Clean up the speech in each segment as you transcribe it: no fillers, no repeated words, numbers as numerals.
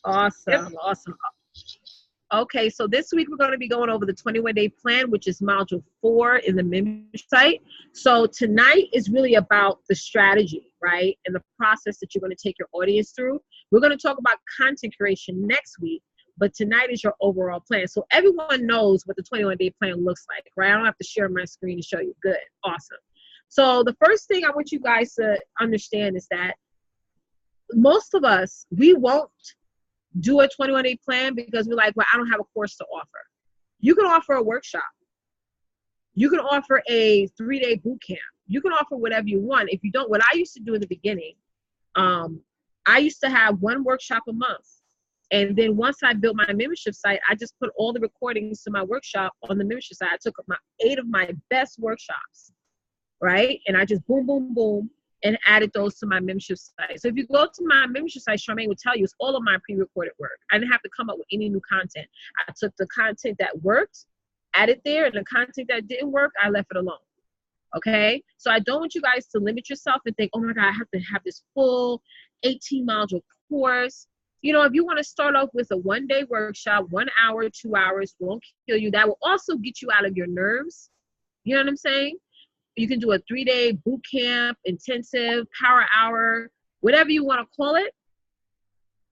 Awesome. Awesome. Okay, so this week we're going to be going over the 21-day plan, which is module 4 in the membership site. So tonight is really about the strategy, right? And the process that you're going to take your audience through. We're going to talk about content creation next week, but tonight is your overall plan. So everyone knows what the 21-day plan looks like, right? I don't have to share my screen to show you. Good. Awesome. So the first thing I want you guys to understand is that most of us, we won't do a 21-day plan because we're like, well, I don't have a course to offer. You can offer a workshop. You can offer a 3-day boot camp. You can offer whatever you want. If you don't, what I used to do in the beginning, I used to have one workshop a month. And then once I built my membership site, I just put all the recordings to my workshop on the membership site. I took 8 of my best workshops, right? And I just boom, boom, boom, and added those to my membership site. So if you go to my membership site, Charmaine will tell you it's all of my pre-recorded work. I didn't have to come up with any new content. I took the content that worked, added there, and the content that didn't work, I left it alone. Okay? So I don't want you guys to limit yourself and think, oh my God, I have to have this full 18-module course. You know, if you want to start off with a 1-day workshop, 1 hour, 2 hours, won't kill you. That will also get you out of your nerves. You know what I'm saying? You can do a 3-day boot camp, intensive, power hour, whatever you want to call it,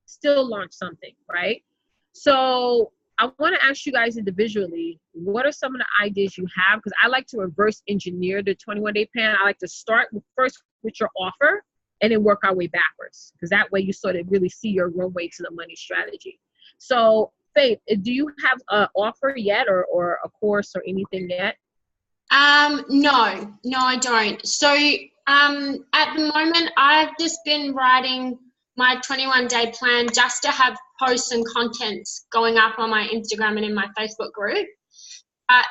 still launch something, right? So I want to ask you guys individually, what are some of the ideas you have? Because I like to reverse engineer the 21-day plan. I like to start first with your offer and then work our way backwards. Because that way you sort of really see your runway to the money strategy. So Faith, do you have an offer yet or a course or anything yet? No, I don't. So, at the moment, I've just been writing my 21-day plan just to have posts and content going up on my Instagram and in my Facebook group. But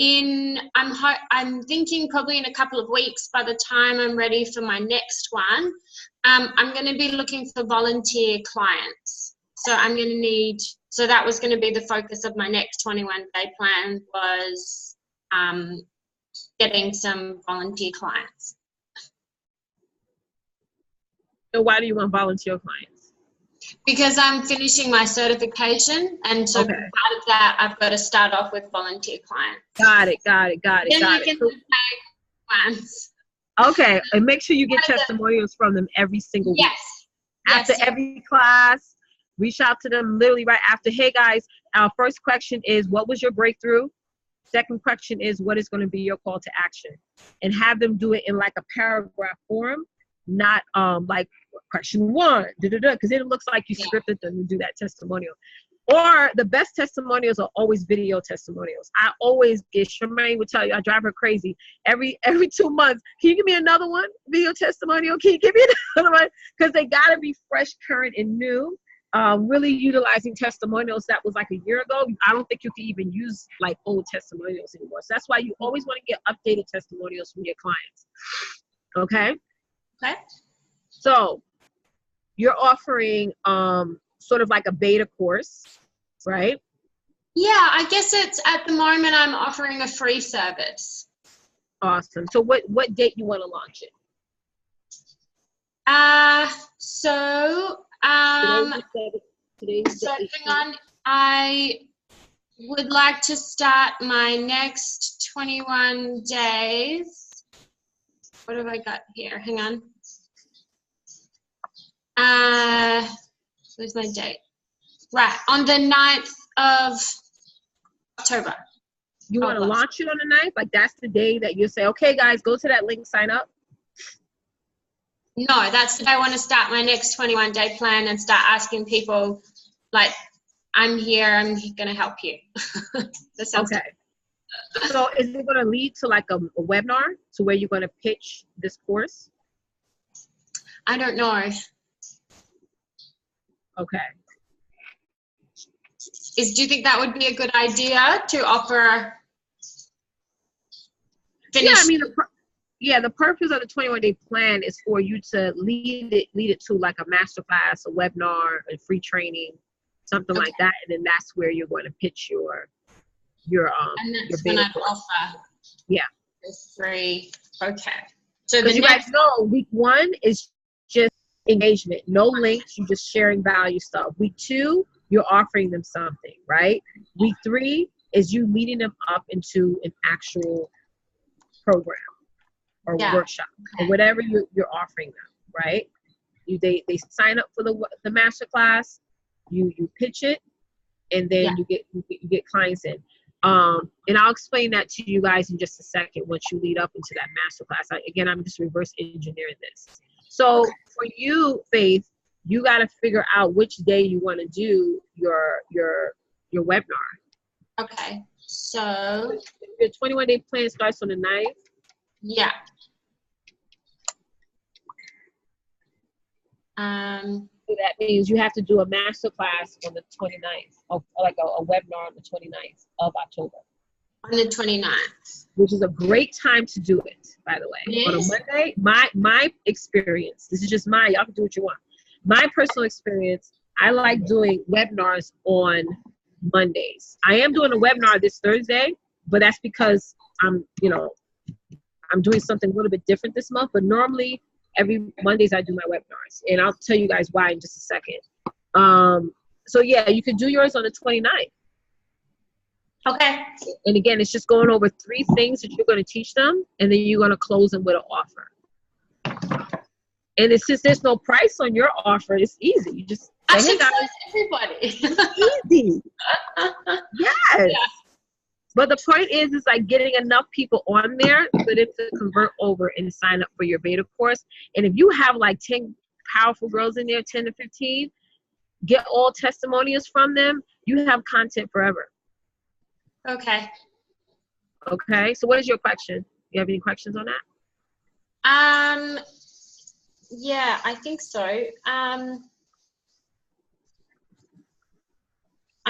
I'm thinking probably in a couple of weeks, by the time I'm ready for my next one, I'm going to be looking for volunteer clients. So so that was going to be the focus of my next 21-day plan was, getting some volunteer clients. So why do you want volunteer clients? Because I'm finishing my certification, and so part of that, I've got to start off with volunteer clients. Got it. Then I can pay clients. Okay, and make sure you get testimonials from them every single week. After every class, reach out to them literally right after. Hey guys, our first question is, what was your breakthrough? Second question is, what is going to be your call to action? And have them do it in like a paragraph form, not like question 1, because then it looks like you scripted them to do that testimonial. Or the best testimonials are always video testimonials. I always get, Charmaine would tell you, I drive her crazy. Every 2 months, can you give me another one? Video testimonial, can you give me another one? Because they got to be fresh, current, and new. Really utilizing testimonials that was like a year ago. I don't think you can even use like old testimonials anymore. So that's why you always want to get updated testimonials from your clients. Okay? So you're offering sort of like a beta course, right? Yeah, I guess it's at the moment I'm offering a free service. Awesome. So what date you want to launch it? So hang on, I would like to start my next 21 days. What have I got here? Hang on. Where's my date? Right, on the 9th of October. You want to launch it on the 9th? Like that's the day that you say, okay guys, go to that link, sign up? No, that's that I want to start my next 21-day plan and start asking people, like, I'm here, I'm going to help you. Okay. So is it going to lead to like a webinar to where you're going to pitch this course? I don't know. Okay. Do you think that would be a good idea to offer? The purpose of the 21-day plan is for you to lead it to like a masterclass, a webinar, a free training, something like that, and then that's where you're going to pitch your and that's when I offer. Yeah. The free. Okay. So you guys know week 1 is just engagement. No links, you just sharing value stuff. Week 2, you're offering them something, right? Week 3 is you leading them up into an actual program or workshop or whatever you're offering them, right? They sign up for the master class, you pitch it, and then you get clients in. And I'll explain that to you guys in just a second once you lead up into that master class. Again, I'm just reverse engineering this. So for you, Faith, you got to figure out which day you want to do your webinar. Okay. So your 21-day plan starts on the 9th. Yeah. So that means you have to do a master class on the 29th, or like a webinar on the 29th of October. On the 29th. Which is a great time to do it, by the way. Yes. On a Monday, my experience, this is just mine, y'all can do what you want. My personal experience, I like doing webinars on Mondays. I am doing a webinar this Thursday, but that's because I'm doing something a little bit different this month, but normally every Mondays I do my webinars, and I'll tell you guys why in just a second. So yeah, you could do yours on the 29th. Okay. And again, it's just going over 3 things that you're going to teach them, and then you're going to close them with an offer. And it's since there's no price on your offer, it's easy. You just I should tell everybody. It's easy. Yes. Yeah. But the point is like getting enough people on there for them to convert over and sign up for your beta course. And if you have like 10 powerful girls in there, 10 to 15, get all testimonials from them. You have content forever. Okay. Okay. So what is your question? You have any questions on that? Yeah, I think so. I'm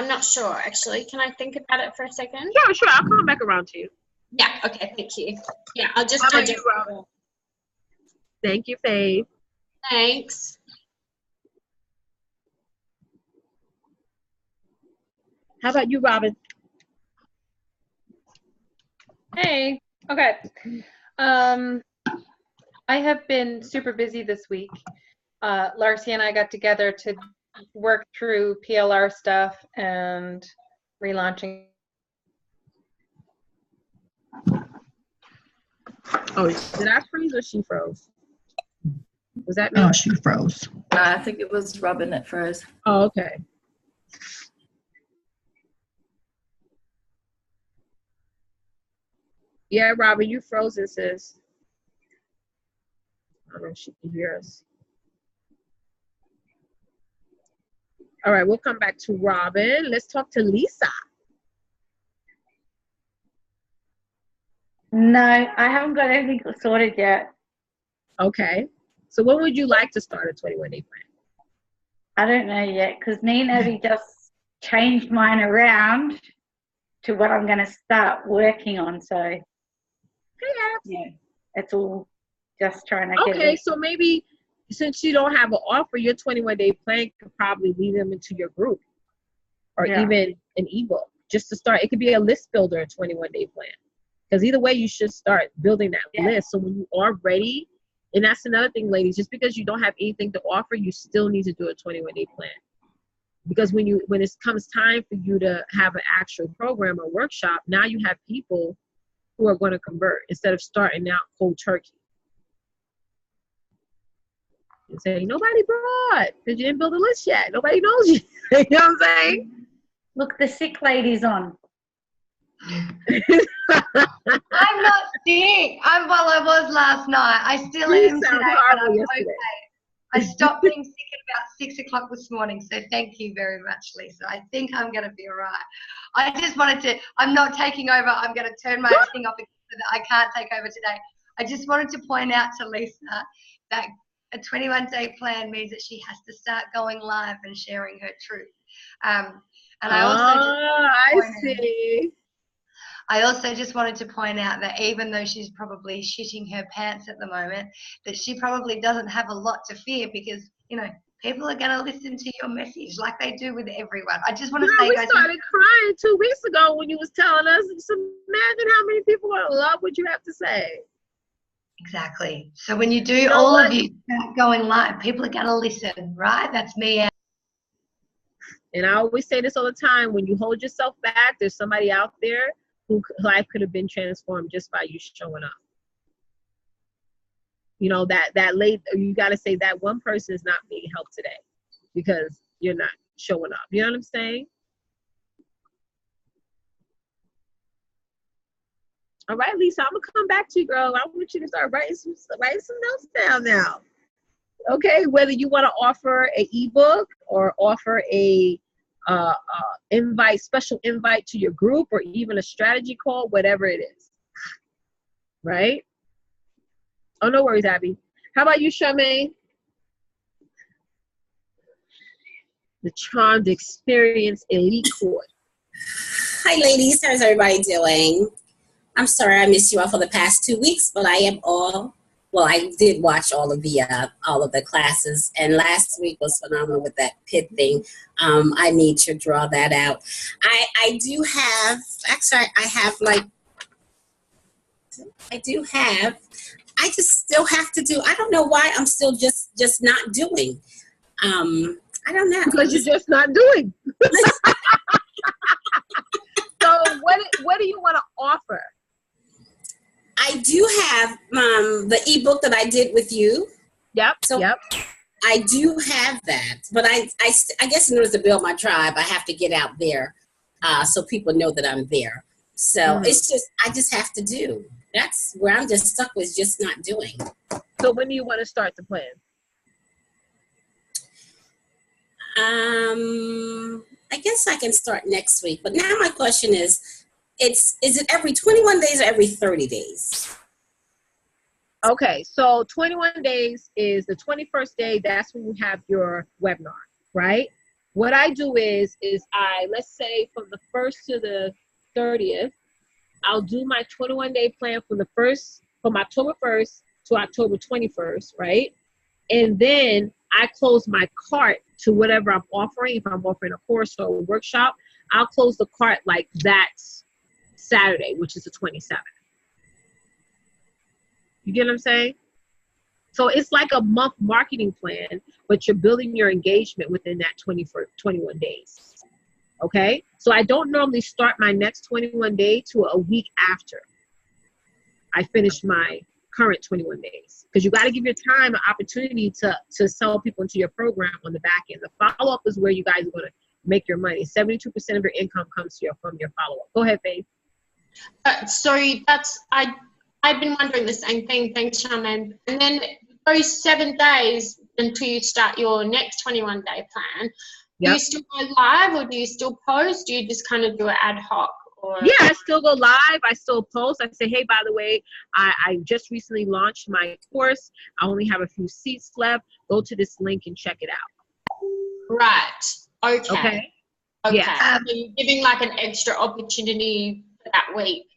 not sure, actually. Can I think about it for a second? Sure. I'll come back around to you. Yeah, okay, thank you. Yeah, I'll just How about you, Robin? Thank you, Faith. Thanks. How about you, Robin? Hey, okay. I have been super busy this week. Larcy and I got together to work through PLR stuff and relaunching. Oh, did I freeze or she froze? Was that me? Oh, she froze. I think it was Robin that froze. Oh, okay. Yeah, Robin, you frozen, sis. I don't know if she can hear us. All right, we'll come back to Robin. Let's talk to Lisa. No, I haven't got anything sorted yet. Okay. So when would you like to start a 21-day plan? I don't know yet because me and Abby just changed mine around to what I'm going to start working on. So, yeah, it's all just trying to get it. Okay, so maybe since you don't have an offer, your 21-day plan could probably lead them into your group or even an ebook just to start. It could be a list builder, a 21-day plan. Because either way, you should start building that list. So when you are ready, and that's another thing, ladies, just because you don't have anything to offer, you still need to do a 21-day plan. Because when it comes time for you to have an actual program or workshop, now you have people who are going to convert instead of starting out cold turkey. And say, nobody brought, because you didn't build a list yet. Nobody knows you. You know what I'm saying? Look, the sick lady's on. I'm not sick. I'm well, I was last night. I still am today, but I'm okay. I stopped being sick at about 6 o'clock this morning, so thank you very much, Lisa. I think I'm going to be all right. I just wanted to, I'm not taking over. I'm going to turn my thing off so that I can't take over today. I just wanted to point out to Lisa that a 21-day plan means that she has to start going live and sharing her truth. And I also just wanted to point out that even though she's probably shitting her pants at the moment, that she probably doesn't have a lot to fear because, you know, people are going to listen to your message like they do with everyone. I just want to say, we guys, started crying 2 weeks ago when you was telling us. Just imagine how many people are going to love what you have to say. Exactly. So when you do, all of you start going live, people are going to listen, right? That's me. And I always say this all the time, when you hold yourself back, there's somebody out there whose life could have been transformed just by you showing up. You know, you got to say that one person is not being helped today because you're not showing up. You know what I'm saying? All right, Lisa, I'm going to come back to you, girl. I want you to start writing some notes down now. Okay, whether you want to offer an ebook or offer a special invite to your group, or even a strategy call, whatever it is. Right? Oh, no worries, Abby. How about you, Charmaine? The Charmed Experience Elite Course. Hi, ladies. How's everybody doing? I'm sorry I missed you all for the past 2 weeks, but I did watch all of the classes, and last week was phenomenal with that PID thing. I need to draw that out. I just still have to do. I don't know why I'm still just not doing. I don't know. Because you're just not doing. So what do you want to offer? I do have the ebook that I did with you. Yep. I do have that, but I guess in order to build my tribe, I have to get out there so people know that I'm there. So I just have to do. That's where I'm just stuck with, just not doing. So when do you want to start the plan? I guess I can start next week. But now my question is it every 21 days or every 30 days? Okay, so 21 days is the 21st day. That's when you have your webinar, right? What I do is let's say from the 1st to the 30th, I'll do my 21-day plan from October 1st to October 21st, right? And then I close my cart to whatever I'm offering. If I'm offering a course or a workshop, I'll close the cart like that Saturday, which is the 27th. You get what I'm saying? So it's like a month marketing plan, but you're building your engagement within that 21 days. Okay? So I don't normally start my next 21 day to a week after I finish my current 21 days. Because you got to give your time an opportunity to sell people into your program on the back end. The follow-up is where you guys are going to make your money. 72% of your income comes from your follow-up. Go ahead, Faith. Sorry, I've been wondering the same thing. Thanks, Charmaine. And then those 7 days until you start your next 21-day plan, do you still go live or do you still post? Do you just kind of do it ad hoc? Yeah, I still go live. I still post. I say, hey, by the way, I just recently launched my course. I only have a few seats left. Go to this link and check it out. Right. Okay. Yeah. So you're giving like an extra opportunity for that week.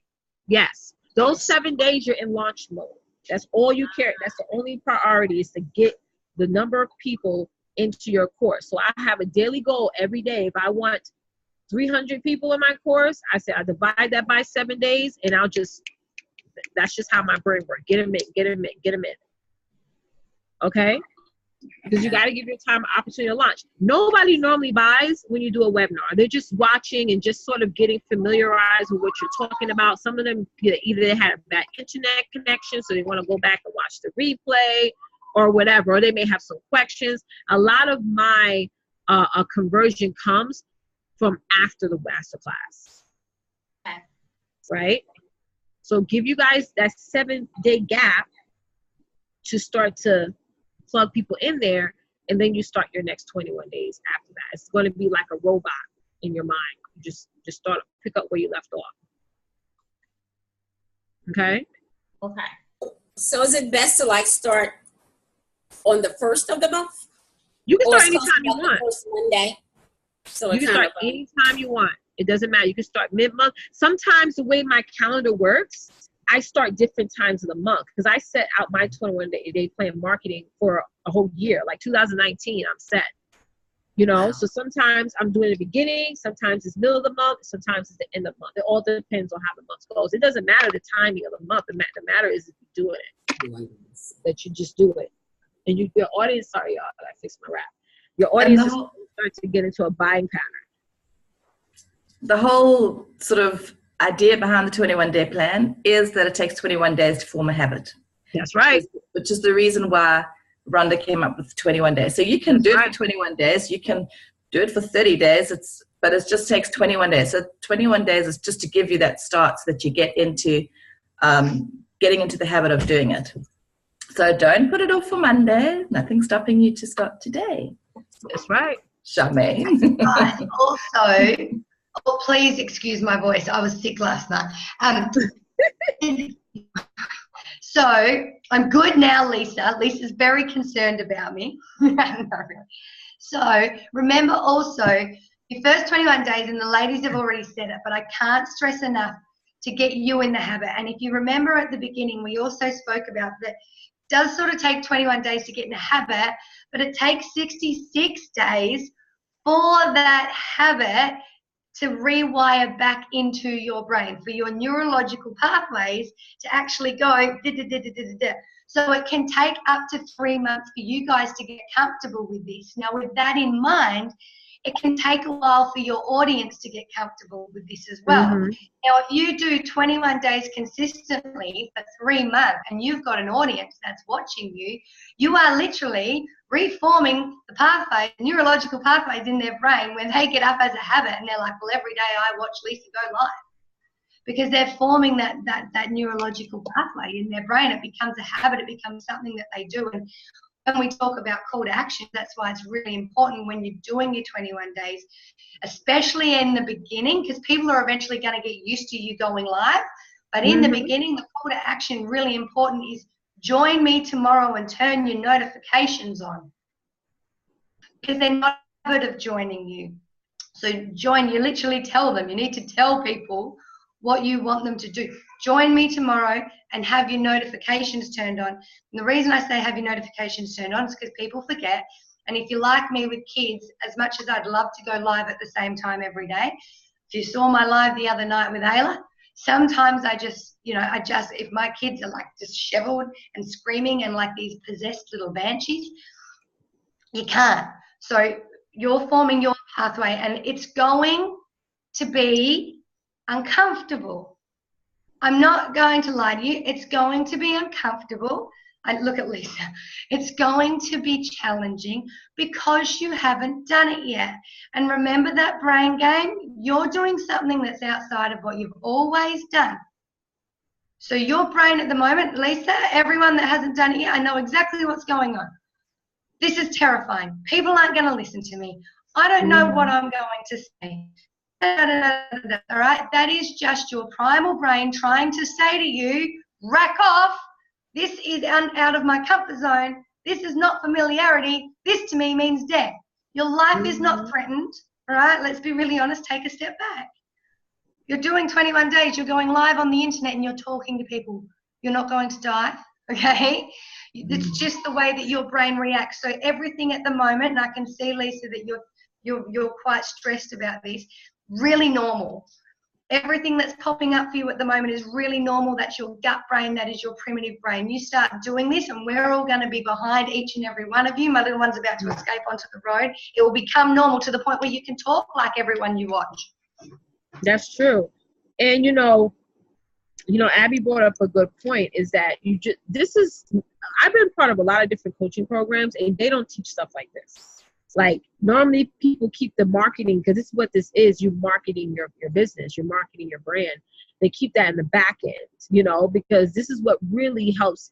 Yes. Those 7 days you're in launch mode. That's all you care. That's the only priority, is to get the number of people into your course. So I have a daily goal every day. If I want 300 people in my course, I say I divide that by 7 days, and that's just how my brain works. Get them in. Okay? Because you got to give your time an opportunity to launch. Nobody normally buys when you do a webinar. They're just watching and just sort of getting familiarized with what you're talking about. Some of them, either they had a bad internet connection, so they want to go back and watch the replay or whatever, or they may have some questions. A lot of my conversion comes from after the masterclass. Okay. Right? So give you guys that 7-day gap to start to plug people in there, and then you start your next 21 days after that. It's going to be like a robot in your mind. You just start to pick up where you left off. Okay? Okay. So is it best to start on the 1st of the month? You can start anytime you want. First Monday. So you can start anytime you want. It doesn't matter. You can start mid-month. Sometimes the way my calendar works, I start different times of the month because I set out my 21-day plan marketing for a whole year. Like 2019, I'm set. Wow. So sometimes I'm doing the beginning, sometimes it's middle of the month, sometimes it's the end of the month. It all depends on how the month goes. It doesn't matter the timing of the month. The matter is if you're doing it. 21 days. That you just do it. And your audience, sorry y'all, I fixed my rap. Your audience is start to get into a buying pattern. The whole sort of idea behind the 21-day plan is that it takes 21 days to form a habit. That's right. Which is the reason why Rhonda came up with 21 days. So you can do it for 21 days. You can do it for 30 days. But it just takes 21 days. So 21 days is just to give you that start so that you get into getting into the habit of doing it. So don't put it off for Monday. Nothing's stopping you to start today. That's right. Charmaine. Also, please excuse my voice. I was sick last night. So I'm good now, Lisa. Lisa's very concerned about me. So remember also, your first 21 days, and the ladies have already said it, but I can't stress enough to get you in the habit. And if you remember at the beginning, we also spoke about that it does sort of take 21 days to get in a habit, but it takes 66 days for that habit to rewire back into your brain, for your neurological pathways to actually go da-da-da-da-da-da. So it can take up to 3 months for you guys to get comfortable with this. Now, with that in mind, it can take a while for your audience to get comfortable with this as well. Mm-hmm. Now, if you do 21 days consistently for 3 months and you've got an audience that's watching you, you are literally reforming the pathways, neurological pathways in their brain when they get up as a habit and they're like, well, every day I watch Lisa go live. Because they're forming that neurological pathway in their brain. It becomes a habit. It becomes something that they do. And when we talk about call to action, that's why it's really important when you're doing your 21 days, especially in the beginning, because people are eventually going to get used to you going live. But in the beginning, the call to action really important is join me tomorrow and turn your notifications on, because they're not in the habit of joining you. So join, you literally tell them, you need to tell people what you want them to do. Join me tomorrow and have your notifications turned on. And the reason I say have your notifications turned on is because people forget. And if you're like me with kids, as much as I'd love to go live at the same time every day, if you saw my live the other night with Ayla, sometimes I just, if my kids are like disheveled and screaming and like these possessed little banshees, you can't. So you're forming your pathway and it's going to be uncomfortable. I'm not going to lie to you. It's going to be uncomfortable. Look at Lisa. It's going to be challenging because you haven't done it yet. And remember that brain game? You're doing something that's outside of what you've always done. So your brain at the moment, Lisa, everyone that hasn't done it yet, I know exactly what's going on. This is terrifying. People aren't going to listen to me. I don't know what I'm going to say. All right, that is just your primal brain trying to say to you, rack off. This is out of my comfort zone. This is not familiarity. This to me means death. Your life is not threatened. All right, let's be really honest. Take a step back. You're doing 21 days. You're going live on the internet and you're talking to people. You're not going to die. Okay, it's just the way that your brain reacts. So everything at the moment, and I can see, Lisa, that you're quite stressed about this. Really normal. Everything that's popping up for you at the moment is really normal. That's your gut brain. That is your primitive brain. You start doing this and we're all going to be behind each and every one of you. My little one's about to escape onto the road. It will become normal to the point where you can talk like everyone you watch. That's true. And Abby brought up a good point, is that I've been part of a lot of different coaching programs and they don't teach stuff like this. Like normally people keep the marketing, because this is what this is. You're marketing your business, you're marketing your brand. They keep that in the back end, because this is what really helps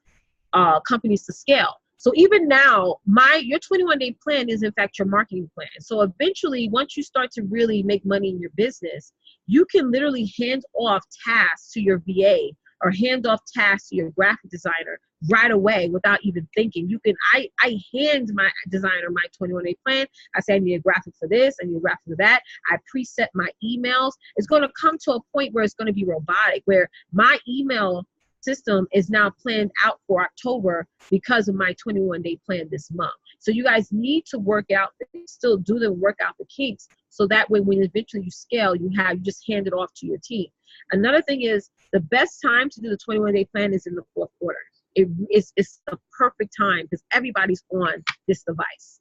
companies to scale. So even now, your 21-day plan is in fact your marketing plan. So eventually, once you start to really make money in your business, you can literally hand off tasks to your VA or hand off tasks to your graphic designer right away without even thinking. I hand my designer my 21-day plan. I say I need a graphic for this, I need a graphic for that. I preset my emails. It's going to come to a point where it's going to be robotic, where my email system is now planned out for October because of my 21-day plan this month. So you guys need to work out, still do the work out the kinks, so that way when eventually you scale, you just hand it off to your team. Another thing is, the best time to do the 21-day plan is in the fourth quarter. it's the perfect time because everybody's on this device.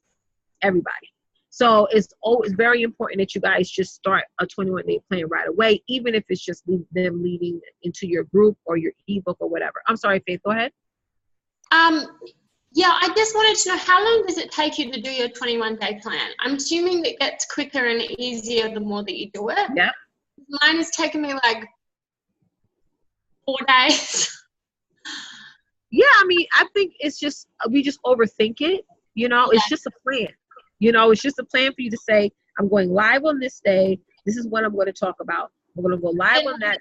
Everybody. So it's always very important that you guys just start a 21-day plan right away, even if it's just them leading into your group or your ebook or whatever. I'm sorry, Faith, go ahead. Yeah, I just wanted to know, how long does it take you to do your 21-day plan? I'm assuming that gets quicker and easier the more that you do it. Yeah. Mine has taken me like 4 days. Yeah, I mean, I think it's just, we just overthink it. It's just a plan. It's just a plan for you to say, I'm going live on this day. This is what I'm going to talk about. I'm going to go live on that.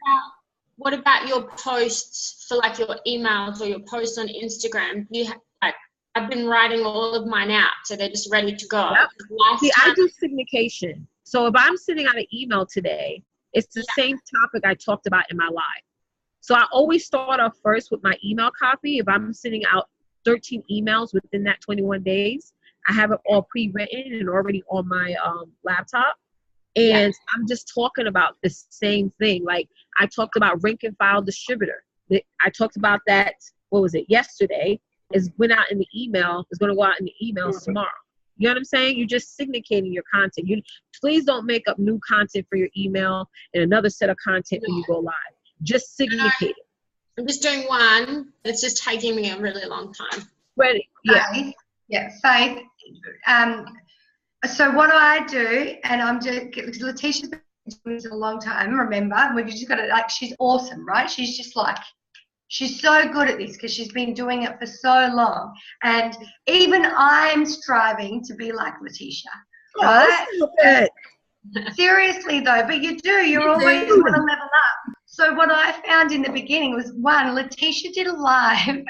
What about your posts for like your emails or your posts on Instagram? I've been writing all of mine out, so they're just ready to go. Yep. See, I do syndication. So if I'm sending out an email today, it's the same topic I talked about in my live. So I always start off first with my email copy. If I'm sending out 13 emails within that 21 days, I have it all pre-written and already on my laptop. And I'm just talking about the same thing. Like I talked about rank and file distributor. I talked about that, yesterday. It went out in the email. It's going to go out in the emails tomorrow. You know what I'm saying? You're just syndicating your content. Please don't make up new content for your email and another set of content when you go live. Just syndicate it. I'm just doing one. It's just taking me a really long time. Ready? Yeah. Faith. So what I do, and I'm just, Letitia's been doing this a long time, remember? We've just got to, she's awesome, right? She's just she's so good at this because she's been doing it for so long. And even I'm striving to be like Letitia, right? Seriously though, but you're always want to level up. So what I found in the beginning was, one, Letitia did a live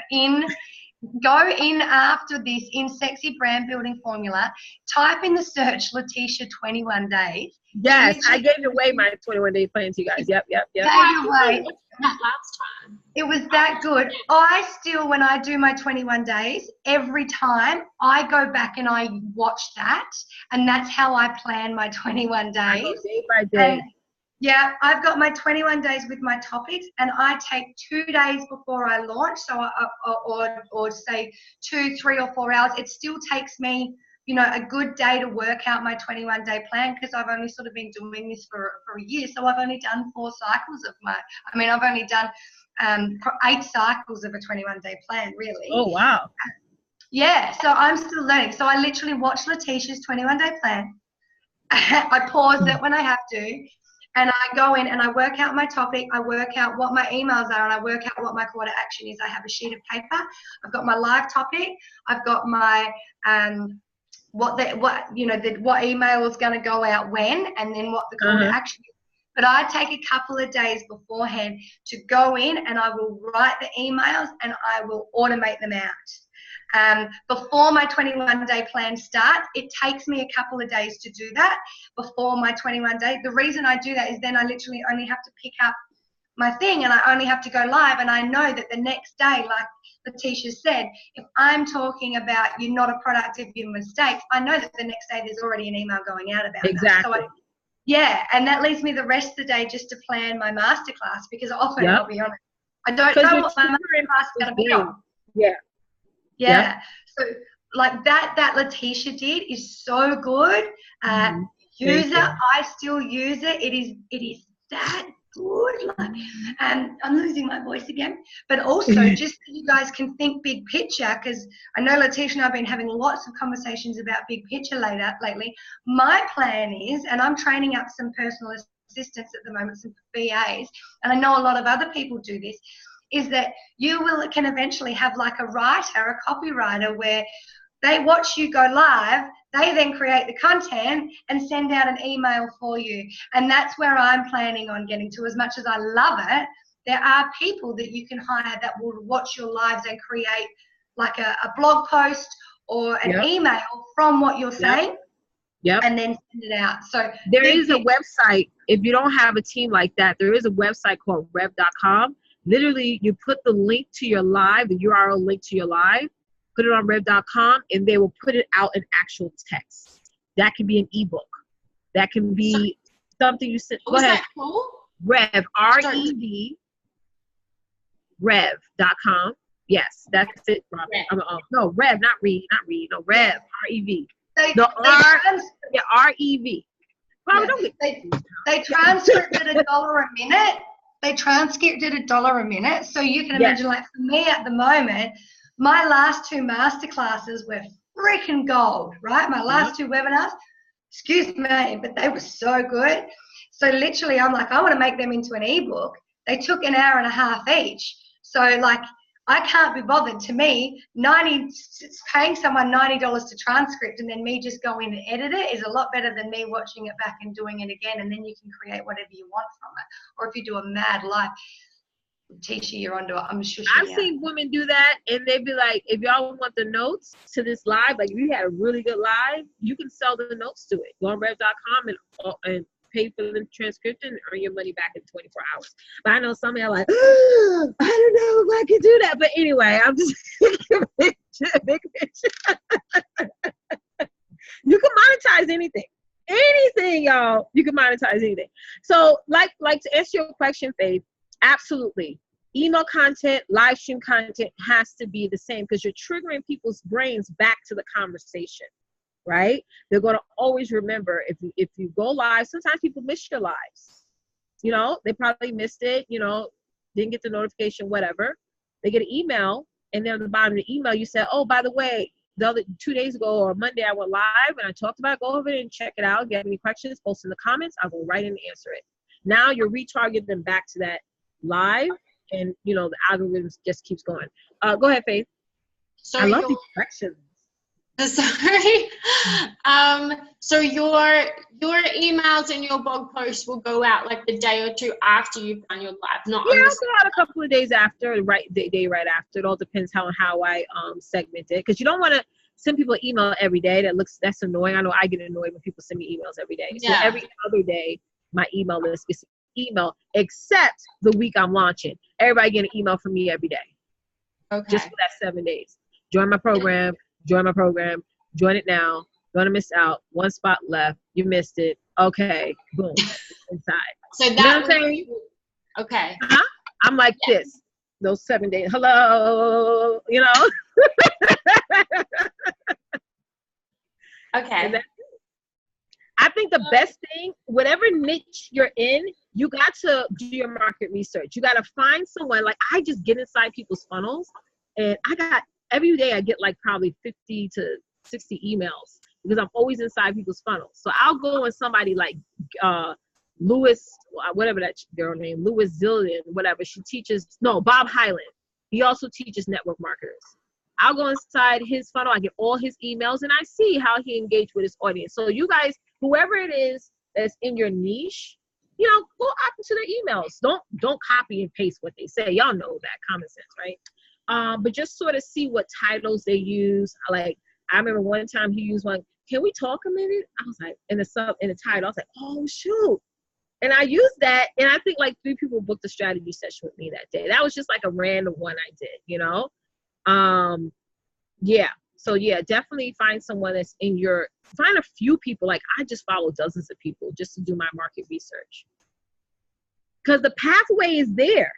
go in after this in Sexy Brand Building Formula, type in the search Letitia 21 days. Yes, I gave away my 21-day plan to you guys. Yep. Gave away. Last time. It was that good. I still, when I do my 21 days, every time I go back and I watch that, and that's how I plan my 21 days. Day by day. Yeah, I've got my 21 days with my topics, and I take 2 days before I launch, so or say 2, 3, or 4 hours. It still takes me, a good day to work out my 21-day plan because I've only sort of been doing this for a year. So I've only done 4 cycles of I've only done 8 cycles of a 21-day plan, really. Oh, wow. Yeah, so I'm still learning. So I literally watch Letitia's 21-day plan. I pause it when I have to. And I go in and I work out my topic, I work out what my emails are, and I work out what my call to action is. I have a sheet of paper. I've got my live topic. I've got my what email is going to go out when, and then what the call to action is. But I take a couple of days beforehand to go in, and I will write the emails and I will automate them out. Before my 21-day plan starts, it takes me a couple of days to do that before my 21 days. The reason I do that is then I literally only have to pick up my thing and I only have to go live, and I know that the next day, like Letitia said, if I'm talking about you're not a product of your mistakes, I know that the next day there's already an email going out about exactly. that. So and that leaves me the rest of the day just to plan my masterclass, because often, I'll be honest, I don't know what my masterclass is going to be on. Yeah. So like that Letitia did is so good. Use it. I still use it. It is that good. I'm losing my voice again. But also just so you guys can think big picture, because I know Letitia and I have been having lots of conversations about big picture lately. My plan is, and I'm training up some personal assistants at the moment, some VAs, and I know a lot of other people do this, is that you can eventually have like a writer, a copywriter, where they watch you go live, they then create the content and send out an email for you. And that's where I'm planning on getting to. As much as I love it, there are people that you can hire that will watch your lives and create like a blog post or an email from what you're saying. And then send it out. So there is a website. If you don't have a team like that, there is a website called rev.com. Literally, you put the link to your live, the URL link to your live, put it on rev.com, and they will put it out in actual text. That can be an ebook. That can be something you send. Go ahead. Rev, R-E-V, rev.com. Yes, that's it, Robin. No, Rev, not Reed. No, Rev, R-E-V. R-E-V. Yeah, they transcribed it $1 a minute. They transcribed it $1 a minute. So you can imagine, like for me at the moment, my last 2 masterclasses were freaking gold, right? My last 2 webinars, excuse me, but they were so good. So literally, I'm like, I want to make them into an ebook. They took an hour and a half each. So like, I can't be bothered. To me, paying someone $90 to transcript and then me just go in and edit it is a lot better than me watching it back and doing it again. And then you can create whatever you want from it. Or if you do a mad live, Tisha, you're onto it. I'm sure. I've seen women do that, and they'd be like, if y'all want the notes to this live, like if you had a really good live, you can sell the notes to it. Go on rev.com and pay for the transcription and earn your money back in 24 hours. But I know some of y'all like, oh, I don't know if I can do that. But anyway, I'm just big picture. You can monetize anything. Anything, y'all. You can monetize anything. So like to answer your question, Faith, absolutely. Email content, live stream content has to be the same because you're triggering people's brains back to the conversation, right? They're going to always remember if you go live, sometimes people miss your lives. You know, they probably missed it, you know, didn't get the notification, whatever. They get an email, and then at the bottom of the email, you said, oh, by the way, the other 2 days ago or Monday, I went live and I talked about it. Go over it and check it out. If you have any questions, post in the comments. I'll go right in and answer it. Now you're retargeting them back to that live, and you know the algorithm just keeps going. Go ahead, Faith. So I love these questions. Sorry. So your emails and your blog posts will go out like the day or two after you've done your live, not I'll go out a couple of days after, day right after. It all depends how I segment it, because you don't want to send people an email every day. That's annoying. I know I get annoyed when people send me emails every day. So every other day, my email list gets email, except the week I'm launching. Everybody get an email from me every day. Okay. Just for that 7 days. Join my program. Join it now. Gonna miss out. 1 spot left. You missed it. Okay. Boom. Inside. So that, you know what I'm saying? Okay. I'm like this. Those 7 days. Hello. You know? Okay. I think the best thing, whatever niche you're in, you got to do your market research. You got to find someone. Like, I just get inside people's funnels, and every day I get like probably 50 to 60 emails because I'm always inside people's funnels. So I'll go on somebody like Lewis, whatever that girl name, Lewis Zillion, whatever. Bob Hyland. He also teaches network marketers. I'll go inside his funnel. I get all his emails, and I see how he engaged with his audience. So you guys, whoever it is that's in your niche, you know, go opt into their emails. Don't copy and paste what they say. Y'all know that, common sense, right? But just sort of see what titles they use. Like, I remember one time he used one, can we talk a minute? I was like, in the title, I was like, oh, shoot. And I used that, and I think like 3 people booked a strategy session with me that day. That was just like a random one I did, you know? So definitely find someone that's find a few people. Like, I just follow dozens of people just to do my market research. Because the pathway is there.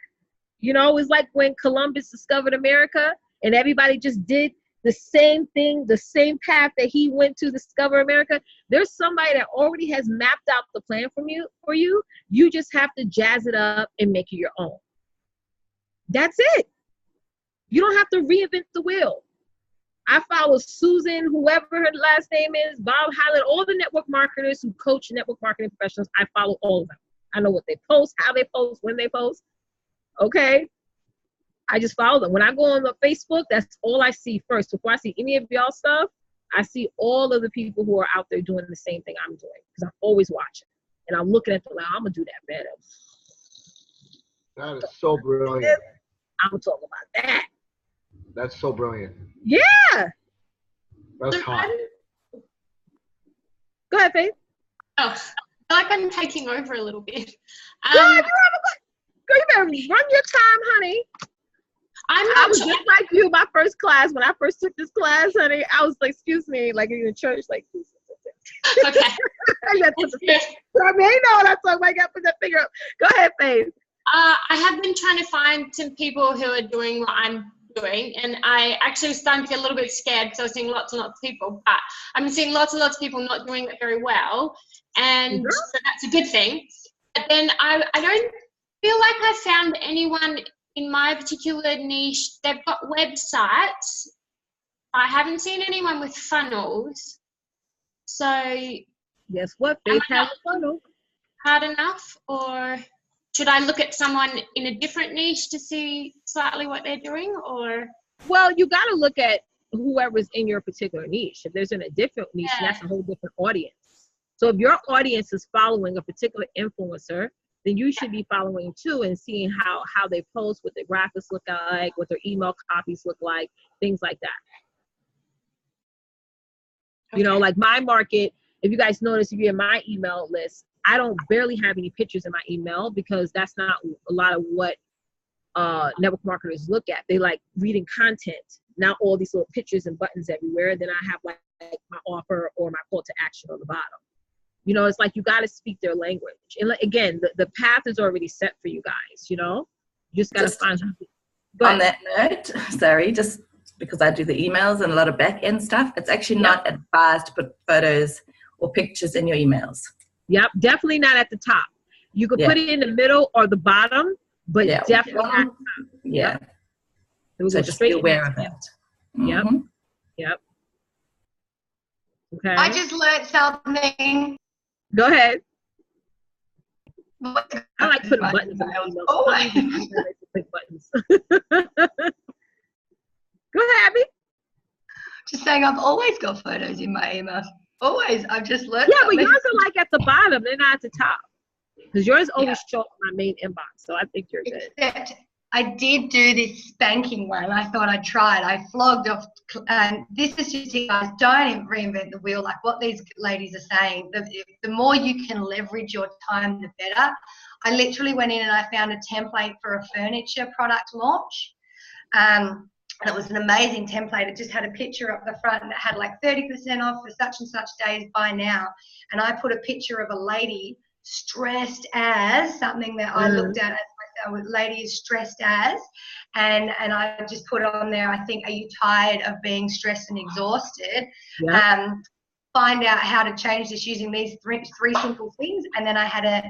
You know, it's like when Columbus discovered America and everybody just did the same thing, the same path that he went to discover America. There's somebody that already has mapped out the plan for you. You just have to jazz it up and make it your own. That's it. You don't have to reinvent the wheel. I follow Susan, whoever her last name is, Bob Hyland, all the network marketers who coach network marketing professionals. I follow all of them. I know what they post, how they post, when they post. Okay? I just follow them. When I go on the Facebook, that's all I see first. Before I see any of y'all stuff, I see all of the people who are out there doing the same thing I'm doing, because I'm always watching. And I'm looking at them like, I'm going to do that better. That is so brilliant. I'm going to talk about that. That's so brilliant. Yeah. That's hot. Go ahead, Faith. Oh, I feel like I'm taking over a little bit. Girl, you better run your time, honey. I was just like you, my first class. When I first took this class, honey, I was like, excuse me, like in the church, like, okay. I mean, you know what I'm talking about. I got to put that finger up. Go ahead, Faith. I have been trying to find some people who are doing what I'm doing, and I actually was starting to get a little bit scared because I was seeing lots and lots of people, but I'm seeing lots and lots of people not doing it very well, and so that's a good thing. But then I don't feel like I found anyone in my particular niche. They've got websites. I haven't seen anyone with funnels. So guess what? Faith has a funnel. Hard enough, or should I look at someone in a different niche to see slightly what they're doing, or? Well, you got to look at whoever's in your particular niche. If there's in a different niche, that's a whole different audience. So if your audience is following a particular influencer, then you should be following too and seeing how they post, what their graphics look like, what their email copies look like, things like that. Okay. You know, like my market, if you guys notice, if you're in my email list, I don't barely have any pictures in my email because that's not a lot of what network marketers look at. They like reading content, not all these little pictures and buttons everywhere. Then I have like my offer or my call to action on the bottom. You know, it's like you got to speak their language. And like, again, the path is already set for you guys, you know? You just got to find something. On that note, sorry, just because I do the emails and a lot of back-end stuff, it's actually not advised to put photos or pictures in your emails. Yep, definitely not at the top. You could put it in the middle or the bottom, but definitely not at the top. Yeah. So just be aware of that. Yep. Yep. Okay. I just learned something. Go ahead. I like putting buttons in my emails. Oh, I like buttons. Go ahead, Abby. Just saying, I've always got photos in my emails. Always. I've just learned. Yeah, but yours are like at the bottom. They're not at the top. Because yours always show up in my main inbox. So I think you're good. Except I did do this spanking one. I thought I'd try it. I flogged off. And this is just, you guys, don't reinvent the wheel. Like what these ladies are saying, the more you can leverage your time, the better. I literally went in and I found a template for a furniture product launch. It was an amazing template. It just had a picture up the front and it had like 30% off for such and such days, buy now. And I put a picture of a lady stressed as something that I looked at as myself, lady is stressed as, and I just put on there, I think, are you tired of being stressed and exhausted? Find out how to change this using these three simple things. And then I had a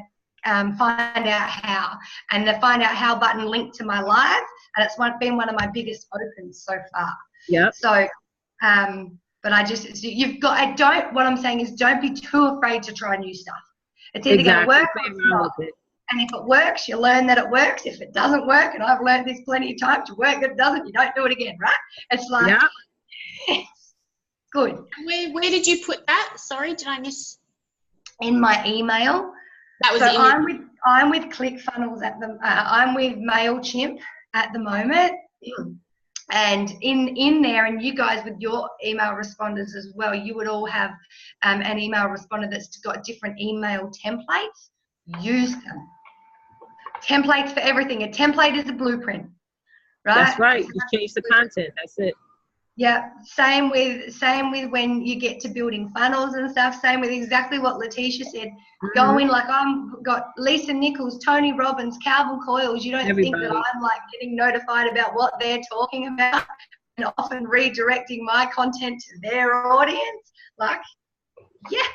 find out how, and the find out how button linked to my live, and it's been one of my biggest opens so far. So but I just, what I'm saying is don't be too afraid to try new stuff. It's either going to work or it's not. And if it works, you learn that it works. If it doesn't work, and I've learned this plenty of times, to work, it doesn't, you don't do it again, right? It's like good. Where did you put that? Sorry, did I miss? In my email. That was so I'm with ClickFunnels at the I'm with MailChimp at the moment, and in there, and you guys with your email responders as well, you would all have an email responder that's got different email templates. Use them. Templates for everything. A template is a blueprint, right? That's right. You change the content. That's it. Yeah, same with when you get to building funnels and stuff. Same with exactly what Letitia said. Going like I've got Lisa Nichols, Tony Robbins, Calvin Coyles. You don't think that I'm like getting notified about what they're talking about and often redirecting my content to their audience? Like, yes,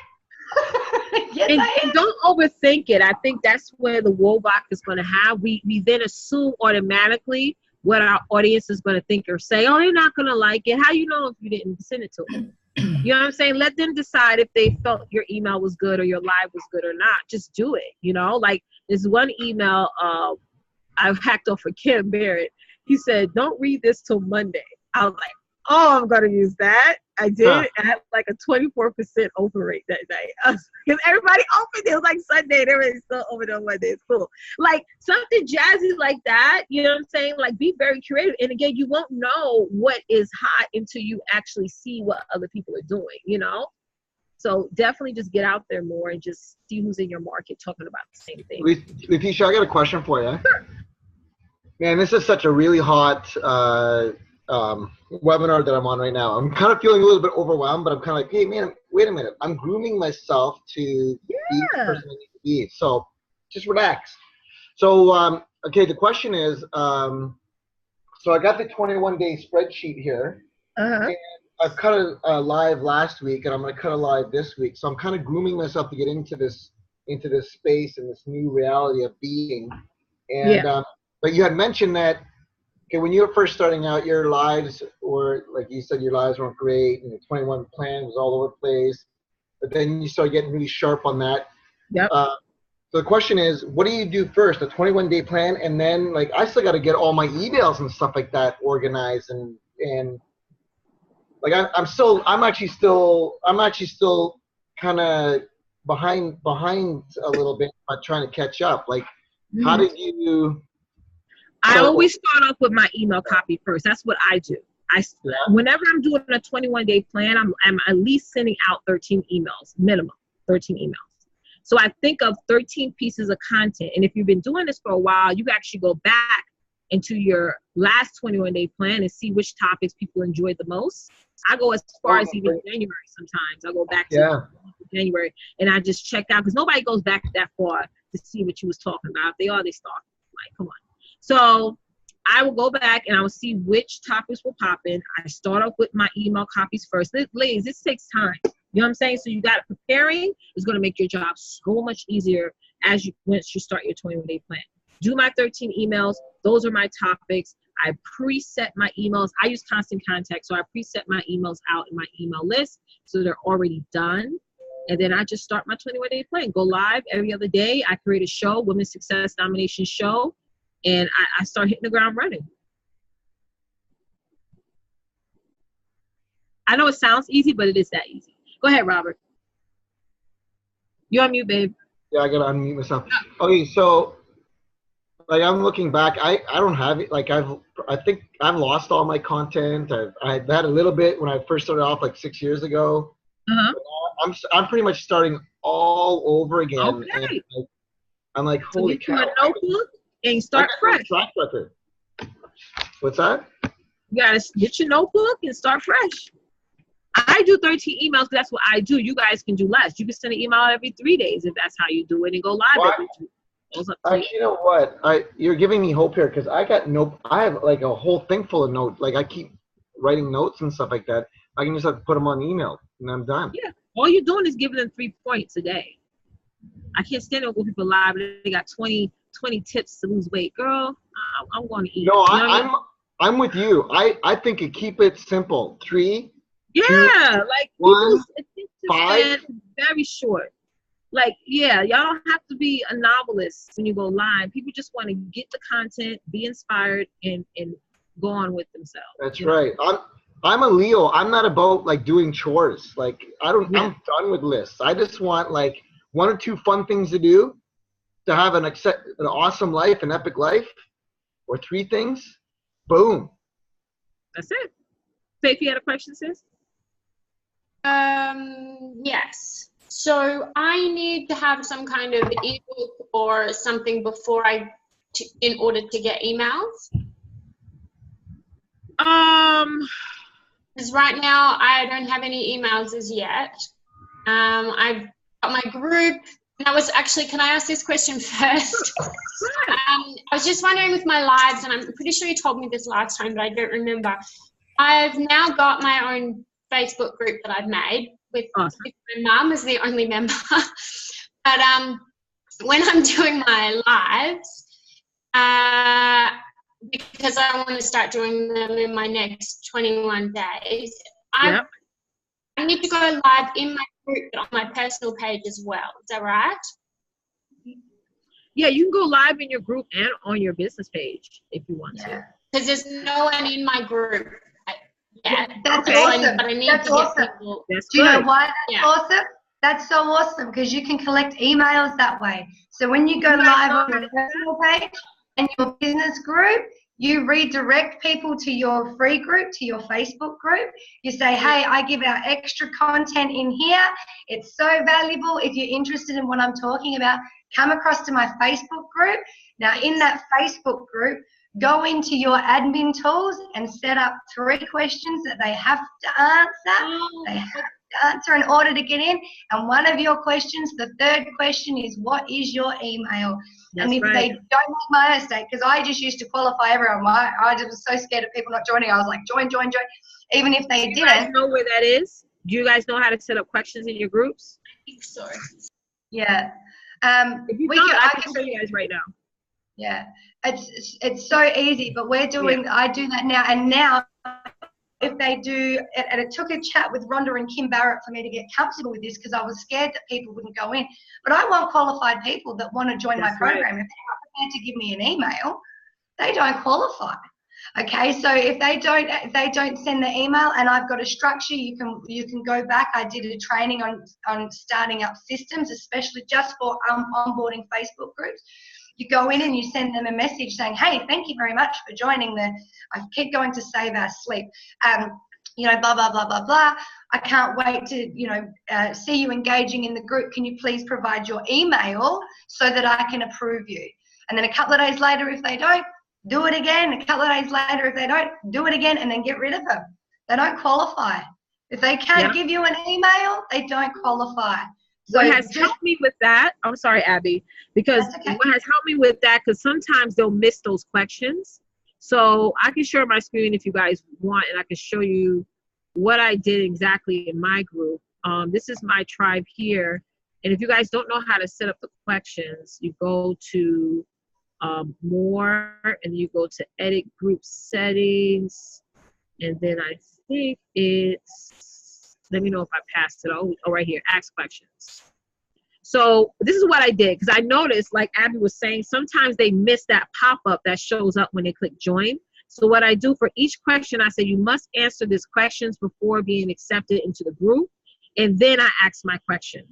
and don't overthink it. I think that's where the roadblock is going to have. We then assume automatically what our audience is going to think or say. Oh, they're not going to like it. How you know if you didn't send it to them? You know what I'm saying? Let them decide if they felt your email was good or your live was good or not. Just do it. You know, like this one email I've hacked off for Kim Barrett. He said, don't read this till Monday. I was like, oh, I'm going to use that. I did. I had like a 24% open rate that night. Because everybody opened it. It was like Sunday and everybody's still open on Monday. It's cool. Like something jazzy like that, you know what I'm saying? Like be very creative. And again, you won't know what is hot until you actually see what other people are doing, you know? So definitely just get out there more and just see who's in your market talking about the same thing. Letitia, I got a question for you. Sure. Man, this is such a really hot webinar that I'm on right now. I'm kind of feeling a little bit overwhelmed, but I'm kind of like, hey, man, wait a minute. I'm grooming myself to be the person I need to be. So just relax. So, okay, the question is, So I got the 21-day spreadsheet here. And I've cut a live last week, and I'm going to cut a live this week. So I'm kind of grooming myself to get into this space and this new reality of being. And but you had mentioned that, okay, when you were first starting out, your lives were, like you said, your lives weren't great, and the 21 plan was all over the place. But then you started getting really sharp on that. Yep. So the question is, what do you do first, a 21-day plan, and then like I still got to get all my emails and stuff like that organized, and like I'm actually still kind of behind a little bit, but trying to catch up. Like, how did you? I always start off with my email copy first. That's what I do. Whenever I'm doing a 21-day plan, I'm at least sending out 13 emails, minimum 13 emails. So I think of 13 pieces of content. And if you've been doing this for a while, you can actually go back into your last 21-day plan and see which topics people enjoyed the most. I go as far as even January sometimes. I go back to January and I just check out, because nobody goes back that far to see what you was talking about. If they are, they start. Like, come on. So I will go back and I will see which topics will pop in. I start off with my email copies first. Ladies, this takes time. You know what I'm saying? So you got preparing is going to make your job so much easier once you start your 21-day plan. Do my 13 emails. Those are my topics. I preset my emails. I use Constant Contact, so I preset my emails out in my email list so they're already done. And then I just start my 21-day plan. Go live every other day. I create a show, Women's Success Domination Show, and I start hitting the ground running. I know it sounds easy, but it is that easy. Go ahead, Robert. You're on mute, babe. Yeah, I gotta unmute myself. Okay, so like I'm looking back, I don't have it. Like I think I've lost all my content. I've had a little bit when I first started off like 6 years ago. I'm pretty much starting all over again. Okay. And I'm like, holy cow! Get you a notebook and start fresh. Track record. What's that? You gotta get your notebook and start fresh. I do 13 emails because that's what I do. You guys can do less. You can send an email every 3 days if that's how you do it, and go live every 2 days. Actually, you know what? You're giving me hope here, because I have like a whole thing full of notes. Like I keep writing notes and stuff like that. I can just have to put them on email and I'm done. Yeah. All you're doing is giving them 3 points a day. I can't stand it when people live and they got 20 tips to lose weight. Girl, I'm going to eat. No, I'm with you. I think you keep it simple. 3. Yeah, like 1, people's 5. Very short. Like, yeah, y'all don't have to be a novelist when you go live. People just want to get the content, be inspired, and go on with themselves. That's right. I'm a Leo. I'm not about like doing chores. Like I'm done with lists. I just want like 1 or 2 fun things to do to have an awesome life, an epic life, or 3 things. Boom. That's it. Say if you had a question, sis. Yes. So I need to have some kind of ebook or something before in order to get emails. Because right now I don't have any emails as yet. I've got my group. And I was actually, can I ask this question first? I was just wondering with my lives, and I'm pretty sure you told me this last time, but I don't remember. I've now got my own Facebook group that I've made with my mum as the only member. But when I'm doing my lives, because I want to start doing them in my next 21 days, I need to go live in my group but on my personal page as well. Is that right? Yeah, you can go live in your group and on your business page if you want to. Because there's no one in my group. That's awesome. But I need that's to awesome. get people. Do you know why that's awesome? That's so awesome, because you can collect emails that way. So when you go live on your personal page and your business group, you redirect people to your free group, to your Facebook group. You say, hey, I give out extra content in here. It's so valuable. If you're interested in what I'm talking about, come across to my Facebook group. Now, in that Facebook group, go into your admin tools and set up 3 questions that they have to answer. answer in order to get in. And one of your questions, the third question, is what is your email? And if they don't make my mistake, because I just used to qualify everyone. I just was so scared of people not joining. I was like, join. Even if they didn't. Do you guys know where that is? Do you guys know how to set up questions in your groups? Sorry. Yeah. If you don't, I can show you guys right now. Yeah, it's so easy, but we're doing. Yeah. I do that now, and now if they do, and it took a chat with Rhonda and Kim Barrett for me to get comfortable with this, because I was scared that people wouldn't go in. But I want qualified people that want to join my program. Right. If they're not prepared to give me an email, they don't qualify. Okay, so if they don't send the email, and I've got a structure, you can go back. I did a training on starting up systems, especially just for onboarding Facebook groups. You go in and you send them a message saying, hey, thank you very much for joining I keep going to Save Our Sleep. Blah, blah, blah, blah, blah. I can't wait to, see you engaging in the group. Can you please provide your email so that I can approve you? And then a couple of days later, if they don't, do it again. A couple of days later, if they don't, do it again, and then get rid of them. They don't qualify. If they can't give you an email, they don't qualify. So what has helped me with that, I'm sorry, Abby, because what has helped me with that, because sometimes they'll miss those questions. So I can share my screen if you guys want, and I can show you what I did exactly in my group. This is my tribe here. And if you guys don't know how to set up the questions, you go to more, and you go to edit group settings. And then I think it's, let me know if I passed it. Oh, right here, ask questions. So this is what I did, because I noticed, like Abby was saying, sometimes they miss that pop-up that shows up when they click join. So what I do for each question, I say, you must answer these questions before being accepted into the group. And then I ask my question,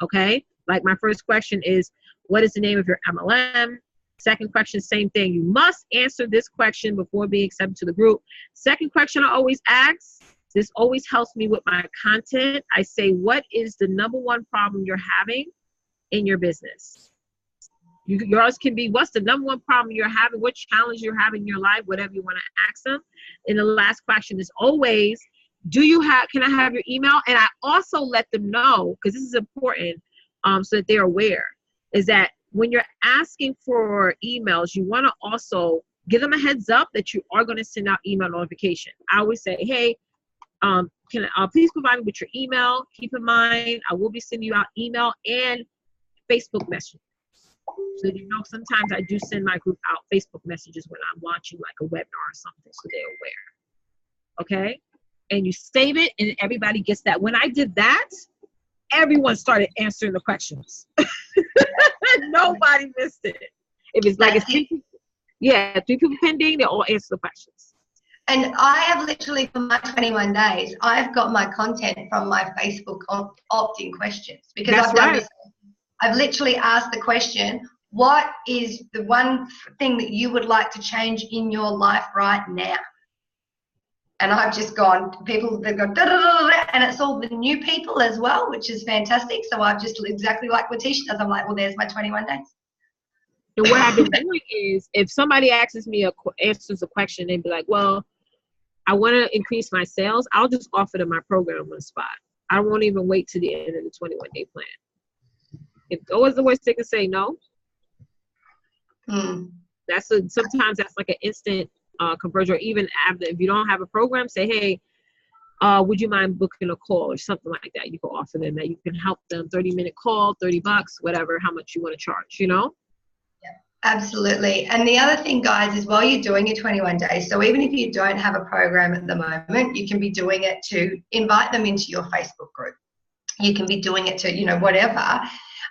okay? Like my first question is, what is the name of your MLM? Second question, same thing. You must answer this question before being accepted to the group. Second question I always ask, this always helps me with my content. I say, what is the number one problem you're having in your business? Yours can be, what's the number one problem you're having? What challenge you're having in your life? Whatever you want to ask them. And the last question is always, can I have your email? And I also let them know, because this is important, so that they're aware, is that when you're asking for emails, you want to also give them a heads up that you are going to send out email notification. I always say, hey, please provide me with your email. Keep in mind, I will be sending you out email and Facebook messages. So sometimes I do send my group out Facebook messages when I'm launching like a webinar or something, so they're aware. Okay? And you save it, and everybody gets that. When I did that, everyone started answering the questions. Nobody missed it. If it's like three people pending, they all answer the questions. And I have literally, for my 21 days, I've got my content from my Facebook opt-in questions, because I've done this. I've literally asked the question, what is the one thing that you would like to change in your life right now? And I've just gone, people that go, da, da, da, da, and it's all the new people as well, which is fantastic. So I've just exactly like what Tisha does. I'm like, well, there's my 21 days. And what I've been doing is, if somebody asks me answers a question, they'd be like, well, I want to increase my sales, I'll just offer them my program on the spot. I won't even wait to the end of the 21-day plan. If what's the worst they can say, no. Sometimes that's like an instant conversion, or even after, if you don't have a program, say, hey, would you mind booking a call or something like that? You can offer them that. You can help them, 30-minute call, $30, whatever, how much you want to charge, Yeah, absolutely. And the other thing, guys, is while you're doing your 21 days, so even if you don't have a program at the moment, you can be doing it to invite them into your Facebook group. You can be doing it to, whatever.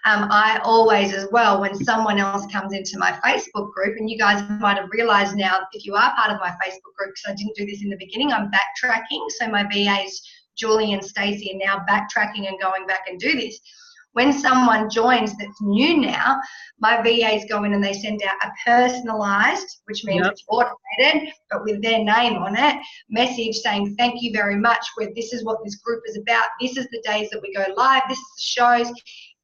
I always, as well, when someone else comes into my Facebook group, and you guys might have realized now, if you are part of my Facebook group, because I didn't do this in the beginning, I'm backtracking. So my VAs, Julie and Stacey, are now backtracking and going back and do this. When someone joins that's new now, my VAs go in and they send out a personalized, which means it's automated, but with their name on it, message saying, thank you very much, where this is what this group is about. This is the days that we go live. This is the shows.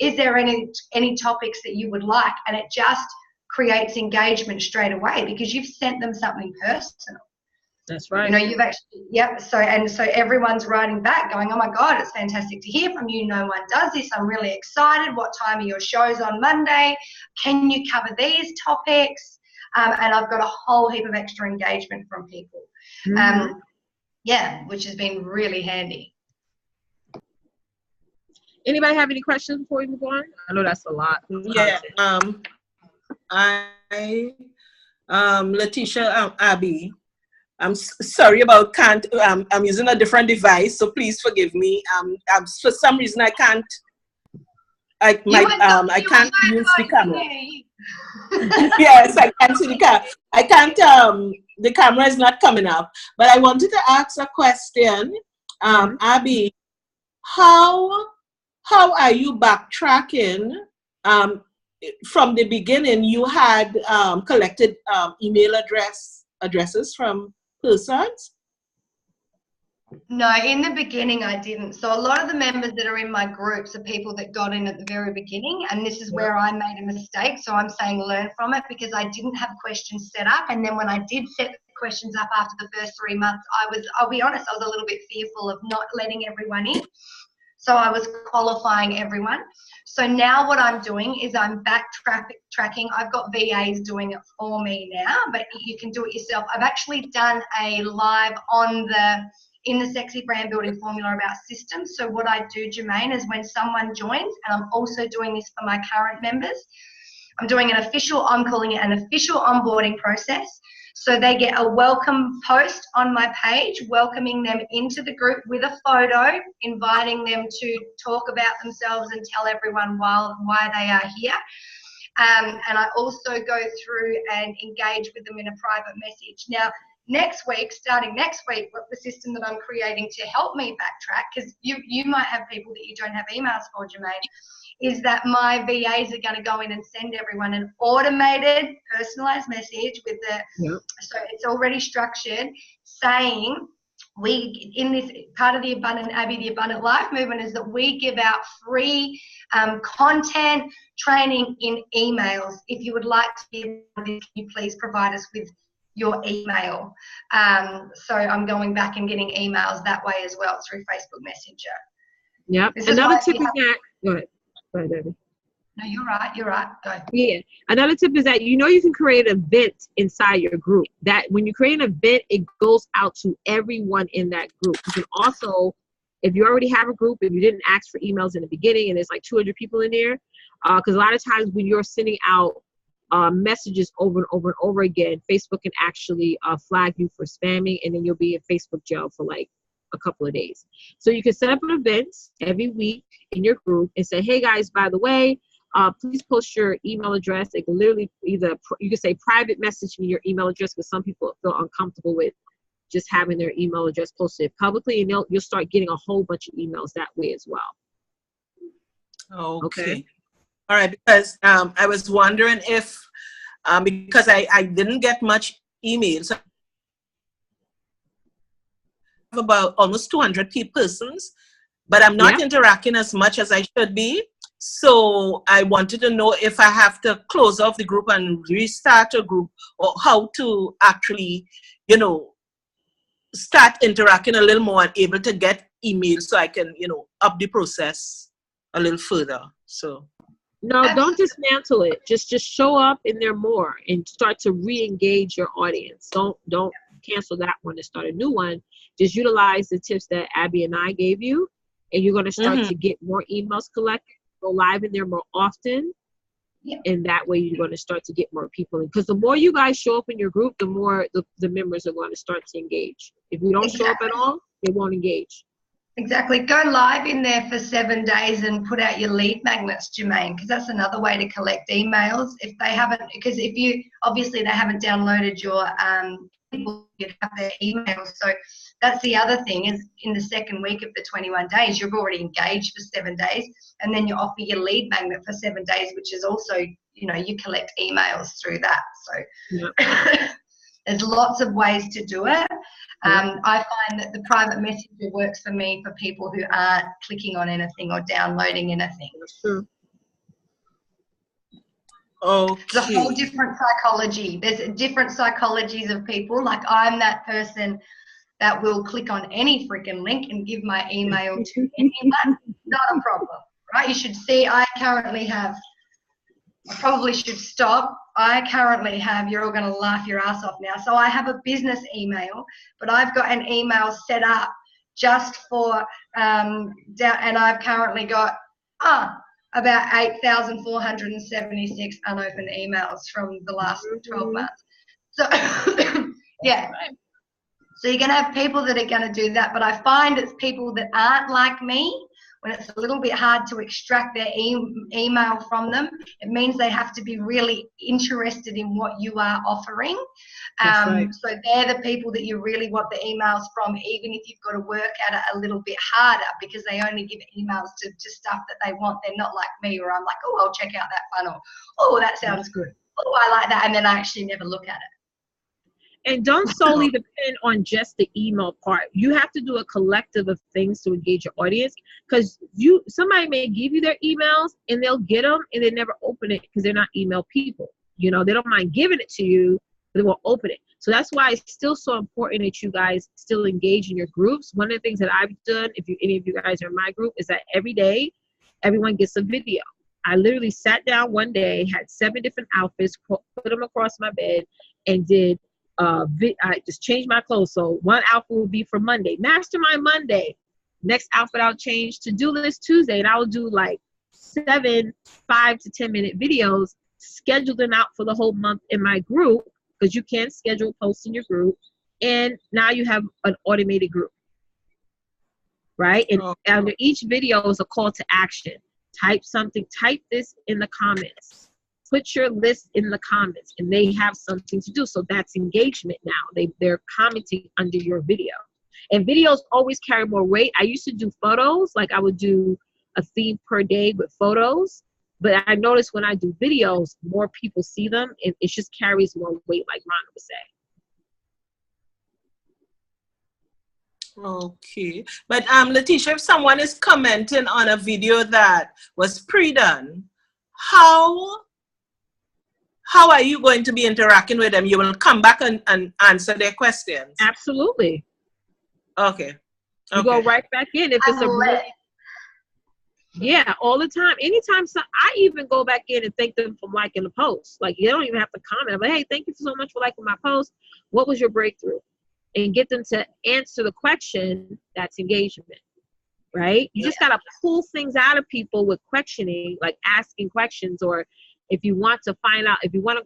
Is there any topics that you would like? And it just creates engagement straight away, because you've sent them something personal. That's right. You know, you've actually, yep. So everyone's writing back going, oh my God, it's fantastic to hear from you. No one does this. I'm really excited. What time are your shows on Monday? Can you cover these topics? And I've got a whole heap of extra engagement from people. Yeah, which has been really handy. Anybody have any questions before we move on? I know that's a lot. Yeah. Letitia, Abby, I'm sorry about can't. I'm using a different device, so please forgive me. For some reason I can't. I can't use the camera. Yes, I can't see the camera. I can't. The camera is not coming up. But I wanted to ask a question, Abby. How are you backtracking? From the beginning, you had collected email addresses from persons? No, in the beginning I didn't. So a lot of the members that are in my groups are people that got in at the very beginning, and this is where I made a mistake. So I'm saying learn from it, because I didn't have questions set up. And then when I did set the questions up after the first 3 months, I'll be honest, I was a little bit fearful of not letting everyone in. So I was qualifying everyone. So now what I'm doing is I'm backtracking. I've got VAs doing it for me now, but you can do it yourself. I've actually done a live in the Sexy Brand Building Formula about systems. So what I do, Jermaine, is when someone joins, and I'm also doing this for my current members, I'm calling it an official onboarding process. So they get a welcome post on my page, welcoming them into the group with a photo, inviting them to talk about themselves and tell everyone why they are here. And I also go through and engage with them in a private message. Now, starting next week, what the system that I'm creating to help me backtrack, because you might have people that you don't have emails for, Jermaine, is that my VAs are going to go in and send everyone an automated personalized message with so it's already structured, saying in this part of the Abundant Life movement is that we give out free content training in emails. If you would like to be, can you please provide us with your email? So I'm going back and getting emails that way as well through Facebook Messenger. Yep. Another tip is that, go ahead. Go ahead, Debbie. No, you're right. Go. Yeah. Another tip is that you can create an event inside your group. That when you create an event, it goes out to everyone in that group. You can also, if you already have a group, if you didn't ask for emails in the beginning and there's like 200 people in there, because a lot of times when you're sending out messages over and over and over again, Facebook can actually flag you for spamming, and then you'll be in Facebook jail for like a couple of days. So you can set up an event every week in your group and say, hey guys, by the way, please post your email address. It can literally you can say private message me your email address, because some people feel uncomfortable with just having their email address posted publicly, and you'll start getting a whole bunch of emails that way as well. Okay. All right, because I was wondering if, because I didn't get much emails, I have about almost 200 persons, but I'm not interacting as much as I should be. So I wanted to know if I have to close off the group and restart a group, or how to actually, start interacting a little more and able to get emails so I can, up the process a little further. So. No, don't dismantle it. Just show up in there more and start to re-engage your audience. Don't cancel that one and start a new one. Just utilize the tips that Abby and I gave you, and you're going to start to get more emails collected. Go live in there more often, and that way you're going to start to get more people in. Because the more you guys show up in your group, the more the members are going to start to engage. If you don't show up at all, they won't engage. Exactly. Go live in there for 7 days and put out your lead magnets, Jermaine, because that's another way to collect emails. If they haven't, because if you, obviously they haven't downloaded your, you have their emails. So that's the other thing, is in the second week of the 21 days, you've already engaged for 7 days, and then you offer your lead magnet for 7 days, which is also, you collect emails through that. So there's lots of ways to do it. I find that the private messenger works for me for people who aren't clicking on anything or downloading anything. That's true. Okay. It's a whole different psychology. There's different psychologies of people. Like I'm that person that will click on any freaking link and give my email to anyone. Not a problem, right? You should see I probably should stop. I currently have, you're all going to laugh your ass off now. So I have a business email, but I've got an email set up just for, and I've currently got about 8,476 unopened emails from the last 12 months. So, yeah. So you're going to have people that are going to do that, but I find it's people that aren't like me. When it's a little bit hard to extract their email from them, it means they have to be really interested in what you are offering. Right. So they're the people that you really want the emails from, even if you've got to work at it a little bit harder, because they only give emails to stuff that they want. They're not like me, where I'm like, oh, I'll check out that funnel. Oh, that sounds good. Oh, I like that. And then I actually never look at it. And don't solely depend on just the email part. You have to do a collective of things to engage your audience, because somebody may give you their emails and they'll get them and they never open it because they're not email people. You know, they don't mind giving it to you, but they won't open it. So that's why it's still so important that you guys still engage in your groups. One of the things that I've done, if any of you guys are in my group, is that every day, everyone gets a video. I literally sat down one day, had 7 different outfits, put them across my bed, and did I just changed my clothes. So one outfit would be for Monday, Mastermind Monday. Next outfit I'll change to-do list Tuesday, and I'll do like 7 5 to 10 minute videos, schedule them out for the whole month in my group, because you can schedule posts in your group, and now you have an automated group, right? And under each video is a call to action. Type this in the comments. Put your list in the comments, and they have something to do. So that's engagement now. They're commenting under your video. And videos always carry more weight. I used to do photos, like I would do a theme per day with photos. But I noticed when I do videos, more people see them, and it just carries more weight, like Rhonda would say. Okay. But Letitia, if someone is commenting on a video that was pre-done, how are you going to be interacting with them? You will come back and answer their questions? Absolutely. Okay. You go right back in. If it's yeah, all the time. Anytime. I even go back in and thank them for liking the post. Like, you don't even have to comment. But hey, thank you so much for liking my post. What was your breakthrough? And get them to answer the question. That's engagement, right? You just got to pull things out of people with questioning, like asking questions, or if you want to find out, if you want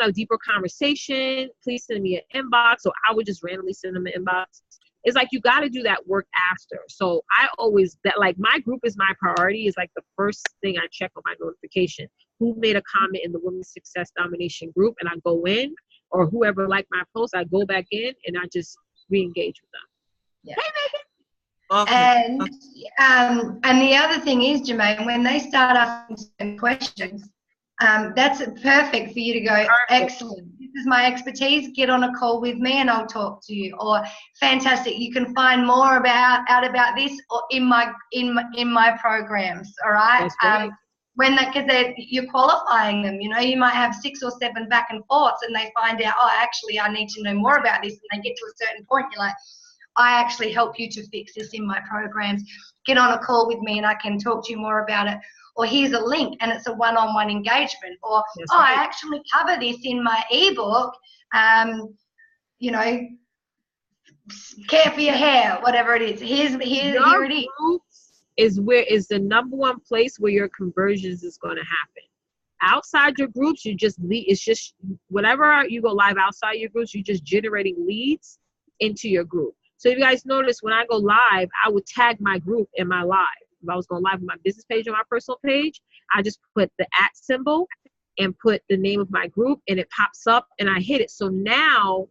a deeper conversation, please send me an inbox, or I would just randomly send them an inbox. It's like you got to do that work after. So I always, my group is my priority, is like the first thing I check on my notification. Who made a comment in the Women's Success Domination group, and I go in, or whoever liked my post, I go back in and I just re-engage with them. Yeah. Hey, Megan. Okay. And the other thing is, Jermaine, when they start asking some questions, that's perfect for you to go, excellent, this is my expertise, get on a call with me and I'll talk to you. Or fantastic, you can find more out about this or in my programs, all right? Because you're qualifying them, you might have 6 or 7 back and forths, and they find out, oh, actually I need to know more about this, and they get to a certain point, you're like, I actually help you to fix this in my programs. Get on a call with me and I can talk to you more about it. Or here's a link and it's a one-on-one engagement. Or, I actually cover this in my ebook, care for your hair, whatever it is. Here it is. Is the number one place where your conversions is going to happen. Outside your groups, it's just whenever you go live outside your groups, you're just generating leads into your group. So if you guys notice, when I go live, I would tag my group in my live. If I was going live on my business page or my personal page, I just put the @ symbol and put the name of my group, and it pops up and I hit it. So now,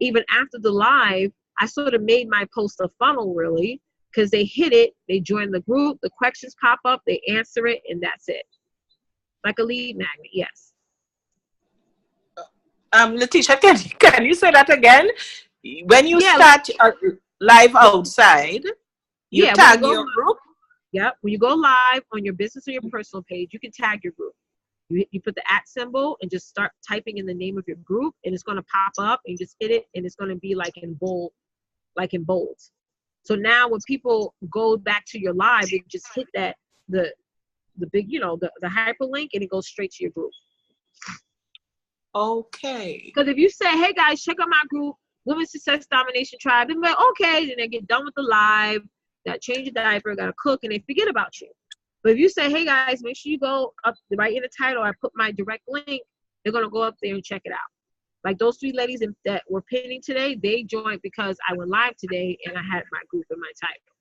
even after the live, I sort of made my post a funnel, really, because they hit it, they join the group, the questions pop up, they answer it, and that's it. Like a lead magnet, yes. Letitia, can you say that again? When you start live outside, you tag your group? Yep. When you go live on your business or your personal page, you can tag your group. You put the @ symbol and just start typing in the name of your group, and it's going to pop up, and you just hit it, and it's going to be like in bold. So now when people go back to your live, they just hit that the big, the hyperlink, and it goes straight to your group. Okay. Because if you say, hey guys, check out my group, Women's Success Domination Tribe, they're like, okay, then they get done with the live, gotta change your diaper, gotta cook, and they forget about you. But if you say, hey guys, make sure you go up right in the title, I put my direct link, they're gonna go up there and check it out. Like those 3 ladies that were pinning today, they joined because I went live today and I had my group in my title.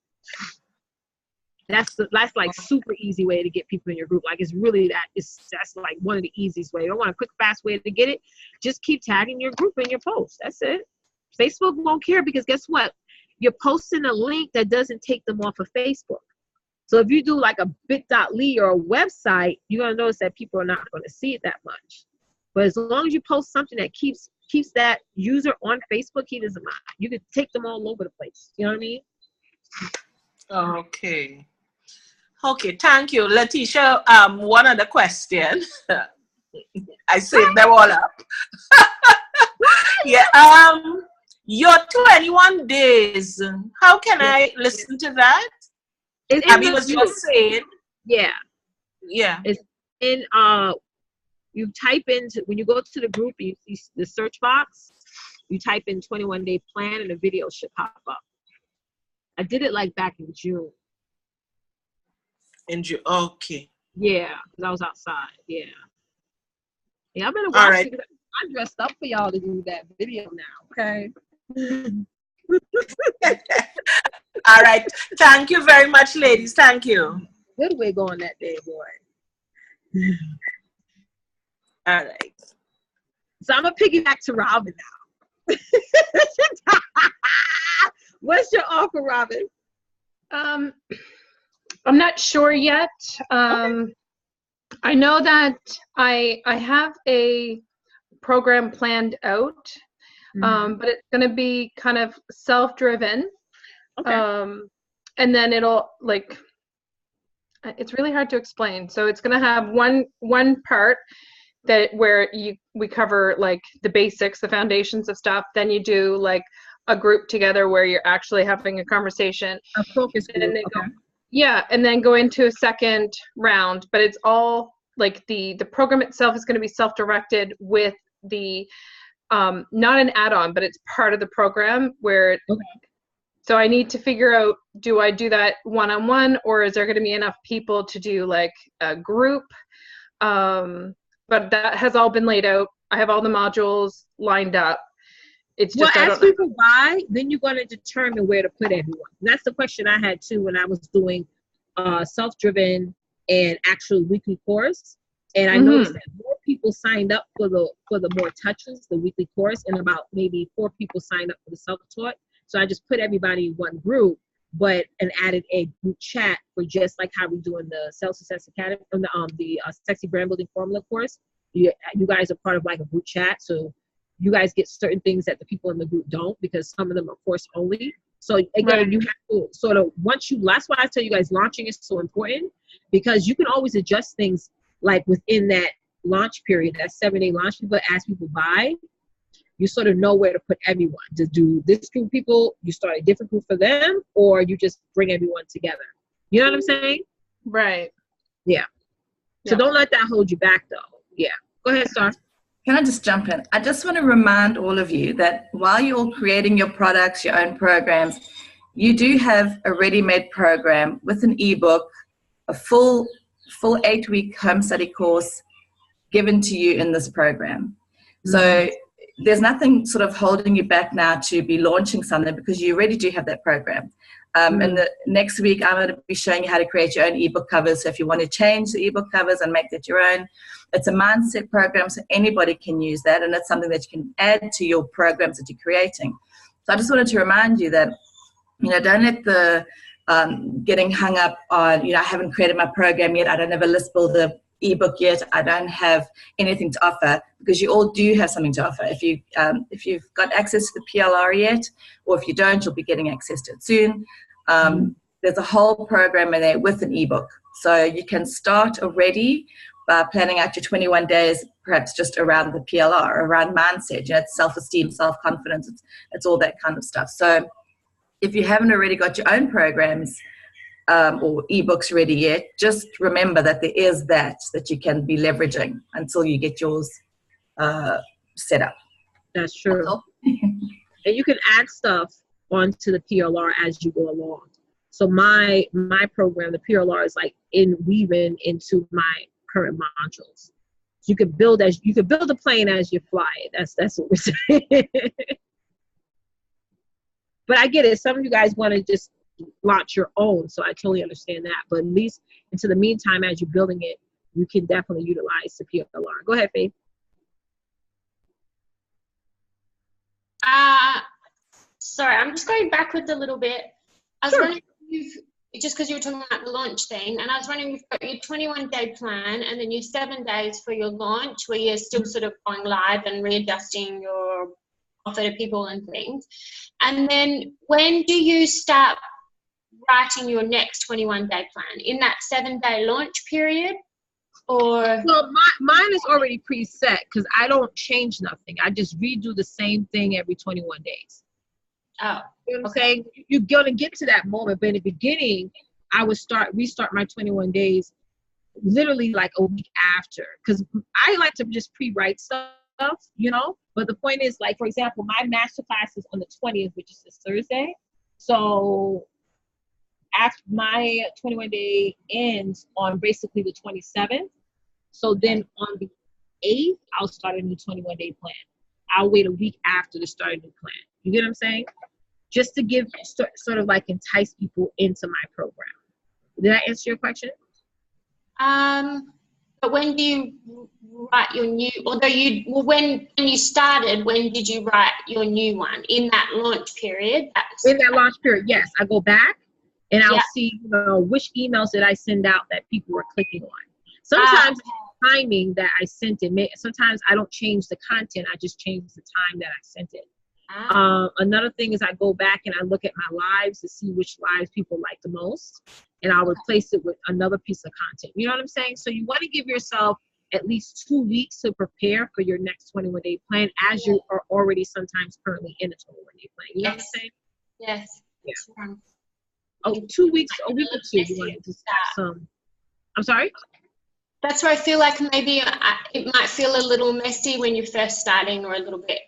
That's like super easy way to get people in your group. Like it's really that's like one of the easiest ways. You don't want a quick, fast way to get it. Just keep tagging your group in your post. That's it. Facebook won't care because guess what? You're posting a link that doesn't take them off of Facebook. So if you do like a bit.ly or a website, you're gonna notice that people are not gonna see it that much. But as long as you post something that keeps that user on Facebook, he doesn't mind. You can take them all over the place. You know what I mean? Okay. Okay, thank you. Letitia, one other question. I saved them all up. Yeah, your 21 days, how can I listen to that? Abby was just saying. Yeah. Yeah. It's in, you type into, when you go to the group, you see the search box, you type in 21-day plan and a video should pop up. I did it like back in June. Okay. Yeah, because I was outside. Yeah. Yeah, I'm gonna watch it. I dressed up for y'all to do that video now. Okay. All right. Thank you very much, ladies. Thank you. Good wig on that day, boy. All right. So I'm gonna piggyback to Robin now. What's your offer, Robin? I'm not sure yet. Okay. I know that I have a program planned out, but it's going to be kind of self-driven. Okay. And then it'll like, it's really hard to explain. So it's going to have one part where we cover like the basics, the foundations of stuff. Then you do like a group together where you're actually having a conversation. A focus group. And then go into a second round, but it's all like the program itself is going to be self-directed with the not an add-on, but it's part of the program where so I need to figure out, do I do that one-on-one, or is there going to be enough people to do like a group? But that has all been laid out. I have all the modules lined up. It's just, as people buy, then you're going to determine where to put everyone. And that's the question I had too when I was doing self-driven and actual weekly course. And I noticed that more people signed up for the more touches, the weekly course, and about maybe 4 people signed up for the self-taught. So I just put everybody in one group, and added a group chat for just like how we do in the Self Success Academy, the Sexy Brand Building Formula course. You guys are part of like a group chat, so you guys get certain things that the people in the group don't, because some of them are course only. So again, you have to sort of, that's why I tell you guys launching is so important, because you can always adjust things like within that launch period, that 7-day launch period, as people buy, you sort of know where to put everyone. To do this group of people, you start a different group for them, or you just bring everyone together. You know what I'm saying? Right. Yeah. So don't let that hold you back though. Yeah. Go ahead, Star. Can I just jump in? I just want to remind all of you that while you're all creating your products, your own programs, you do have a ready-made program with an ebook, a full 8-week home study course given to you in this program. So there's nothing sort of holding you back now to be launching something, because you already do have that program. And the next week, I'm going to be showing you how to create your own ebook covers. So if you want to change the ebook covers and make that your own, it's a mindset program, so anybody can use that, and it's something that you can add to your programs that you're creating. So I just wanted to remind you that, don't let the getting hung up on, I haven't created my program yet, I don't have a list builder ebook yet, I don't have anything to offer, because you all do have something to offer. If you've got access to the PLR yet, or if you don't, you'll be getting access to it soon. There's a whole program in there with an ebook, so you can start already planning out your 21 days, perhaps just around the PLR, around mindset. It's self-esteem, self-confidence. It's all that kind of stuff. So if you haven't already got your own programs or ebooks ready yet, just remember that there is that you can be leveraging until you get yours set up. That's true. And you can add stuff onto the PLR as you go along. So my program, the PLR, is like weaving into my current modules. You could build a plane as you fly it. That's what we're saying. But I get it. Some of you guys want to just launch your own, so I totally understand that. But at least into the meantime, as you're building it, you can definitely utilize the PLR. Go ahead, Faith. Sorry, I'm just going backwards a little bit. I was wondering just because you were talking about the launch thing, and I was wondering, you've got your 21-day plan and then your 7 days for your launch, where you're still sort of going live and readjusting your offer to people and things. And then when do you start writing your next 21-day plan? In that 7-day launch period? Or well, mine is already preset because I don't change nothing. I just redo the same thing every 21 days. Oh, you know what I'm saying? You're gonna get to that moment, but in the beginning, I would restart my 21 days literally like a week after, because I like to just pre-write stuff, you know. But the point is, like, for example, my masterclass is on the 20th, which is this Thursday. So after my 21-day ends on basically the 27th, so then on the 8th, I'll start a new 21-day plan. I'll wait a week after to start a new plan. You get what I'm saying? Just to give, sort of like entice people into my program. Did I answer your question? But when do you write your new, when you started, when did you write your new one? In that launch period? In that launch period, yes. I go back and I'll see, which emails did I send out that people were clicking on. Sometimes timing that I sent it. Sometimes I don't change the content. I just change the time that I sent it. Another thing is I go back and I look at my lives to see which lives people like the most, and I'll replace it with another piece of content. You know what I'm saying? So you want to give yourself at least 2 weeks to prepare for your next 21-day plan, as you are already sometimes currently in a 21-day plan. You know what I'm saying? Yes. Yeah. Oh, 2 weeks, a week or two. You want to start some. I'm sorry? That's where I feel like maybe it might feel a little messy when you're first starting, or a little bit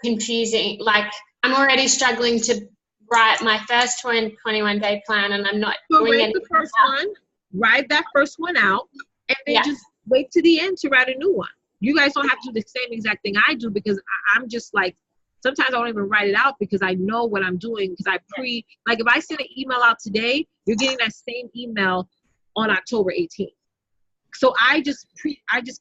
confusing. Like, I'm already struggling to write my first 21-day plan, and I'm not doing it. The first one, write that first one out, and then just wait to the end to write a new one. You guys don't have to do the same exact thing I do, because I'm just like, sometimes I don't even write it out because I know what I'm doing, because like if I send an email out today, you're getting that same email on October 18th. So I just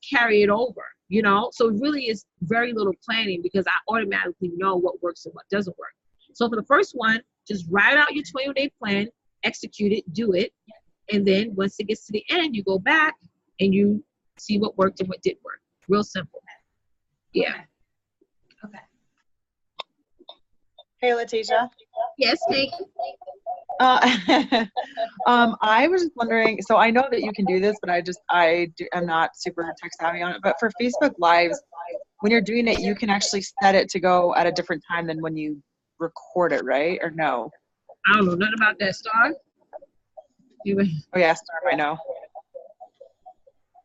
carry it over, you know? So it really is very little planning, because I automatically know what works and what doesn't work. So for the first one, just write out your 21-day plan, execute it, do it. And then once it gets to the end, you go back and you see what worked and what didn't work. Real simple. Yeah. Okay. Hey, Letitia. Yes, Kate. I was just wondering, so I know that you can do this, but I'm not super tech savvy on it. But for Facebook Lives, when you're doing it, you can actually set it to go at a different time than when you record it, right? Or no? I don't know nothing about that, Star. Oh yeah, Star, I know.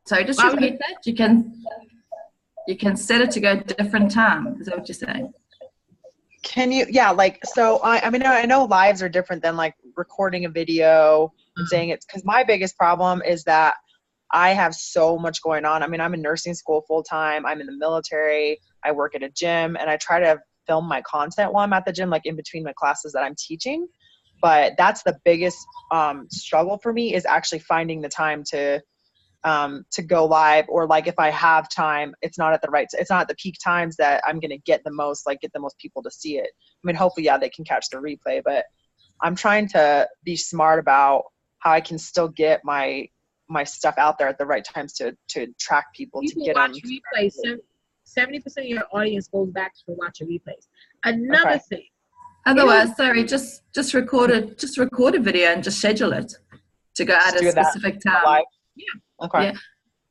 Sorry, just repeat that. You can set it to go different time. Is that what you're saying? Can you? Yeah, like, so I mean, I know lives are different than like recording a video and saying it's, because my biggest problem is that I have so much going on. I mean, I'm in nursing school full time. I'm in the military. I work at a gym, and I try to film my content while I'm at the gym, like in between my classes that I'm teaching. But that's the biggest struggle for me, is actually finding the time to go live, or like if I have time, it's not at the peak times that I'm going to get the most people to see it. I mean, hopefully, they can catch the replay, but I'm trying to be smart about how I can still get my stuff out there at the right times to attract people to get watch replays. 70% of your audience goes back to watch your replays. Another thing. Otherwise, just record a video and just schedule it to go at a specific time. Live. Yeah. Okay. Yeah.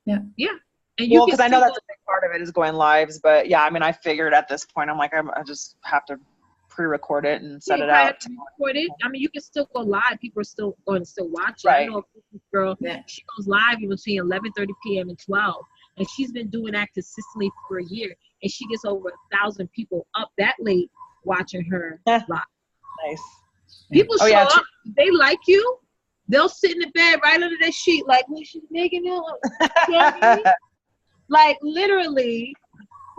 And you because I know that's a big part of it is going lives, but yeah, I mean, I figured at this point, I'm like, I just have to pre-record it and set it out. I mean, you can still go live. People are still going to still watch it. Right. I know a fitness girl, she goes live between 11:30 p.m. and 12, and she's been doing that consistently for a year, and she gets over 1,000 people up that late watching her live. Nice. People show up. If they like you, they'll sit in the bed right under their sheet, like, well, she's making it. Like literally,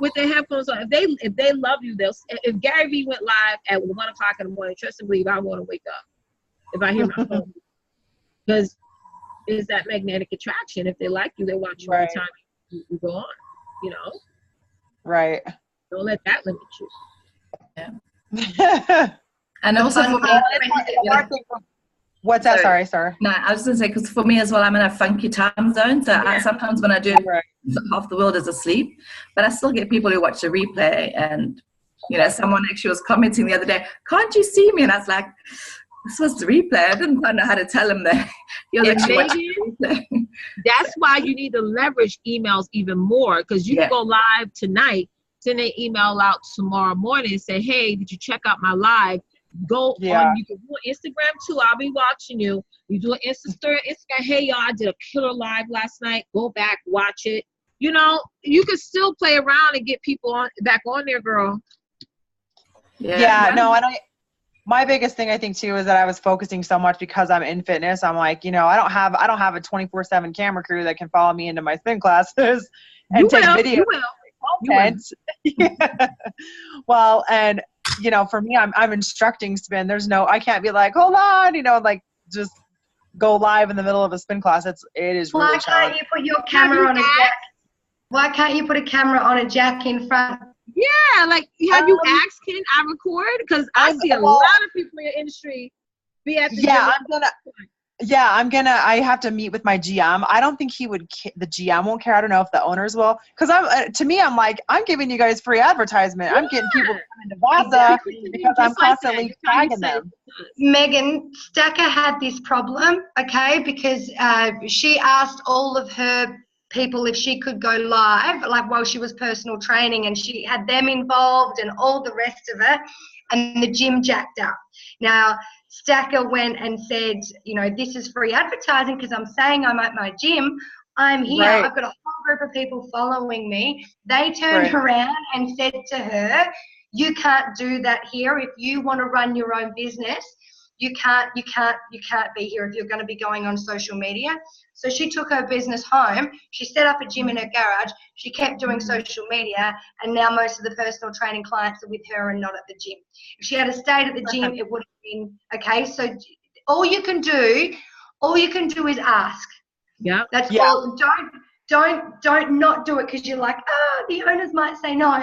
with their headphones on. If they love you, they'll. If Gary Vee went live at 1 o'clock in the morning, trust and believe I want to wake up if I hear my phone, because it's that magnetic attraction. If they like you, they watch you all the time. You go on, you know. Right. Don't let that limit you. Yeah. And also for me, what's that? Sorry. No, I was going to say, because for me as well, I'm in a funky time zone. So sometimes when I do it, half the world is asleep, but I still get people who watch the replay. And, you know, someone actually was commenting the other day, can't you see me? And I was like, this was the replay. I didn't quite know how to tell him that. That's why you need to leverage emails even more, because you can go live tonight, send an email out tomorrow morning and say, hey, did you check out my live? Go on, you can do Instagram too. I'll be watching you. You do an Instagram, hey y'all, I did a killer live last night. Go back, watch it. You know, you can still play around and get people back on there, girl. My biggest thing I think too is that I was focusing so much because I'm in fitness. I'm like, you know, I don't have a 24/7 camera crew that can follow me into my spin classes and take video content. Well, and you know, for me, I'm instructing spin. I can't be like, hold on, you know, like just go live in the middle of a spin class. It is really challenging. Why can't you put your camera on a jack? Why can't you put a camera on a jack in front? Yeah, like have you asked, can I record? Because I see a lot of people in the industry be at the I have to meet with my GM. I don't think the GM won't care. I don't know if the owners will. Because I'm like, I'm giving you guys free advertisement. I'm getting people coming to Vasa because I'm constantly tagging them. Megan, Stacker had this problem, okay, because she asked all of her people if she could go live, like while she was personal training, and she had them involved and all the rest of it, and the gym jacked up. Now, Stacker went and said, you know, this is free advertising because I'm saying I'm at my gym. I'm here. Right. I've got a whole group of people following me. They turned around and said to her, you can't do that here. If you want to run your own business, you can't be here if you're going to be going on social media. So she took her business home. She set up a gym in her garage. She kept doing social media, and now most of the personal training clients are with her and not at the gym. If she had stayed at the gym, it would have been okay. So all you can do is ask. Yeah. That's all. Don't not do it because you're like, the owners might say no.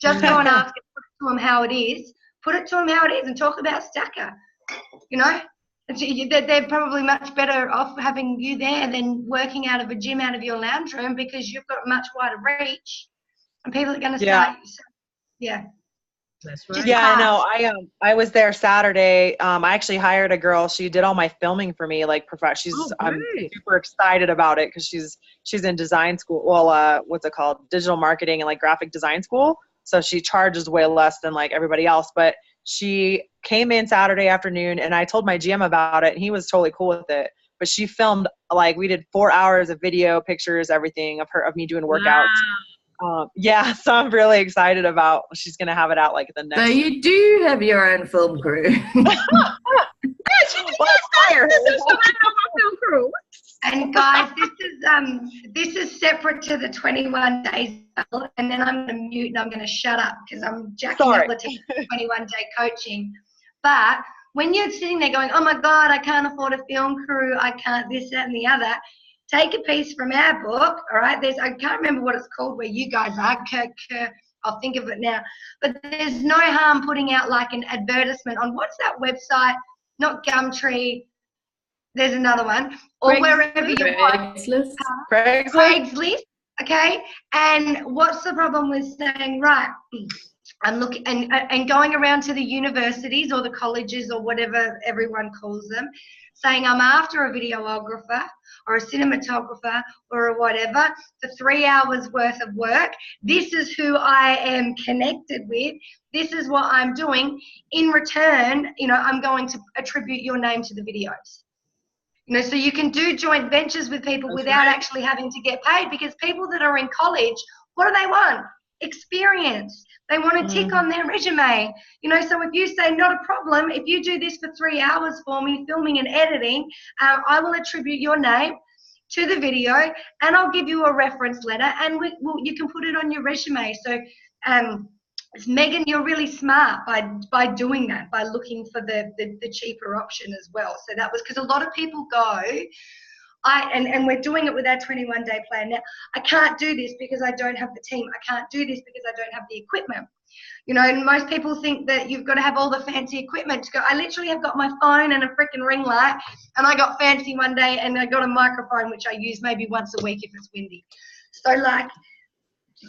Just go and ask and put it to them how it is. Put it to them how it is and talk about Stacker. You know? They're probably much better off having you there than working out of a gym, out of your lounge room, because you've got much wider reach, and people are going to start. Yeah. That's right. Yeah, I know. I was there Saturday. I actually hired a girl. She did all my filming for me, like I'm super excited about it because she's in design school. Well, what's it called? Digital marketing and like graphic design school. So she charges way less than like everybody else, but she came in Saturday afternoon and I told my GM about it and he was totally cool with it. But she filmed, like, we did 4 hours of video, pictures, everything of me doing workouts. Wow. So I'm really excited about, she's going to have it out like the next. So you do have your own film crew. And guys, this is separate to the 21 days, and then I'm going to mute and I'm going to shut up because I'm jacking up the 21-day coaching. But when you're sitting there going, oh my God, I can't afford a film crew, I can't this, that, and the other, take a piece from our book, all right? I can't remember what it's called where you guys are, I'll think of it now. But there's no harm putting out like an advertisement on, what's that website? Not Gumtree. There's another one, or wherever you want. Craigslist, okay? And what's the problem with saying, right, I'm looking and going around to the universities or the colleges or whatever everyone calls them, saying I'm after a videographer or a cinematographer or a whatever for 3 hours worth of work. This is who I am connected with. This is what I'm doing. In return, you know, I'm going to attribute your name to the videos. You know, so you can do joint ventures with people without actually having to get paid, because people that are in college, what do they want? Experience. They want to tick on their resume. You know, so if you say, not a problem, if you do this for 3 hours for me, filming and editing, I will attribute your name to the video and I'll give you a reference letter and you can put it on your resume. So, Megan, you're really smart by doing that, by looking for the cheaper option as well. So that was because a lot of people go, and we're doing it with our 21-day plan now. I can't do this because I don't have the team. I can't do this because I don't have the equipment. You know, and most people think that you've got to have all the fancy equipment to go. I literally have got my phone and a freaking ring light, and I got fancy one day, and I got a microphone which I use maybe once a week if it's windy. So like,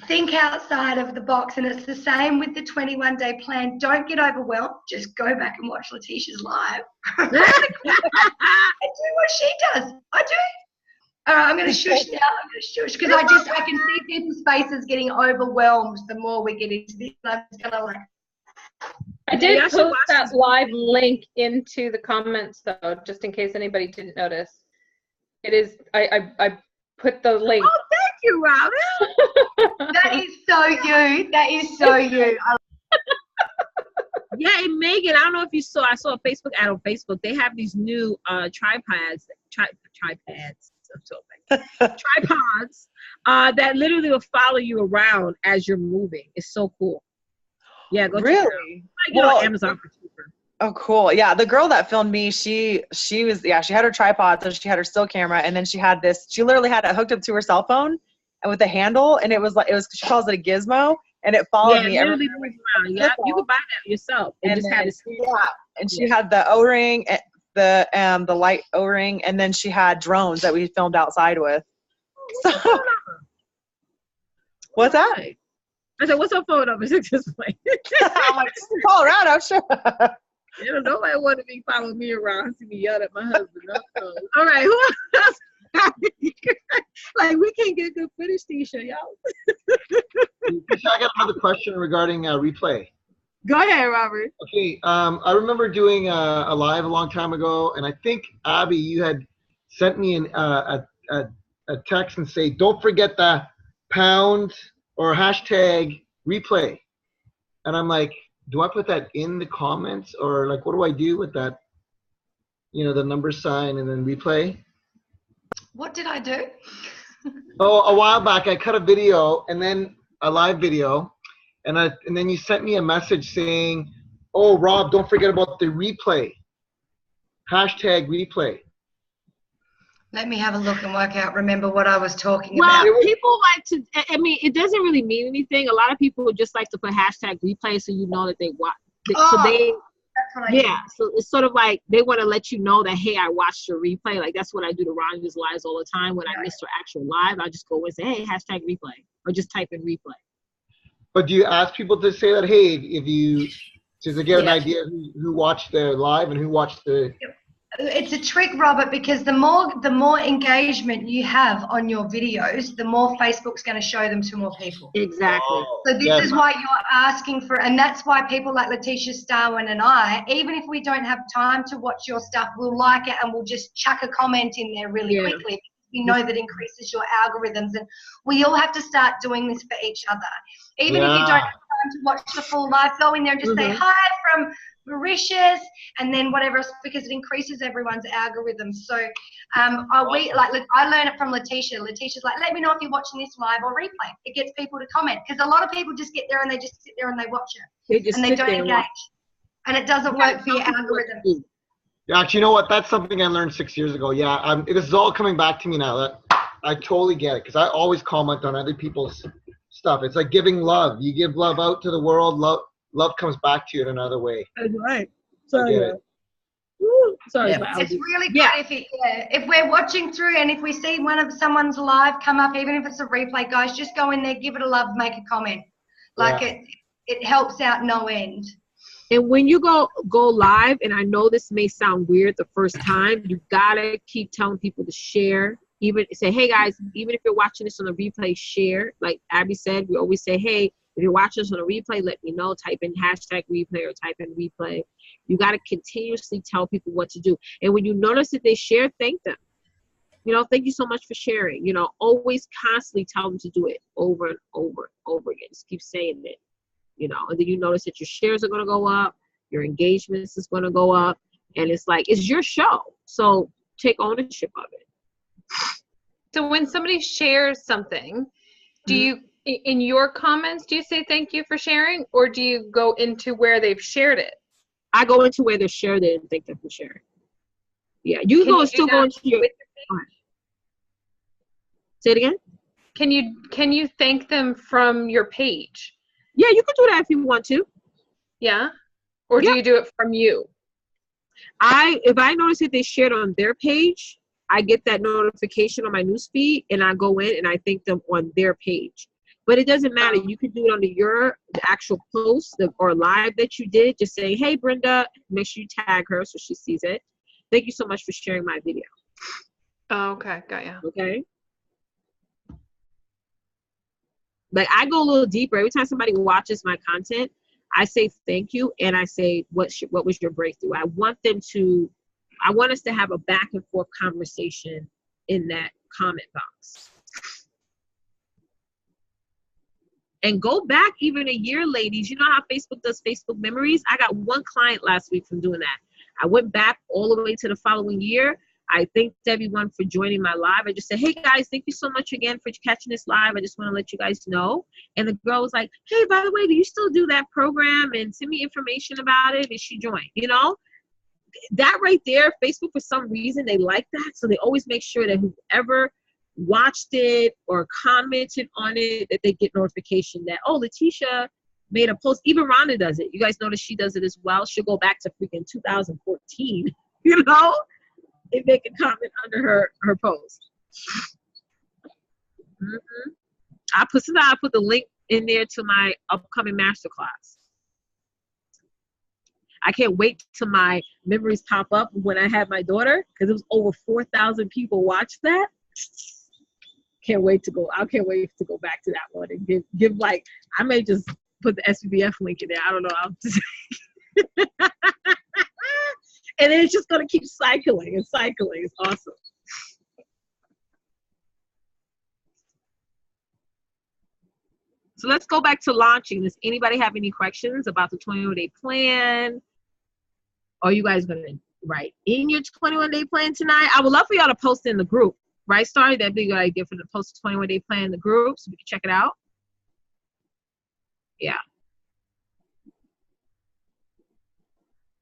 think outside of the box, and it's the same with the 21-day plan. Don't get overwhelmed. Just go back and watch Letitia's live. And do what she does. I do. All right, I'm going to shush now. I'm going to shush because I can see people's faces getting overwhelmed the more we get into this. I'm just going to like. I did post that live link into the comments though, just in case anybody didn't notice. It is. I put the link. Oh, thank you, Robin. That is so you. That is so you. Yeah, and Megan, I don't know if you saw. I saw a Facebook ad on Facebook. They have these new tripods that literally will follow you around as you're moving. It's so cool. Yeah, go check it out. You might get on Amazon for cheaper. Oh, cool. Yeah, the girl that filmed me, she had her tripod, so she had her still camera, and then she had this. She literally had it hooked up to her cell phone, and with a handle, and it was she calls it a gizmo, and it followed me everywhere. Yeah, you can buy that yourself. And just have it. Yeah, and she had the O-ring, the light O-ring, and then she had drones that we filmed outside with. So, what's that? I said, what's her phone number? Just like, I'm like, Colorado, sure. You know, nobody want to be following me around, see me yell at my husband. No. All right, who else? Like, we can't get good footage, Tisha, y'all. I got another question regarding replay. Go ahead, Robert. Okay, I remember doing a live a long time ago, and I think, Abby, you had sent me a text and say, don't forget the pound or hashtag replay. And I'm like, do I put that in the comments, or like, what do I do with that? You know, the number sign and then replay. What did I do? Oh, a while back, I cut a video, and then a live video, and then you sent me a message saying, oh, Rob, don't forget about the replay. Hashtag replay. Let me have a look and remember what I was talking about. Well, people like to, I mean, it doesn't really mean anything. A lot of people just like to put hashtag replay so you know that they watch. That's what I do. So it's sort of like they want to let you know that, hey, I watched your replay. Like, that's what I do to Rhonda's lives all the time. When I miss her actual live, I just go and say, hey, hashtag replay, or just type in replay. But do you ask people to say that, hey, if you, to get an idea who watched the live and who watched the... It's a trick, Robert, because the more engagement you have on your videos, the more Facebook's going to show them to more people. Exactly. So this is why you're asking for, and that's why people like Letitia, Starwin, and I, even if we don't have time to watch your stuff, we'll like it and we'll just chuck a comment in there really quickly. We know that increases your algorithms, and we all have to start doing this for each other. Even if you don't have time to watch the full live, go in there and just say hi from Mauritius, and then whatever else, because it increases everyone's algorithm. So I learn it from Letitia. Letitia's like, let me know if you're watching this live or replay. It gets people to comment, because a lot of people just get there and they just sit there and they watch it, and they don't engage, and it doesn't work for your algorithm. Yeah, actually, you know what? That's something I learned 6 years ago. Yeah, this is all coming back to me now. That I totally get it, because I always comment on other people's stuff. It's like giving love. You give love out to the world. Love comes back to you in another way. That's right. Sorry. It's really good if we're watching through, and if we see someone's live come up, even if it's a replay, guys, just go in there, give it a love, make a comment. Like it helps out no end. And when you go live, and I know this may sound weird the first time, you gotta keep telling people to share. Even say, hey guys, even if you're watching this on the replay, share. Like Abby said, we always say, hey, if you're watching this on a replay, let me know. Type in #replay or type in replay. You gotta continuously tell people what to do. And when you notice that they share, thank them. You know, thank you so much for sharing. You know, always constantly tell them to do it over and over and over again. Just keep saying it. You know, and then you notice that your shares are going to go up, your engagements is going to go up, and it's like, it's your show. So take ownership of it. So when somebody shares something, do you, in your comments, do you say thank you for sharing, or do you go into where they've shared it? I go into where they've shared it and thank them for sharing. Yeah, you can still go into your. Say it again. Can you thank them from your page? Yeah, you can do that if you want to. Yeah? Or do you do it from you? If I notice that they shared on their page, I get that notification on my newsfeed, and I go in and I thank them on their page. But it doesn't matter. You can do it under the actual post or live that you did. Just say, hey, Brenda, make sure you tag her so she sees it. Thank you so much for sharing my video. Oh, okay. Got you. Okay. Like, I go a little deeper. Every time somebody watches my content, I say thank you, and I say what was your breakthrough. I want us to have a back and forth conversation in that comment box. And go back even a year, ladies. You know how Facebook does Facebook memories? I got one client last week from doing that. I went back all the way to the following year. I thanked everyone for joining my live. I just said, hey guys, thank you so much again for catching this live. I just want to let you guys know. And the girl was like, hey, by the way, do you still do that program? And send me information about it. And she joined. You know, that right there, Facebook, for some reason, they like that. So they always make sure that whoever watched it or commented on it, that they get notification that, oh, Letitia made a post. Even Rhonda does it. You guys notice she does it as well. She'll go back to freaking 2014, you know? And make a comment under her post. I put the link in there to my upcoming masterclass. I can't wait till my memories pop up when I had my daughter, because it was over 4,000 people watched that. I can't wait to go back to that one and give like, I may just put the SBBF link in there. I don't know. I'll just and then it's just going to keep cycling and cycling. It's awesome. So let's go back to launching. Does anybody have any questions about the 21-day plan? Are you guys going to write in your 21-day plan tonight? I would love for y'all to post in the group. Right, Starry? That'd be a good idea for them to post a 21-day plan in the group so we can check it out. Yeah.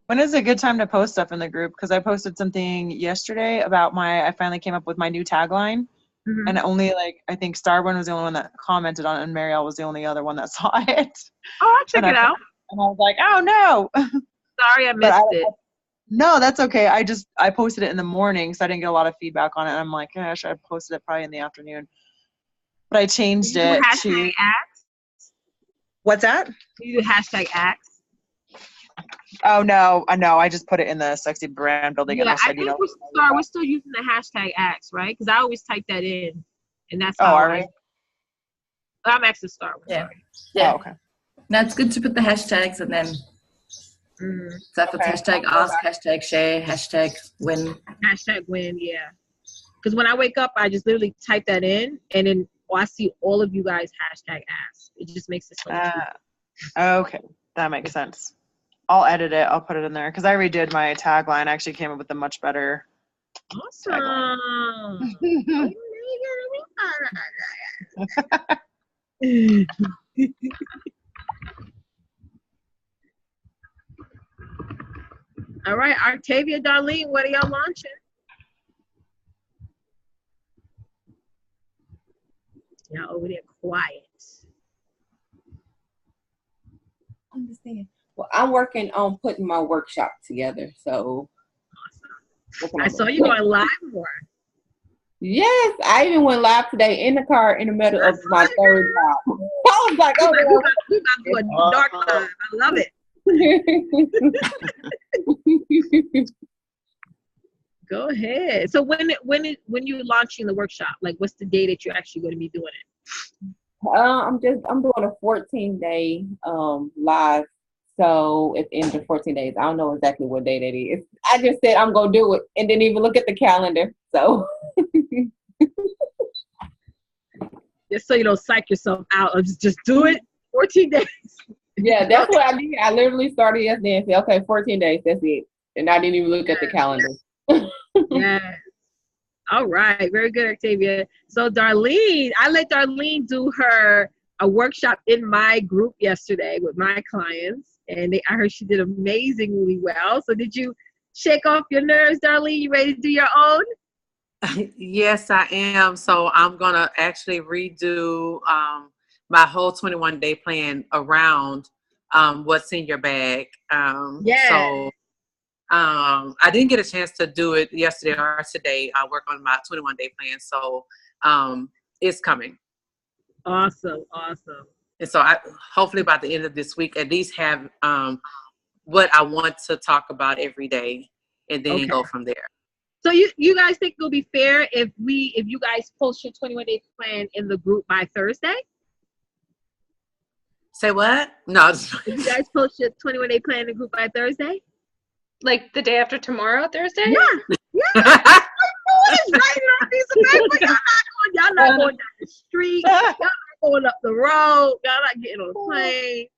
When is a good time to post stuff in the group? Because I posted something yesterday about I finally came up with my new tagline. And only I think Starborn was the only one that commented on it, and Marielle was the only other one that saw it. Oh, I'll check it out. And I was like, oh no. Sorry, I missed it. No, that's okay. I posted it in the morning, so I didn't get a lot of feedback on it. And I'm like, gosh, I posted it probably in the afternoon. But I changed it to #acts. What's that? You do #acts. Oh no, I just put it in the sexy brand building. Yeah, I think we're still using the #acts, right? Because I always type that in, and that's how I'm actually Star. Yeah. Yeah. Oh, okay. No, it's good to put the hashtags and then. So if it's #ask, #share, #win. #win, yeah. Because when I wake up, I just literally type that in, and then I see all of you guys #ask. It just makes it so much easier. Okay, that makes sense. I'll edit it. I'll put it in there because I redid my tagline. I actually came up with a much better tagline. All right, Octavia, Darlene, what are y'all launching? Y'all over there quiet. Understand. Well, I'm working on putting my workshop together. So awesome. I saw you going live more. Yes, I even went live today in the car in the middle of my third job. I was like, oh, we about to do a dark live. I love it. Go ahead. So when you're launching the workshop, like what's the day that you're actually going to be doing it? I'm doing a 14-day live. So at the end of 14 days, I don't know exactly what day that is. I just said I'm gonna do it and didn't even look at the calendar. So just so you don't psych yourself out of just do it 14 days. Yeah, that's what I did. I literally started yesterday and said, okay, 14 days, that's it. And I didn't even look at the calendar. Yes. All right. Very good, Octavia. So Darlene, I let Darlene do a workshop in my group yesterday with my clients. And I heard she did amazingly well. So did you shake off your nerves, Darlene? You ready to do your own? Yes, I am. So I'm going to actually redo my whole 21-day plan around what's in your bag. So I didn't get a chance to do it yesterday or today. I work on my 21-day plan. So it's coming. Awesome. And so I hopefully by the end of this week, at least have what I want to talk about every day and then go from there. So you guys think it'll be fair if you guys post your 21-day plan in the group by Thursday? Say what? No. If you guys post your 21-day plan in the group by Thursday? Like the day after tomorrow, Thursday? Yeah. It's right on a piece of paper. Y'all not going down the street. Y'all not going up the road. Y'all not getting on a plane.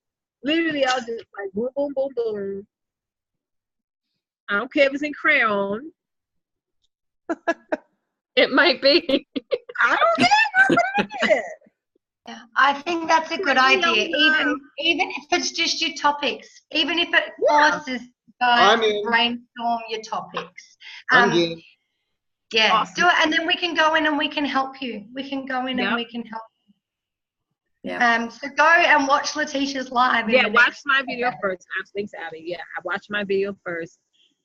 Literally, I'll just like boom, boom, boom, boom. I don't care if it's in crayon. It might be. I don't care. Yeah, I think that's a good idea. Even if it's just your topics, even if it forces to brainstorm your topics. Yeah, awesome. Do it, and then we can go in and we can help you. And we can help you. Yeah. So go and watch Letitia's live. Yeah, watch my video first. Thanks, Abby. Yeah, I watch my video first,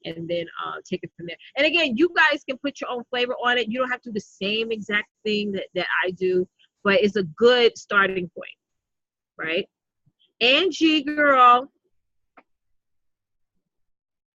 and then take it from there. And again, you guys can put your own flavor on it. You don't have to do the same exact thing that I do, but it's a good starting point, right? Angie, girl.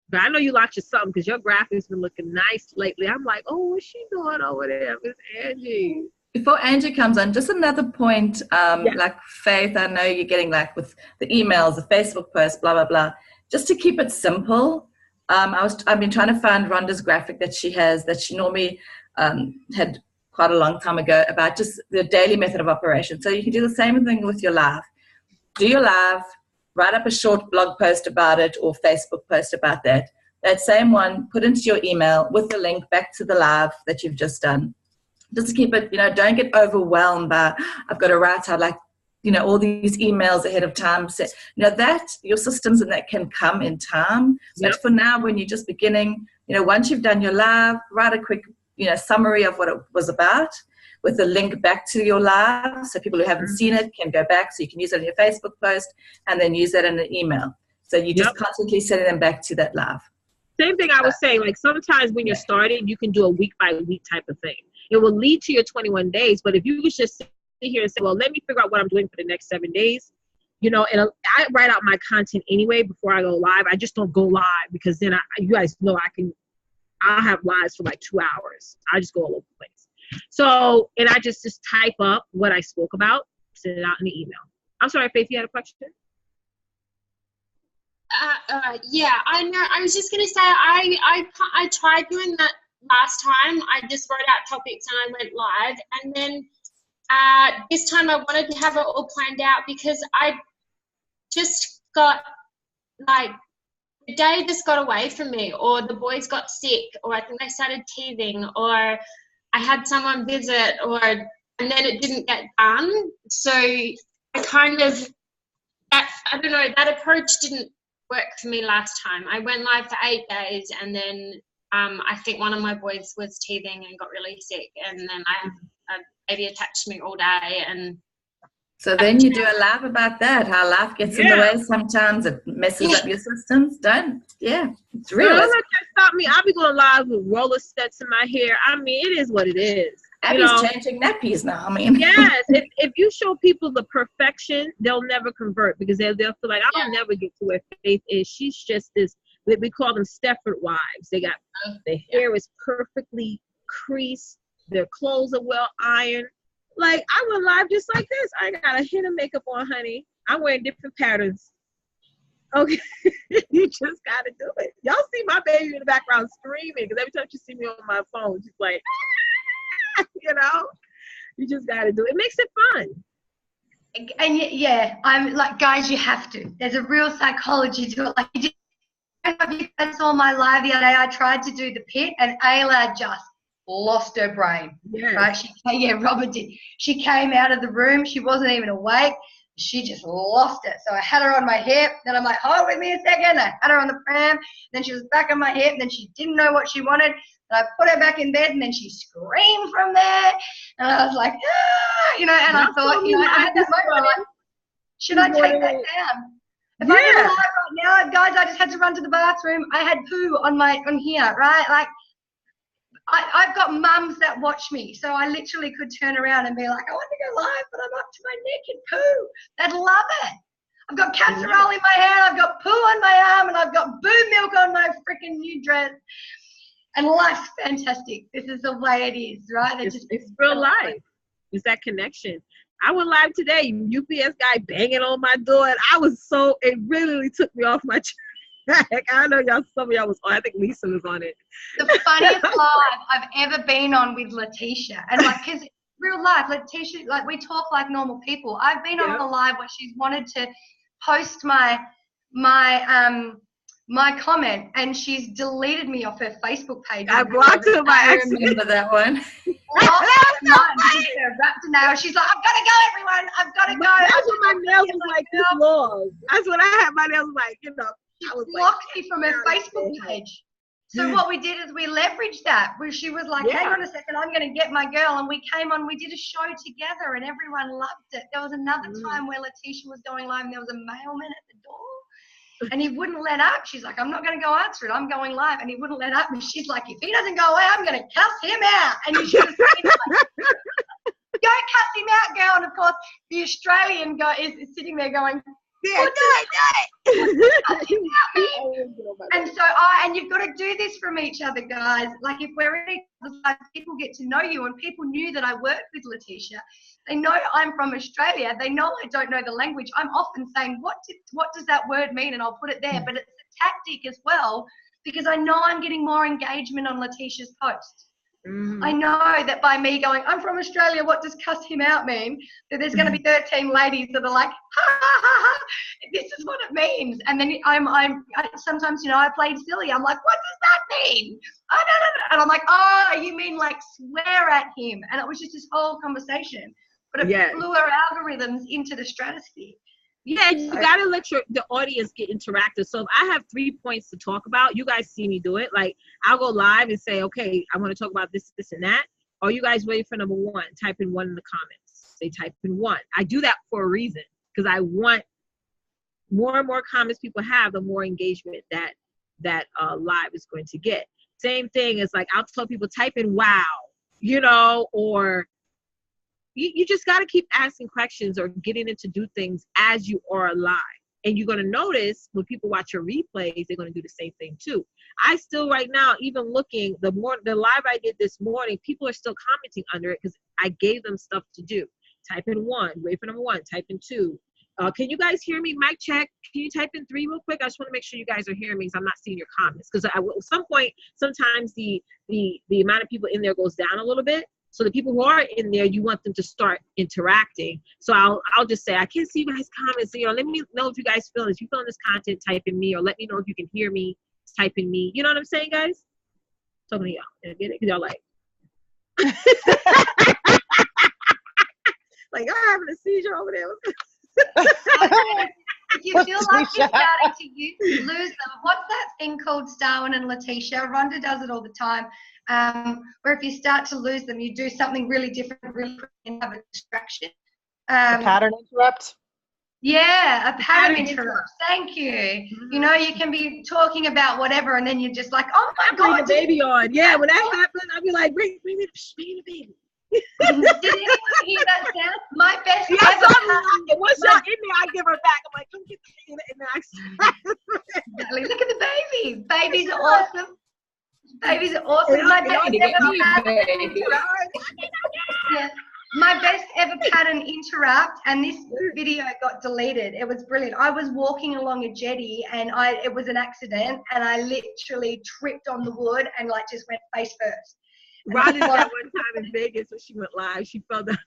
But I know you locked your something because your graphic's been looking nice lately. I'm like, oh, what's she doing over there? It's Angie. Before Angie comes on, just another point, like Faith, I know you're getting like with the emails, the Facebook posts, blah, blah, blah. Just to keep it simple, I've been trying to find Rhonda's graphic that she has, that she normally had quite a long time ago, about just the daily method of operation. So you can do the same thing with your live. Do your live, write up a short blog post about it or Facebook post about that. That same one, put into your email with the link back to the live that you've just done. Just to keep it, don't get overwhelmed by, I've got to write out like, all these emails ahead of time. So, that your systems and that can come in time. But for now, when you're just beginning, once you've done your live, write a quick, summary of what it was about with a link back to your live. So people who haven't seen it can go back. So you can use it in your Facebook post and then use that in an email. So you just constantly sending them back to that live. Same thing I was saying, like sometimes when you're starting, you can do a week by week type of thing. It will lead to your 21 days. But if you could just sit here and say, well, let me figure out what I'm doing for the next 7 days, and I write out my content anyway before I go live. I just don't go live because then you guys know I'll have lives for like 2 hours. I just go all over the place. So, and I just type up what I spoke about, send it out in the email. I'm sorry, Faith, you had a question? Yeah, I know. I was just going to say, I tried doing that last time. I just wrote out topics and I went live. And then this time I wanted to have it all planned out because I just got, like, the day just got away from me, or the boys got sick, or I think they started teething, or I had someone visit, and then it didn't get done. So I kind of, I don't know, that approach didn't work for me last time. I went live for 8 days, and then I think one of my boys was teething and got really sick, and then I had a baby attached to me all day. And so then you do a live about that, how life gets in the way sometimes, it messes up your systems. It's real. Don't let that stop me. I'll be going live with roller sets in my hair. I mean, it is what it is. Abby's changing nappies now. I mean, yes, if you show people the perfection, they'll never convert because they'll feel like I'll never get to where Faith is. She's just this. We call them Stefford wives. They got the hair is perfectly creased. Their clothes are well ironed. Like I went live just like this. I got a hint of makeup on, honey. I'm wearing different patterns. Okay, you just gotta do it. Y'all see my baby in the background screaming because every time she see me on my phone, she's like, you know, you just gotta do it. It makes it fun. And yeah, I'm like, guys, you have to. There's a real psychology to it. Like, you guys saw my live the other day. I tried to do the pit, and Ayla just lost her brain. Yes. Right? Robert did. She came out of the room. She wasn't even awake. She just lost it. So I had her on my hip. Then I'm like, hold with me a second. I had her on the pram. Then she was back on my hip. Then she didn't know what she wanted. And I put her back in bed, and then she screamed from there. And I was like, ah, you know, and I thought, you know, I had that moment, like, should I take that down? If I did a live right now, guys, I just had to run to the bathroom. I had poo on here, right? Like, I've got mums that watch me, so I literally could turn around and be like, I want to go live, but I'm up to my neck in poo. They'd love it. I've got casserole in my hand, I've got poo on my arm, and I've got boo milk on my freaking new dress. And life's fantastic. This is the way it is, right? It's real life. It's that connection. I went live today, UPS guy banging on my door, and it really took me off my chair. I know some of y'all was on. I think Lisa was on it. The funniest live I've ever been on with Letitia, and like, cause real life, Letitia, like we talk like normal people. I've been on a live where she's wanted to post my comment, and she's deleted me off her Facebook page. I blocked her by accident. I remember that one. She's like, I've got to go, everyone. I've got to go. That's what my nails was like this long. That's what I had. My nails like, you know. She blocked me from her Facebook page. So what we did is we leveraged that. Where she was like, hang on a second, I'm going to get my girl. And we came on, we did a show together, and everyone loved it. There was another time where Letitia was going live, and there was a mailman at the door. And he wouldn't let up. She's like, I'm not going to go answer it. I'm going live. And he wouldn't let up. And she's like, if he doesn't go away, I'm going to cuss him out. And you should have seen him like, go cuss him out, girl. And of course, the Australian guy is sitting there going, yeah, do it. And so and you've got to do this from each other, guys. Like, if we're in each other's lives, people get to know you, and people knew that I worked with Letitia. They know I'm from Australia. They know I don't know the language. I'm often saying, what does that word mean? And I'll put it there. But it's a tactic as well, because I know I'm getting more engagement on Letitia's posts. I know that by me going, I'm from Australia, what does cuss him out mean? That there's going to be 13 ladies that are like, ha, ha, ha, ha, this is what it means. And then I sometimes, you know, I played silly. I'm like, what does that mean? I don't know. And I'm like, oh, you mean like swear at him? And it was just this whole conversation. But it blew our algorithms into the stratosphere. Yeah, you got to let the audience get interactive. So if I have 3 points to talk about, you guys see me do it. Like, I'll go live and say, okay, I want to talk about this, this, and that. Are you guys ready for number 1? Type in 1 in the comments. Say type in 1. I do that for a reason, because I want more and more comments people have, the more engagement that live is going to get. Same thing as, like, I'll tell people type in wow, you know, or you just got to keep asking questions or getting it to do things as you are live. And you're going to notice when people watch your replays, they're going to do the same thing too. I still right now, even looking, the live I did this morning, people are still commenting under it because I gave them stuff to do. Type in 1, wait for number 1, type in 2. Can you guys hear me? Mic check. Can you type in 3 real quick? I just want to make sure you guys are hearing me because I'm not seeing your comments. Because at some point, sometimes the amount of people in there goes down a little bit. So the people who are in there, you want them to start interacting. So I'll just say, I can't see you guys' comments. So, you know, let me know if you guys feel this. If you feel this content, type in me, or let me know if you can hear me, type in me. You know what I'm saying, guys? Talking to y'all. You get it? Because y'all like, like, I'm having a seizure over there. If you feel like you're starting to lose them, what's that thing called Swan and Letitia? Rhonda does it all the time. Where if you start to lose them, you do something really different, really quick, and have a distraction. A pattern interrupt? Yeah, a pattern interrupt. Thank you. Mm-hmm. You know, you can be talking about whatever, and then you're just like, oh my God. Bring the baby on. Yeah, when that happens, I'll be like, bring the baby. Did anyone hear that sound? My best Yeah, ever. once y'all in there, I give her back. I'm like, come get the and Exactly. Look at the babies. Babies are awesome. Babies are awesome. My best ever pattern interrupt, and this video got deleted. It was brilliant. I was walking along a jetty, and it was an accident, and I literally tripped on the wood and like just went face first. Rhonda did that one time in Vegas when she went live. She fell down.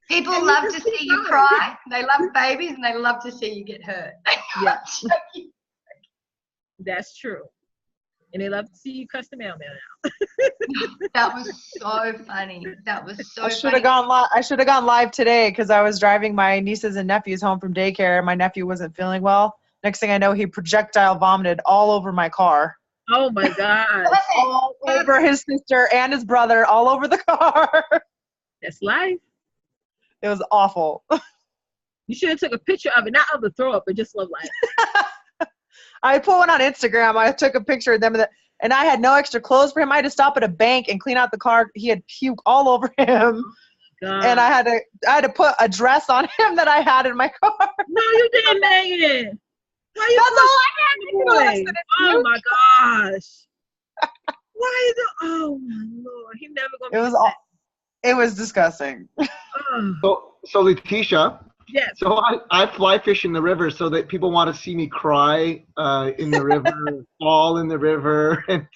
People love to see you cry. They love babies, and they love to see you get hurt. Yeah. That's true. And they love to see you cuss the mailman out. That was so funny. That was so I should have gone live. I should have gone live today because I was driving my nieces and nephews home from daycare. My nephew wasn't feeling well. Next thing I know, he projectile vomited all over my car. Oh my God. All over his sister and his brother, all over the car. That's life. It was awful. You should have took a picture of it, not of the throw up, but just love life. I put one on Instagram. I took a picture of them, and I had no extra clothes for him. I had to stop at a bank and clean out the car. He had puke all over him, and I had to put a dress on him that I had in my car. No, you didn't, Megan. Why you That's all I had to do. Oh my gosh. Why is it? Oh my Lord. He never gonna. It was disgusting. So Letitia. Yes. So I fly fish in the river so that people want to see me cry in the river, fall in the river, and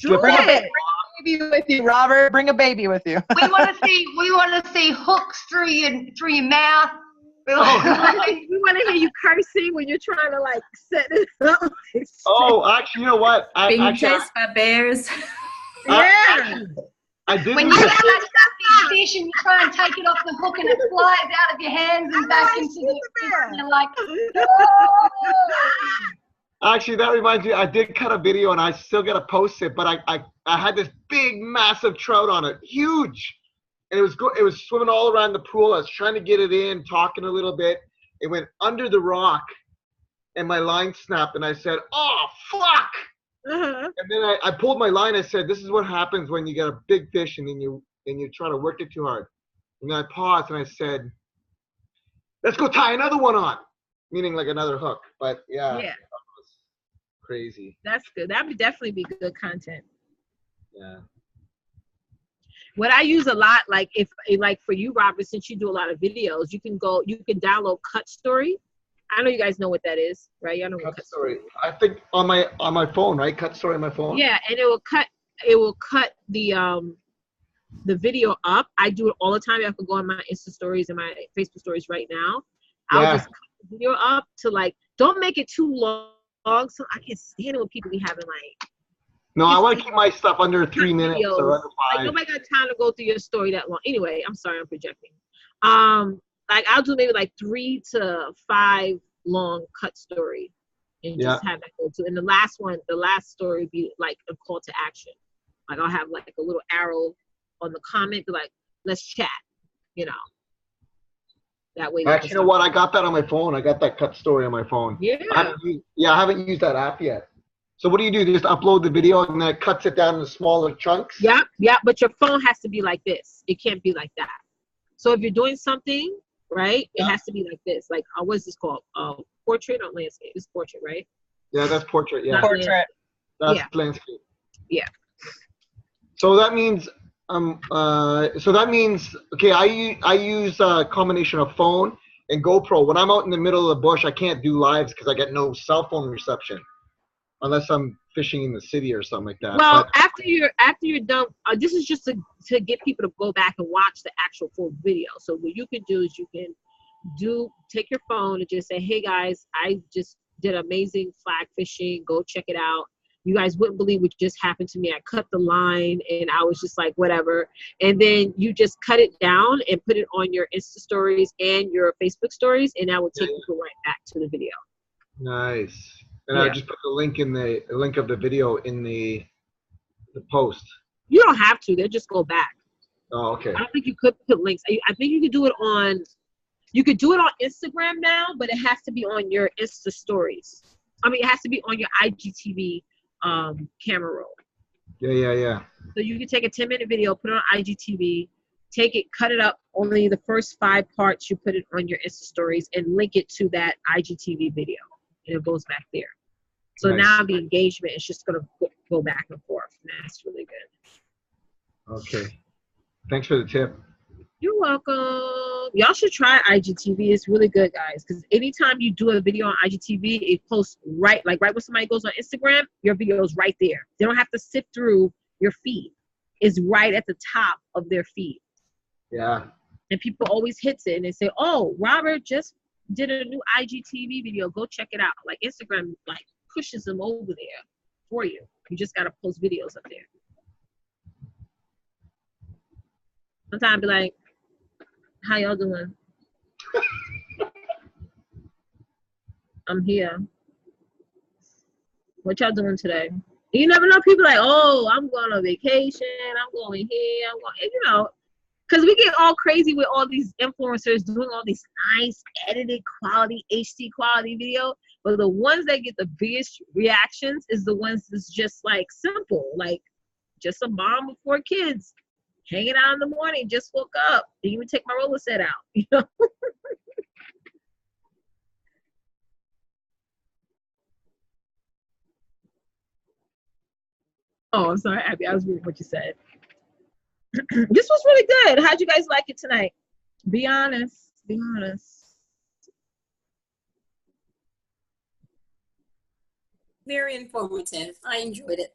bring a baby with you, Robert. Bring a baby with you. We want to see hooks through your mouth. We want to hear you cursing when you're trying to like set it up. Actually, you know what? Being chased by bears. I did. When you get that stuffy fish and you try and take it off the hook and it flies out of your hands and back into the fish, and you're like, oh. Actually, that reminds me, I did cut a video and I still got to post it, but I had this big, massive trout on it, huge. And it was swimming all around the pool. I was trying to get it in, talking a little bit. It went under the rock and my line snapped and I said, oh, fuck. And then I pulled my line. I said, this is what happens when you get a big fish and then you try to work it too hard. And then I paused and I said, let's go tie another one on, meaning like another hook. But yeah. That was crazy. That's good. That would definitely be good content. Yeah. What I use a lot, like for you, Robert, since you do a lot of videos, you can download Cut Story. I know you guys know what that is, right? Y'all know what Cut Story. I think on my phone, right? Cut Story on my phone. Yeah, and it will cut the video up. I do it all the time. I can go on my Insta stories and my Facebook stories right now. I'll just cut the video up to like, don't make it too long, so I can't stand it when people be having like. No, I want to keep my stuff under 3 minutes or under 5. Like nobody got time to go through your story that long. Anyway, I'm sorry, I'm projecting. Like I'll do maybe like 3 to 5 long cut story and just have that go to. And the last story would be like a call to action. Like I'll have like a little arrow on the comment, be like, let's chat, you know. That way. Actually, you know what? I got that on my phone. I got that Cut Story on my phone. Yeah. I haven't used that app yet. So what do? Just upload the video and then it cuts it down into smaller chunks? Yeah, but your phone has to be like this. It can't be like that. So if you're doing something, right, it has to be like this. Like, what is this called? Portrait or landscape? It's portrait, right? Yeah, that's portrait, yeah. Not portrait. That's landscape. Yeah. So that means, okay, I use a combination of phone and GoPro. When I'm out in the middle of the bush, I can't do lives because I get no cell phone reception. Unless I'm fishing in the city or something like that. Well, after you're done, this is just to get people to go back and watch the actual full video. So what you can do is you can take your phone and just say, hey guys, I just did amazing flag fishing. Go check it out. You guys wouldn't believe what just happened to me. I cut the line and I was just like, whatever. And then you just cut it down and put it on your Insta stories and your Facebook stories, and that will take people right back to the video. Nice. And I just put the link of the video in the post. You don't have to. They'll just go back. Oh, okay. I don't think you could put links. I think you could do it on. You could do it on Instagram now, but it has to be on your Insta stories. I mean, it has to be on your IGTV camera roll. Yeah. So you can take a 10-minute video, put it on IGTV, take it, cut it up, only the first 5 parts you put it on your Insta stories and link it to that IGTV video. And it goes back there. So Nice. now the engagement is just going to go back and forth. And that's really good. Okay. Thanks for the tip. You're welcome. Y'all should try IGTV. It's really good, guys. Because anytime you do a video on IGTV, it posts right when somebody goes on Instagram, your video is right there. They don't have to sift through your feed. It's right at the top of their feed. Yeah. And people always hits it and they say, oh, Robert just did a new IGTV video. Go check it out. Like Instagram, like pushes them over there for you. You just got to post videos up there. Sometimes I be like, how y'all doing? I'm here. What y'all doing today? You never know. People like, oh, I'm going on vacation. I'm going here. I'm going, you know, because we get all crazy with all these influencers doing all these nice edited quality, HD quality video. But the ones that get the biggest reactions is the ones that's just like simple, like just a mom with 4 kids. Hanging out in the morning, just woke up. Didn't even take my roller set out, you know? Oh, I'm sorry, Abby. I was reading what you said. This was really good. How'd you guys like it tonight? Be honest. Be honest. Very informative. I enjoyed it.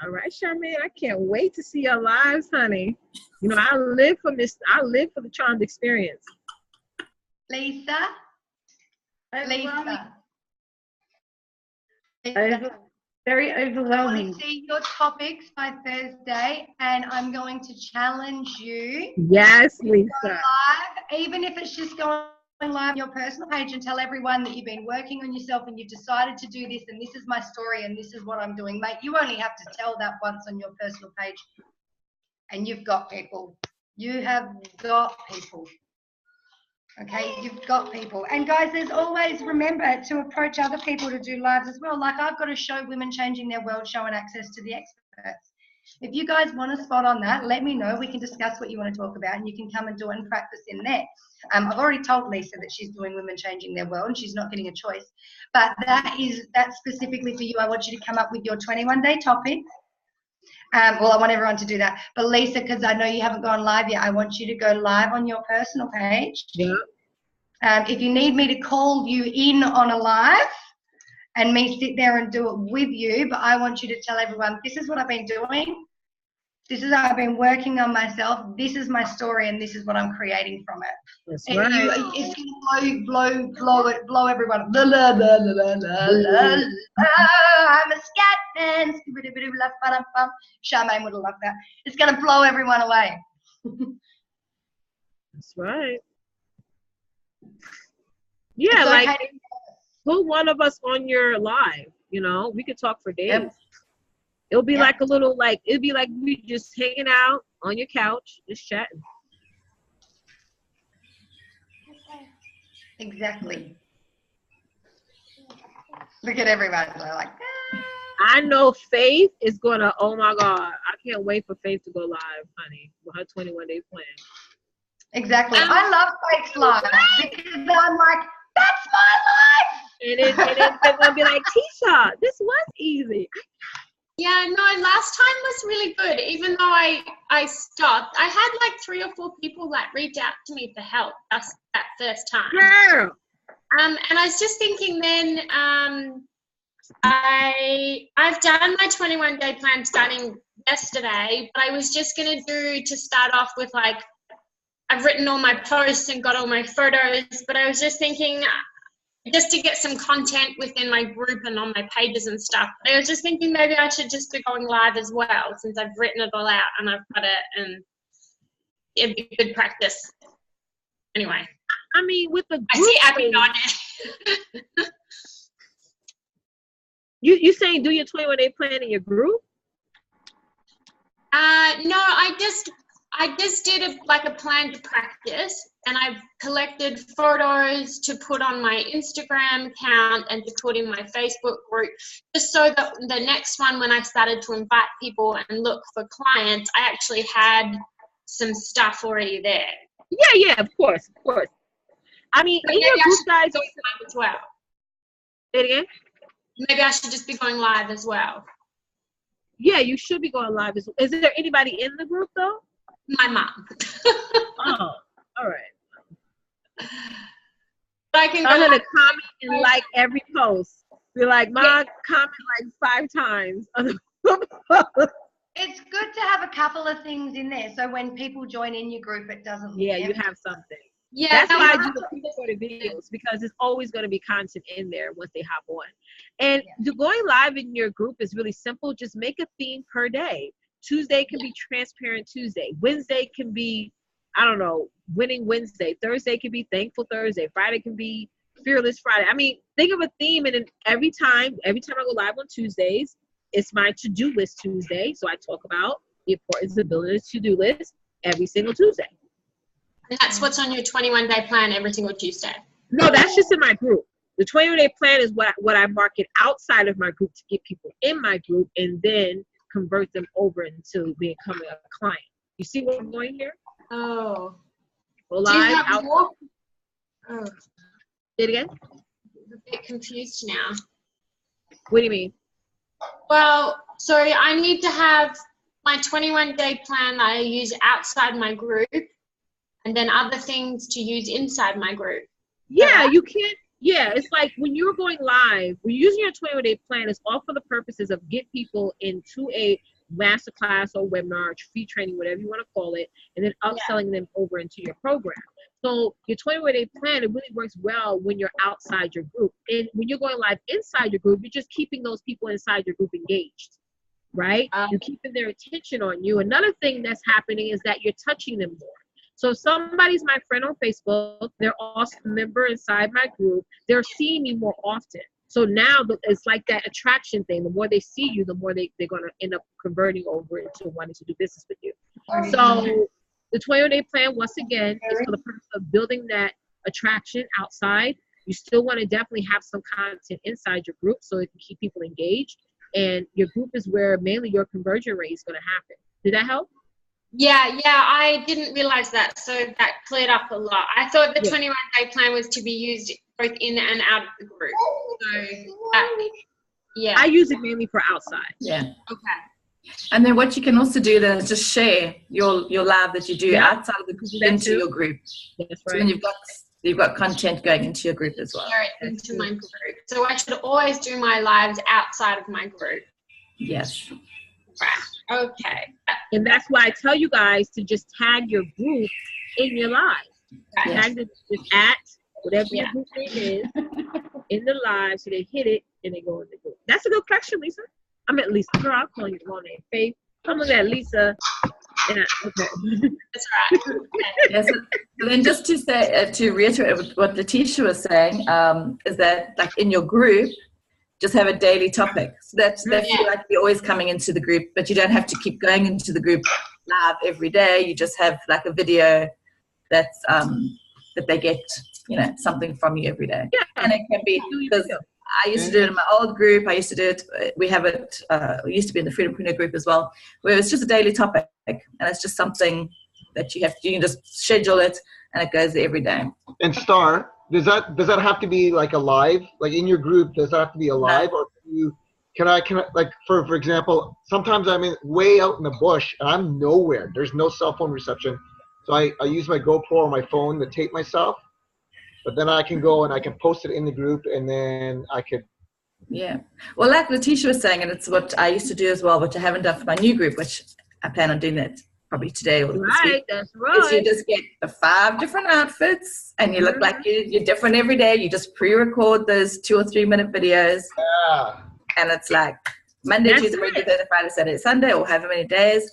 All right, Charmaine, I can't wait to see your lives, honey. You know, I live for this. I live for the charmed experience. Lisa? Very overwhelming. I want to see your topics by Thursday, and I'm going to challenge you. Yes, Lisa. Go live, even if it's just going live on your personal page and tell everyone that you've been working on yourself and you've decided to do this and this is my story and this is what I'm doing. Mate, you only have to tell that once on your personal page and you've got people. You have got people. Okay, you've got people. And guys, there's always, remember to approach other people to do lives as well. Like I've got a show, Women Changing Their World, showing access to the experts. If you guys want a spot on that, let me know. We can discuss what you want to talk about and you can come and do it and practice in there. I've already told Lisa that she's doing Women Changing Their World and she's not getting a choice. But that's specifically for you. I want you to come up with your 21-day topic. Well, I want everyone to do that. But Lisa, because I know you haven't gone live yet, I want you to go live on your personal page. Yeah. If you need me to call you in on a live and me sit there and do it with you, but I want you to tell everyone, this is what I've been doing. This is how I've been working on myself. This is my story, and this is what I'm creating from it. That's and right. It's going to blow everyone. Blah, blah, blah, blah, blah, blah, blah. I'm a scat man. Charmaine would have loved that. It's going to blow everyone away. That's right. Yeah, It's like okay. put one of us on your live, you know, we could talk for days. Yep. It'll be like a little, like, it'd be like we just hanging out on your couch, just chatting. Exactly. Look at everyone. They're like, I know Faith is going to, oh my God, I can't wait for Faith to go live, honey, with her 21-day plan. Exactly. I love Faith's live because I'm like, that's my life. And then they're going to be like, Tisha, this was easy. Yeah, no, last time was really good. Even though I stopped, I had like 3 or 4 people that reached out to me for help that first time. Girl. And I was just thinking then, I've done my 21-day plan starting yesterday, but I was just gonna to start off with like, I've written all my posts and got all my photos, but I was just thinking, just to get some content within my group and on my pages and stuff. I was just thinking maybe I should just be going live as well since I've written it all out and I've got it, and it'd be good practice. Anyway. I mean, with the group, I see Abby nodding. You saying do your 21-day plan in your group? No, I just did a plan to practice, and I've collected photos to put on my Instagram account and to put in my Facebook group, just so that the next one, when I started to invite people and look for clients, I actually had some stuff already there. Yeah, of course. I mean, in your group, guys, as well. Say it again? Maybe I should just be going live as well. Yeah, you should be going live. Is there anybody in the group, though? My mom. Oh, all right. I can I'm gonna comment and like every post. Be like, Mom, comment like 5 times on the post. It's good to have a couple of things in there, so when people join in your group, it doesn't. Yeah, you have something. Yeah, that's why I do the pre-recorded videos, because there's always going to be content in there once they hop on. And going live in your group is really simple. Just make a theme per day. Tuesday can be Transparent Tuesday. Wednesday can be, I don't know, Winning Wednesday. Thursday can be Thankful Thursday. Friday can be Fearless Friday. I mean, think of a theme, and then every time I go live on Tuesdays, it's my to-do list Tuesday. So I talk about the importance of building a to-do list every single Tuesday. And that's what's on your 21-day plan every single Tuesday? No, that's just in my group. The 21-day plan is what I market outside of my group to get people in my group and then convert them over into becoming a client. You see what I'm going here? Oh. Go live, out. Oh. Say it again? I'm a bit confused now. What do you mean? Well, sorry, I need to have my 21-day plan that I use outside my group, and then other things to use inside my group. Yeah, you can't. Yeah, it's like when you're going live, when you're using your 21-day plan, it's all for the purposes of get people into a masterclass or webinar, or free training, whatever you want to call it, and then upselling them over into your program. So your 21-day plan, it really works well when you're outside your group. And when you're going live inside your group, you're just keeping those people inside your group engaged, right? You're keeping their attention on you. Another thing that's happening is that you're touching them more. So if somebody's my friend on Facebook, they're also a member inside my group, they're seeing me more often. So now it's like that attraction thing. The more they see you, the more they're going to end up converting over into wanting to do business with you. So the 21-day plan, once again, is for the purpose of building that attraction outside. You still want to definitely have some content inside your group so it can keep people engaged. And your group is where mainly your conversion rate is going to happen. Did that help? Yeah, I didn't realize that, so that cleared up a lot. I thought the 21-day plan was to be used both in and out of the group. So, I use it mainly for outside. Yeah. Okay. And then what you can also do then is just share your live that you do outside of the group into your group. That's right. So then you've got content going into your group as well. Share it into my group. So I should always do my lives outside of my group. Yes. Right. Okay. And that's why I tell you guys to just tag your group in your live. Right. Tag it just at whatever your group name is in the live, so they hit it and they go in the group. That's a good question, Lisa. I meant Lisa. Girl, I'm calling you the wrong name. Faith. I'm looking at Lisa. Okay. That's right. Okay. Yes. So then just to say, to reiterate what Letitia was saying, is that like in your group, just have a daily topic. So that feel like you're always coming into the group, but you don't have to keep going into the group live every day. You just have like a video that's that they get, something from you every day. Yeah. And it can be, because I used to do it in my old group. I used to do it. We have it. We used to be in the Freedompreneur group as well, where it's just a daily topic, and it's just something that you can just schedule it, and it goes every day. And Star, does that have to be like a live, like in your group? Does that have to be a live, or can I like for example, sometimes I'm way out in the bush and I'm nowhere. There's no cell phone reception, so I use my GoPro or my phone to tape myself. But then I can go and I can post it in the group, and then I could. Yeah. Well, like Letitia was saying, and it's what I used to do as well, which I haven't done for my new group, which I plan on doing that probably today or this week. That's right. Is you just get the 5 different outfits, and you look like you're different every day. You just pre-record those 2 or 3 minute videos. Yeah. And it's like Monday, Tuesday, Wednesday, Thursday, Friday, Saturday, Sunday, or however many days.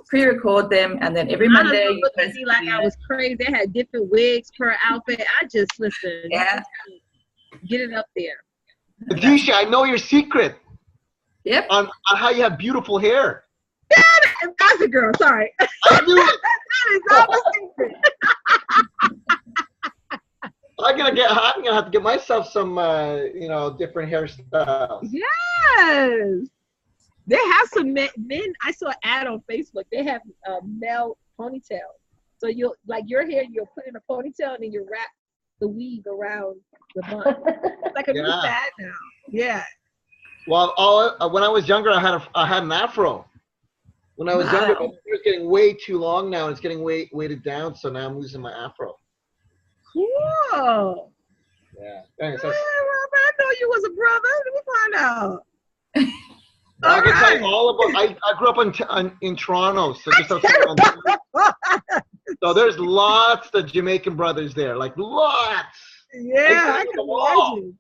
Pre-record them, and then every Monday you look at me like I was crazy. They had different wigs per outfit. I just listen. Yeah. Get it up there. Adisha, I know your secret. Yep. On how you have beautiful hair. That's a girl. Sorry. I knew it. That is not a secret. I'm gonna have to get myself some, different hairstyles. Yes. They have some men. I saw an ad on Facebook. They have male ponytails. So you'll like your hair. You'll put in a ponytail and then you wrap the weave around the bun. It's like a new fad now. Yeah. Well, when I was younger, I had an afro. When I was younger, it was getting way too long now. And it's getting weighted down. So now I'm losing my afro. Cool. Yeah. Thanks. I know you was a brother. Let me find out. I can tell you all about. I grew up in Toronto, so just outside. So there's lots of Jamaican brothers there, like lots. Yeah, I can imagine.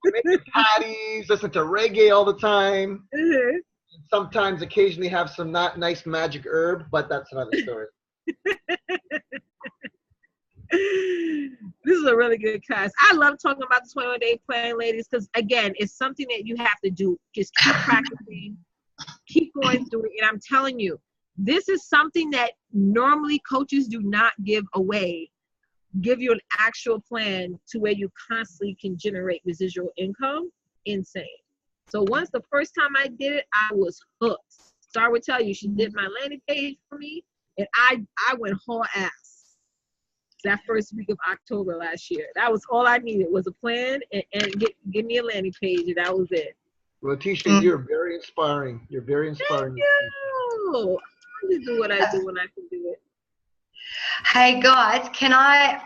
Making patties, listen to reggae all the time. Mm-hmm. Sometimes, occasionally, have some not nice magic herb, but that's another story. This is a really good class. I love talking about the 21-day plan, ladies, because again, it's something that you have to do. Just keep practicing, keep going through it. And I'm telling you, this is something that normally coaches do not give away. Give you an actual plan to where you constantly can generate residual income. Insane. So once the first time I did it, I was hooked. Star would tell you, she did my landing page for me, and I went whole ass that first week of October last year. That was all I needed, was a plan and give me a landing page, and that was it. Well, Tisha, you're very inspiring. You're very inspiring. Thank you. I just do what I do when I can do it. Hey guys, can I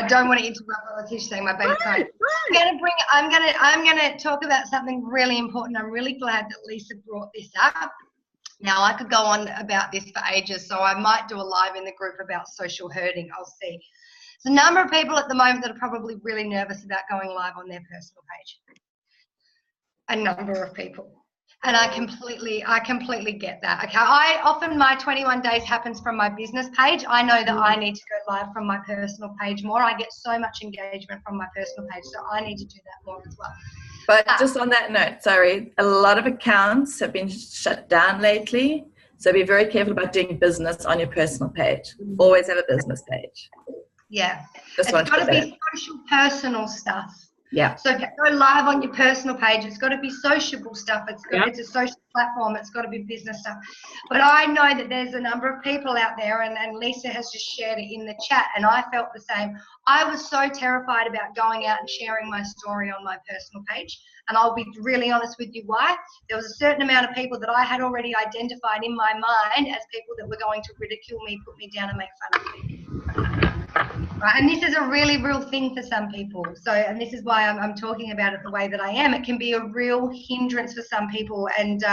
don't want to interrupt what Letitia's saying, my baby's crying. I'm gonna talk about something really important. I'm really glad that Lisa brought this up. Now, I could go on about this for ages, so I might do a live in the group about social herding. I'll see. There's a number of people at the moment that are probably really nervous about going live on their personal page. A number of people. And I completely get that. Okay, my 21 days happens from my business page. I know that I need to go live from my personal page more. I get so much engagement from my personal page, so I need to do that more as well. But just on that note, sorry, a lot of accounts have been shut down lately. So be very careful about doing business on your personal page. Always have a business page. Yeah. It's got to be social, personal stuff. Yeah. So if you go live on your personal page, it's got to be sociable stuff. It's a social platform. It's got to be business stuff. But I know that there's a number of people out there, and Lisa has just shared it in the chat, and I felt the same. I was so terrified about going out and sharing my story on my personal page, and I'll be really honest with you why. There was a certain amount of people that I had already identified in my mind as people that were going to ridicule me, put me down, and make fun of me. Right, and this is a really real thing for some people. So, and this is why I'm talking about it the way that I am. It can be a real hindrance for some people. And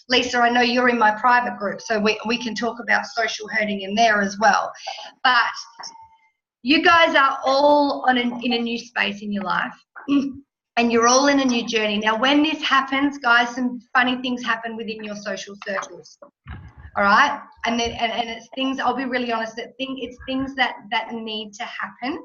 Lisa, I know you're in my private group, so we can talk about social herding in there as well. But you guys are all in a new space in your life, and you're all in a new journey. Now, when this happens, guys, some funny things happen within your social circles. All right, and it's things. I'll be really honest. It's things that need to happen.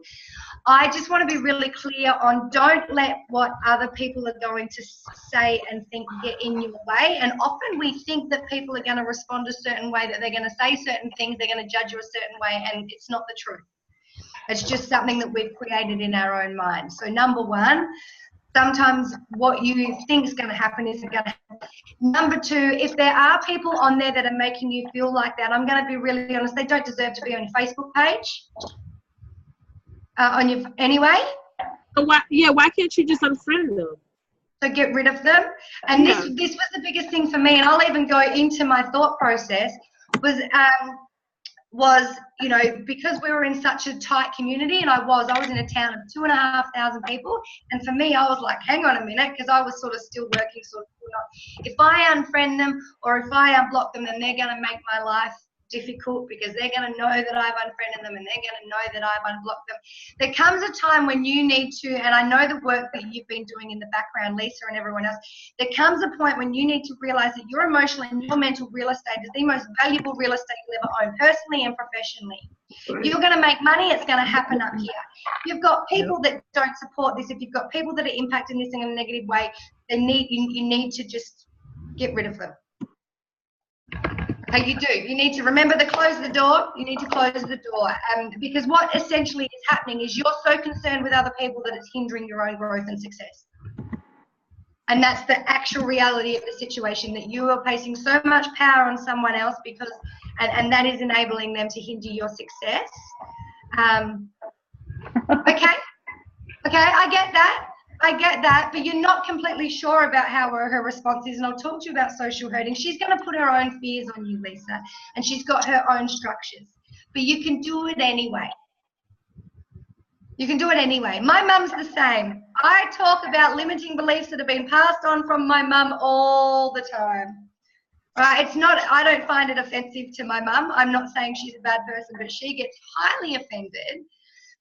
I just want to be really clear on. Don't let what other people are going to say and think get in your way. And often we think that people are going to respond a certain way, that they're going to say certain things, they're going to judge you a certain way, and it's not the truth. It's just something that we've created in our own mind. So number one. Sometimes what you think is going to happen isn't going to happen. Number two, if there are people on there that are making you feel like that, I'm going to be really honest, they don't deserve to be on your Facebook page. Anyway. Why can't you just unfriend them? So get rid of them. And this was the biggest thing for me, and I'll even go into my thought process, was, you know, because we were in such a tight community, and I was in a town of 2,500 people, and for me, I was like, hang on a minute, because I was sort of still working, if I unfriend them or if I unblock them, then they're going to make my life difficult, because they're going to know that I've unfriended them, and they're going to know that I've unblocked them. There comes a time when you need to, and I know the work that you've been doing in the background, Lisa and everyone else, there comes a point when you need to realize that your emotional and your mental real estate is the most valuable real estate you'll ever own, personally and professionally. You're going to make money, it's going to happen up here. If you've got people that don't support this, if you've got people that are impacting this in a negative way, you need to just get rid of them. Okay, you do. You need to remember to close the door. You need to close the door. Because what essentially is happening is you're so concerned with other people that it's hindering your own growth and success. And that's the actual reality of the situation, that you are placing so much power on someone else because, and that is enabling them to hinder your success. Okay, I get that, but you're not completely sure about how her response is, and I'll talk to you about social hurting. She's going to put her own fears on you, Lisa, and she's got her own structures, but you can do it anyway. You can do it anyway. My mum's the same. I talk about limiting beliefs that have been passed on from my mum all the time. Right? It's not, I don't find it offensive to my mum. I'm not saying she's a bad person, but she gets highly offended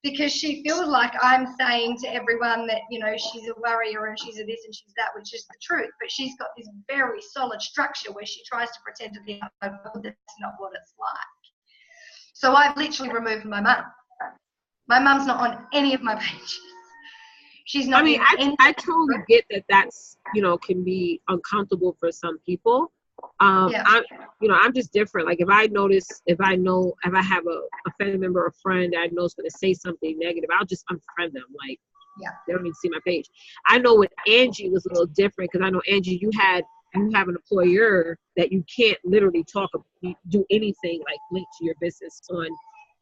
because she feels like I'm saying to everyone that, you know, she's a worrier and she's a this and she's that, which is the truth. But she's got this very solid structure where she tries to pretend to be that's not what it's like. So I've literally removed my mum. My mum's not on any of my pages. She's not. I mean, I totally get that that's, you know, can be uncomfortable for some people. Yeah. I'm just different. Like if I have a family member or friend that I know is going to say something negative, I'll just unfriend them. Like, they don't even see my page. I know with Angie was a little different because I know, Angie, you have an employer that you can't literally do anything like link to your business on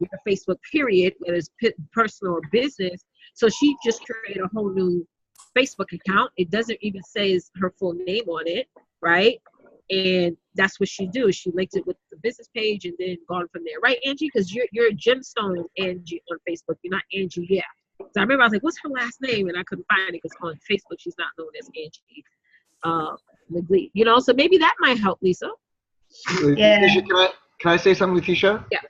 your Facebook, period, whether it's personal or business. So she just created a whole new Facebook account. It doesn't even say her full name on it, right? And that's what she do. She linked it with the business page and then gone from there, right, Angie? Because you're a gemstone Angie on Facebook. You're not Angie. Yeah. So I remember I was like, "What's her last name?" And I couldn't find it because on Facebook she's not known as Angie McGlee. You know, so maybe that might help, Lisa. Yeah. Letitia, can I say something, Letitia? Yeah.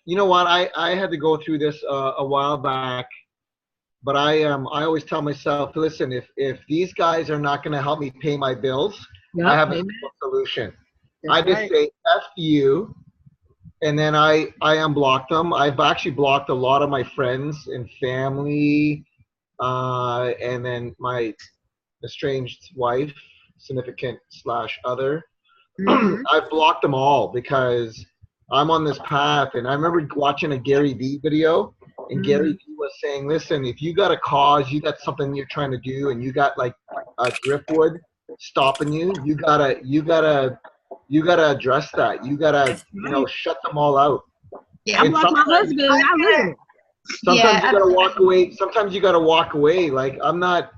You know what? I had to go through this a while back, but I always tell myself, listen, if these guys are not going to help me pay my bills, I have a solution. That's I just say F you, and then I unblock them. I've actually blocked a lot of my friends and family, and then my estranged wife, significant / other. I've blocked them all because I'm on this path. And I remember watching a Gary Vee video, and Gary Vee was saying, listen, if you got a cause, you got something you're trying to do, and you got like a driftwood stopping you, you gotta address that. You gotta, shut them all out. Yeah, I'm like my husband. Sometimes you gotta walk away. Sometimes you gotta walk away. Like I'm not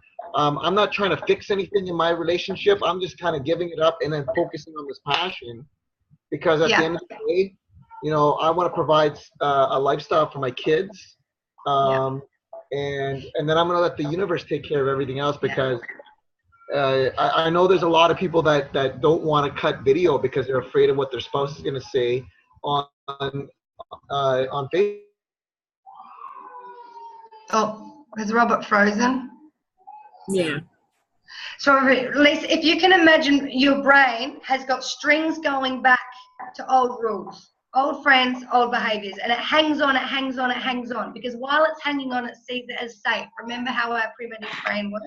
trying to fix anything in my relationship. I'm just kind of giving it up and then focusing on this passion, because at the end of the day, I want to provide a lifestyle for my kids, and then I'm gonna let the universe take care of everything else, because I know there's a lot of people that don't want to cut video because they're afraid of what their spouse is going to say on Facebook. Oh, is Robert frozen? Yeah. So, Lisa, if you can imagine, your brain has got strings going back to old rules, old friends, old behaviors, and it hangs on, because while it's hanging on, it sees it as safe. Remember how our primitive brain works?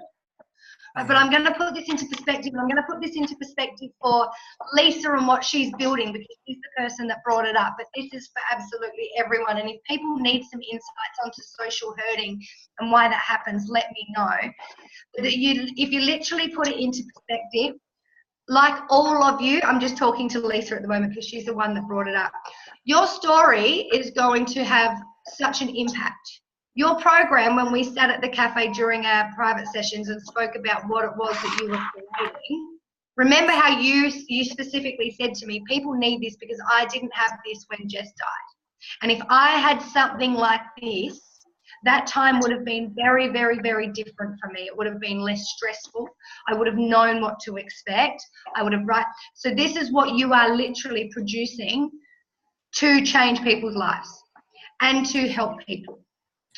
But I'm going to put this into perspective, and I'm going to put this into perspective for Lisa and what she's building, because she's the person that brought it up. But this is for absolutely everyone. And if people need some insights onto social hurting and why that happens, let me know. But if you literally put it into perspective, like all of you, I'm just talking to Lisa at the moment because she's the one that brought it up. Your story is going to have such an impact. Your program, when we sat at the cafe during our private sessions and spoke about what it was that you were creating, remember how you specifically said to me, people need this because I didn't have this when Jess died. And if I had something like this, that time would have been very, very, very different for me. It would have been less stressful. I would have known what to expect. So this is what you are literally producing to change people's lives and to help people.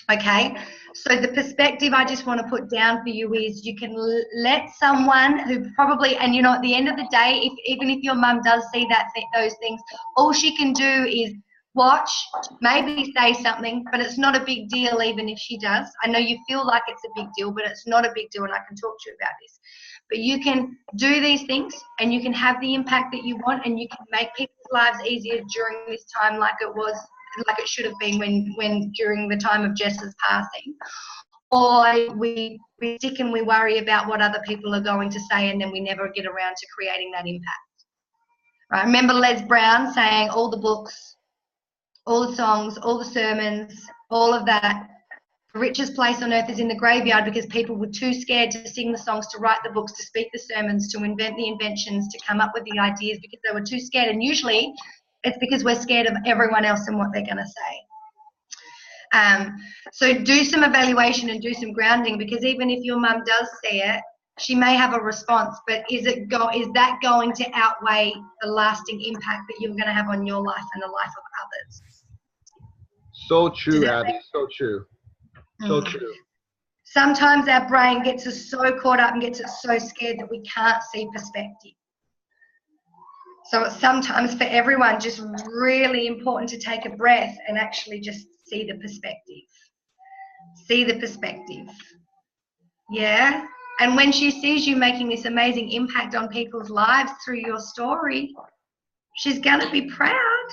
Okay, so the perspective I just want to put down for you is you can let someone who probably, and at the end of the day, even if your mum does see those things, all she can do is watch, maybe say something, but it's not a big deal even if she does. I know you feel like it's a big deal, but it's not a big deal, and I can talk to you about this. But you can do these things and you can have the impact that you want, and you can make people's lives easier during this time like it should have been when during the time of Jess's passing. Or we stick and we worry about what other people are going to say, and then we never get around to creating that impact. Right? Remember Les Brown saying all the books, all the songs, all the sermons, all of that. The richest place on earth is in the graveyard, because people were too scared to sing the songs, to write the books, to speak the sermons, to invent the inventions, to come up with the ideas, because they were too scared. And usually it's because we're scared of everyone else and what they're going to say. So do some evaluation and do some grounding, because even if your mum does see it, she may have a response, but is that going to outweigh the lasting impact that you're going to have on your life and the life of others? So true, Abby. So true. So true. Sometimes our brain gets us so caught up and gets us so scared that we can't see perspective. So it's sometimes for everyone just really important to take a breath and actually just see the perspective. See the perspective. Yeah? And when she sees you making this amazing impact on people's lives through your story, she's going to be proud.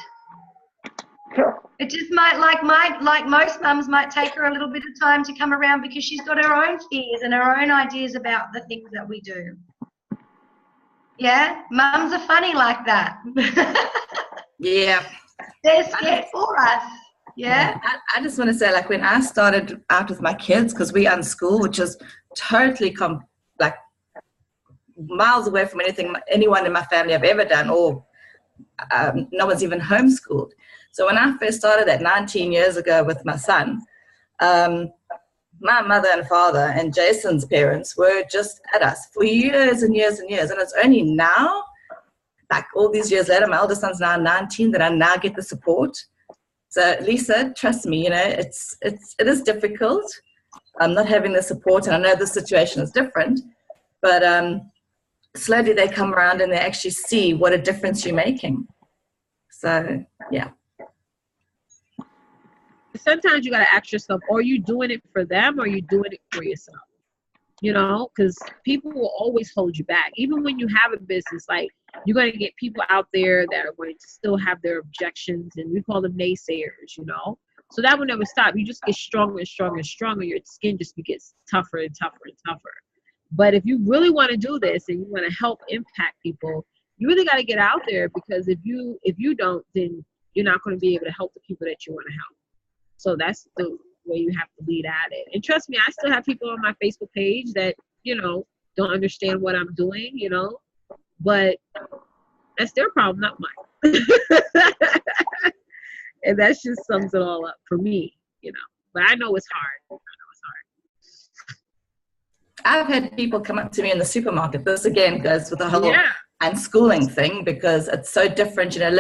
It just might, like most mums, might take her a little bit of time to come around, because she's got her own fears and her own ideas about the things that we do. Yeah? Mums are funny like that. Yeah. They're scared for us. Yeah? I just want to say, like, when I started out with my kids, because we unschool, which is totally like miles away from anyone in my family have ever done, or no one's even homeschooled. So when I first started that 19 years ago with my son, my mother and father and Jason's parents were just at us for years and years and years. And it's only now, like all these years later, my eldest son's now 19, that I now get the support. So Lisa, trust me, you know, it is difficult. I'm not having the support, and I know the situation is different, but slowly they come around and they actually see what a difference you're making. So, yeah. Sometimes you got to ask yourself, are you doing it for them or are you doing it for yourself? You know, because people will always hold you back. Even when you have a business, like, you're going to get people out there that are going to still have their objections, and we call them naysayers, you know. So that will never stop. You just get stronger and stronger and stronger. Your skin just gets tougher and tougher and tougher. But if you really want to do this and you want to help impact people, you really got to get out there, because if you don't, then you're not going to be able to help the people that you want to help. So that's the way you have to lead at it. And trust me, I still have people on my Facebook page that, you know, don't understand what I'm doing, you know, but that's their problem, not mine. And that just sums it all up for me, you know. But I know it's hard. I've had people come up to me in the supermarket. This again goes with the whole unschooling thing, because it's so different, you know,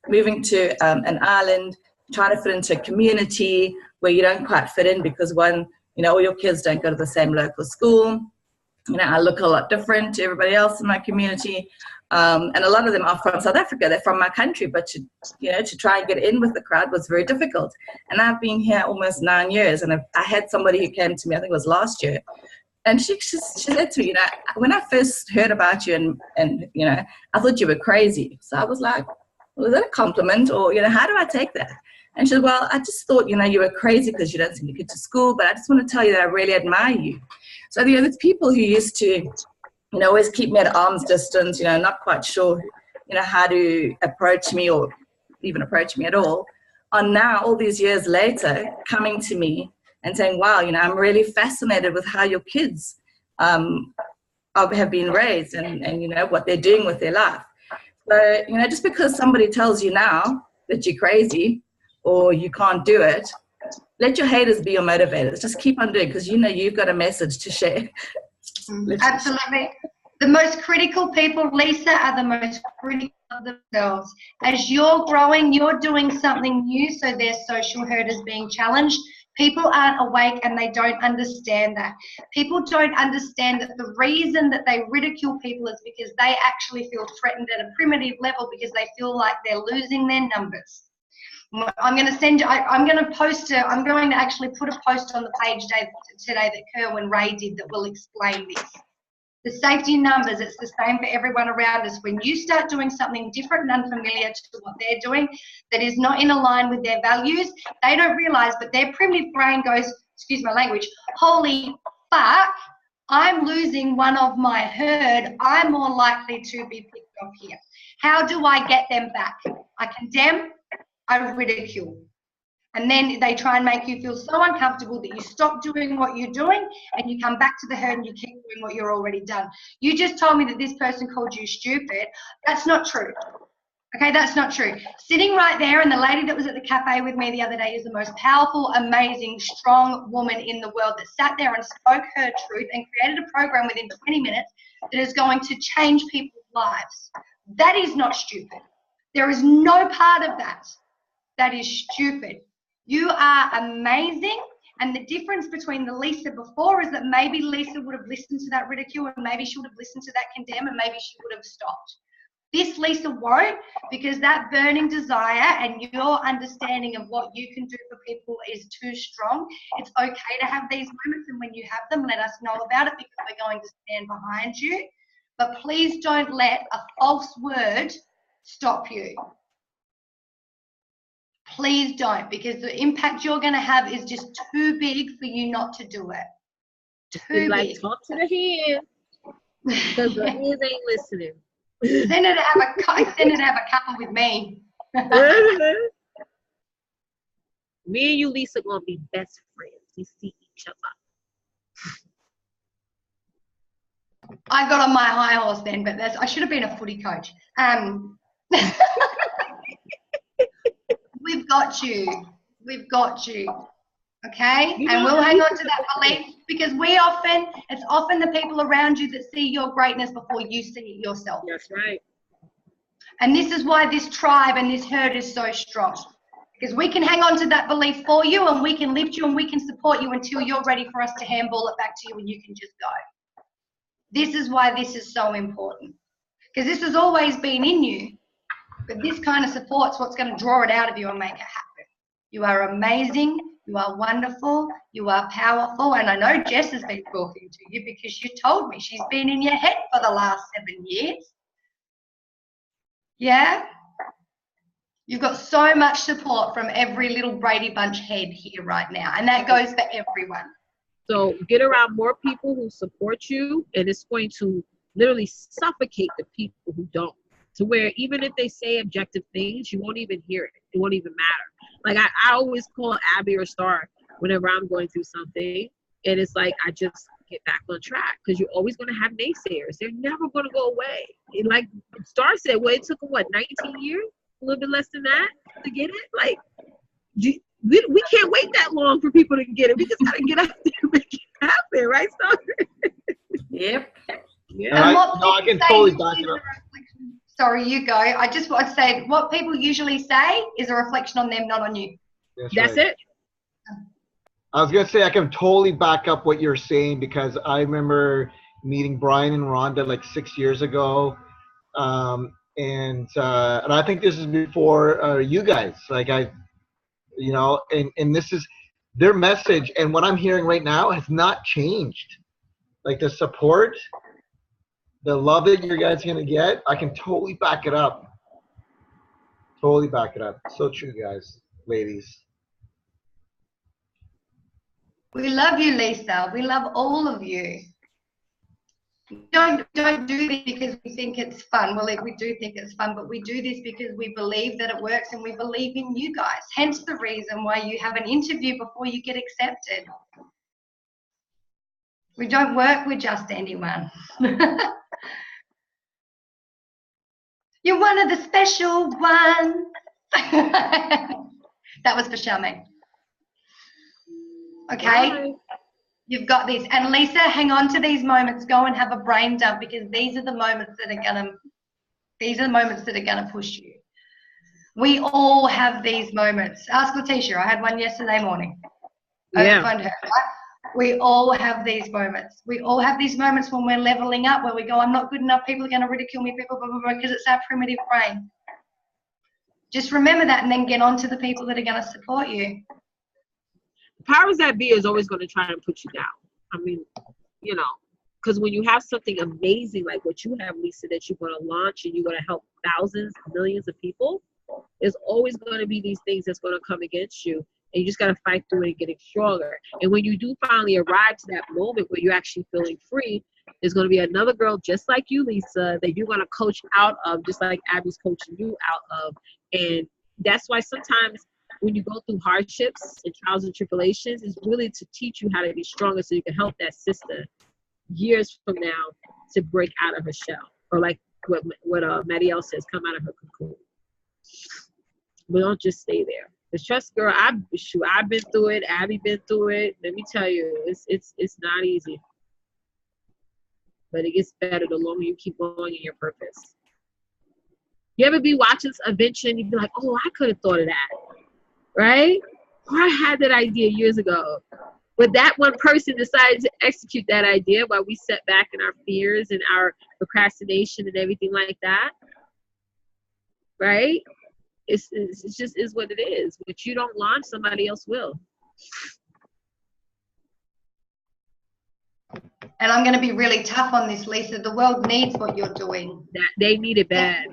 moving to an island, trying to fit into a community where you don't quite fit in, because one, you know, all your kids don't go to the same local school. You know, I look a lot different to everybody else in my community. And a lot of them are from South Africa. They're from my country, but to try and get in with the crowd was very difficult. And I've been here almost 9 years, and I had somebody who came to me, I think it was last year, and she said to me, you know, when I first heard about you and you know, I thought you were crazy. So I was like, well, is that a compliment, or, you know, how do I take that? And she said, well, I just thought, you know, you were crazy because you don't send your kid to school, but I just want to tell you that I really admire you. So, you know, there's people who used to, you know, always keep me at arm's distance, you know, not quite sure, you know, how to approach me or even approach me at all, are now, all these years later, coming to me and saying, wow, you know, I'm really fascinated with how your kids have been raised and, you know, what they're doing with their life. So, you know, just because somebody tells you now that you're crazy or you can't do it, let your haters be your motivators. Just keep on doing it, because you know you've got a message to share. Absolutely. The most critical people, Lisa, are the most critical of themselves. As you're growing, you're doing something new, so their social herd is being challenged. People aren't awake and they don't understand that. People don't understand that the reason that they ridicule people is because they actually feel threatened at a primitive level, because they feel like they're losing their numbers. I'm going to actually put a post on the page today that Kerwin Ray did that will explain this. The safety in numbers, it's the same for everyone around us. When you start doing something different and unfamiliar to what they're doing that is not in line with their values, they don't realize, but their primitive brain goes, excuse my language, holy fuck, I'm losing one of my herd. I'm more likely to be picked off here. How do I get them back? I condemn, I ridicule. And then they try and make you feel so uncomfortable that you stop doing what you're doing and you come back to the herd and you keep doing what you're already done. You just told me that this person called you stupid. That's not true. Okay, that's not true. Sitting right there, and the lady that was at the cafe with me the other day is the most powerful, amazing, strong woman in the world that sat there and spoke her truth and created a program within 20 minutes that is going to change people's lives. That is not stupid. There is no part of that that is stupid. You are amazing, and the difference between the Lisa before is that maybe Lisa would have listened to that ridicule, and maybe she would have listened to that condemn, and maybe she would have stopped. This Lisa won't, because that burning desire and your understanding of what you can do for people is too strong. It's okay to have these moments, and when you have them, let us know about it, because we're going to stand behind you. But please don't let a false word stop you. Please don't, because the impact you're going to have is just too big for you not to do it. Too big. Talk to the head, because the ears ain't listening. Send her to have a couple with me. Me and you, Lisa, gonna be best friends. We see each other. I got on my high horse then, but I should have been a footy coach. We've got you. We've got you. Okay? And we'll hang on to that belief, because it's often the people around you that see your greatness before you see it yourself. That's right. And this is why this tribe and this herd is so strong. Because we can hang on to that belief for you, and we can lift you, and we can support you until you're ready for us to handball it back to you and you can just go. This is why this is so important. Because this has always been in you, but this kind of support's what's going to draw it out of you and make it happen. You are amazing. You are wonderful. You are powerful. And I know Jess has been talking to you, because you told me she's been in your head for the last 7 years. Yeah? You've got so much support from every little Brady Bunch head here right now. And that goes for everyone. So get around more people who support you, and it's going to literally suffocate the people who don't. To where even if they say objective things, you won't even hear it. It won't even matter. Like I always call Abby or Star whenever I'm going through something, and it's like I just get back on track, because you're always going to have naysayers. They're never going to go away. And like Star said, well, it took 19 years, a little bit less than that, to get it. Like we can't wait that long for people to get it. We just got to get out there and make it happen, right, Star? Yep. Yeah. I can totally back it up. Sorry, you go. I just want to say what people usually say is a reflection on them, not on you. That's right. It. I was going to say I can totally back up what you're saying, because I remember meeting Brian and Rhonda like 6 years ago. And I think this is before you guys. Like and this is their message. And what I'm hearing right now has not changed. Like the support, the love that you guys are going to get, I can totally back it up. Totally back it up. So true, guys, ladies. We love you, Lisa. We love all of you. Don't do this because we think it's fun. Well, we do think it's fun, but we do this because we believe that it works, and we believe in you guys. Hence the reason why you have an interview before you get accepted. We don't work with just anyone. You're one of the special ones. That was for Charmaine. Okay? Bye. You've got this. And Lisa, hang on to these moments. Go and have a brain dump, because these are the moments that are gonna push you. We all have these moments. Ask Letitia. I had one yesterday morning. I phoned her. We all have these moments. We all have these moments when we're leveling up, where we go, I'm not good enough, people are going to ridicule me, people, blah, blah, blah, because it's our primitive brain. Just remember that, and then get on to the people that are going to support you. Powers that be is always going to try and put you down. I mean, because when you have something amazing like what you have, Lisa, that you're going to launch and you're going to help thousands, millions of people, there's always going to be these things that's going to come against you. And you just got to fight through it and getting stronger. And when you do finally arrive to that moment where you're actually feeling free, there's going to be another girl just like you, Lisa, that you're going to coach out of, just like Abby's coaching you out of. And that's why sometimes when you go through hardships and trials and tribulations, it's really to teach you how to be stronger so you can help that sister years from now to break out of her shell. Or like what Marielle says, come out of her cocoon. But don't just stay there. Because trust, girl, I've been through it. Abby been through it. Let me tell you, it's not easy. But it gets better the longer you keep going in your purpose. You ever be watching a venture and you be like, oh, I could have thought of that, right? Or I had that idea years ago. But that one person decided to execute that idea while we sat back in our fears and our procrastination and everything like that, right? It's just is what it is. What you don't launch, somebody else will. And I'm going to be really tough on this, Lisa. The world needs what you're doing. They need it bad.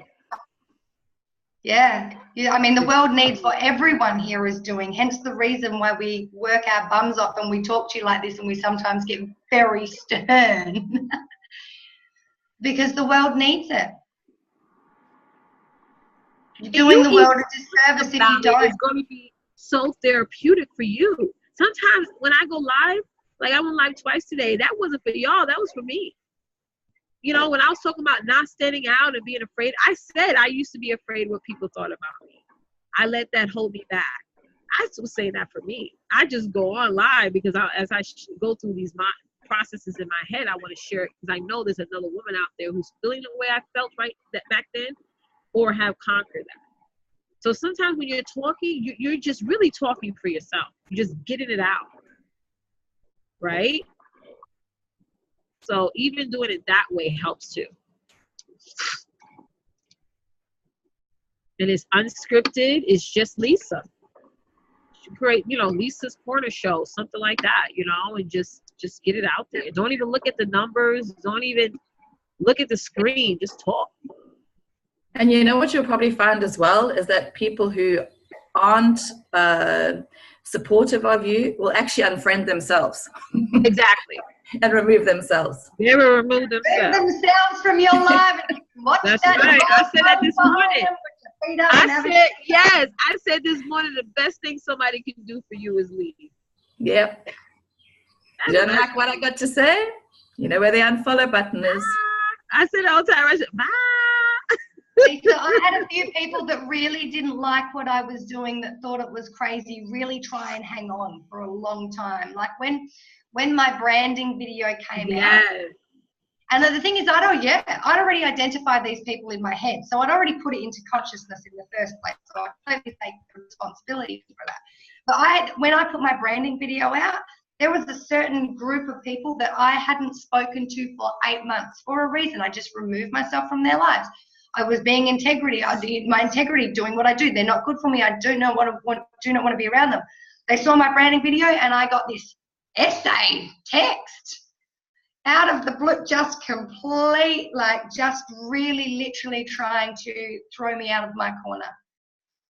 Yeah. I mean, the world needs what everyone here is doing. Hence the reason why we work our bums off and we talk to you like this and we sometimes get very stern. Because the world needs it. You're doing the world a disservice if you don't. It's going to be so therapeutic for you. Sometimes when I go live, like I went live twice today, that wasn't for y'all, that was for me. You know, when I was talking about not standing out and being afraid, I said I used to be afraid what people thought about me. I let that hold me back. I was saying that for me. I just go on live because as I go through these processes in my head, I want to share it because I know there's another woman out there who's feeling the way I felt back then, or have conquered that. So sometimes when you're talking, you're just really talking for yourself. You're just getting it out, right? So even doing it that way helps too. And it's unscripted. It's just Lisa. Great, you know, Lisa's Corner Show, something like that, you know, and just get it out there. Don't even look at the numbers. Don't even look at the screen. Just talk. And you know what you'll probably find as well is that people who aren't supportive of you will actually unfriend themselves. Exactly. And remove themselves. They will remove themselves. Remove themselves from your life. That's right. I said that this morning. I said this morning the best thing somebody can do for you is leave. Yep. You don't like what I got to say? You know where the unfollow button is. I said it all the time. I said, bye. So I had a few people that really didn't like what I was doing, that thought it was crazy, really try and hang on for a long time. Like when my branding video came out. And the thing is, I'd already identified these people in my head. So I'd already put it into consciousness in the first place. So I totally take the responsibility for that. But when I put my branding video out, there was a certain group of people that I hadn't spoken to for 8 months for a reason. I just removed myself from their lives. I was being integrity. My integrity, doing what I do. They're not good for me. I do not want to be around them. They saw my branding video and I got this essay text out of the blue, just complete, like just really literally trying to throw me out of my corner.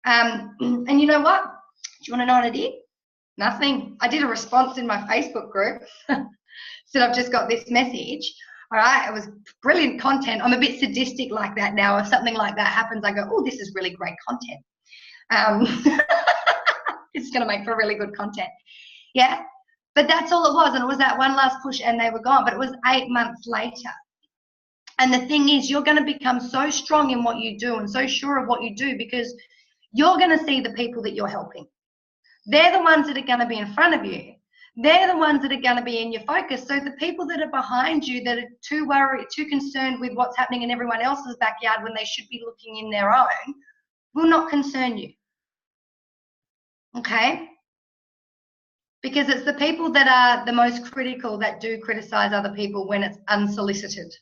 And you know what? Do you want to know what I did? Nothing. I did a response in my Facebook group. Said I've just got this message. All right, it was brilliant content. I'm a bit sadistic like that now. If something like that happens, I go, oh, this is really great content. It's going to make for really good content. Yeah, but that's all it was. And it was that one last push and they were gone. But it was 8 months later. And the thing is, you're going to become so strong in what you do and so sure of what you do because you're going to see the people that you're helping. They're the ones that are going to be in front of you. They're the ones that are going to be in your focus. So the people that are behind you that are too worried, too concerned with what's happening in everyone else's backyard when they should be looking in their own will not concern you. Okay? Because it's the people that are the most critical that do criticize other people when it's unsolicited.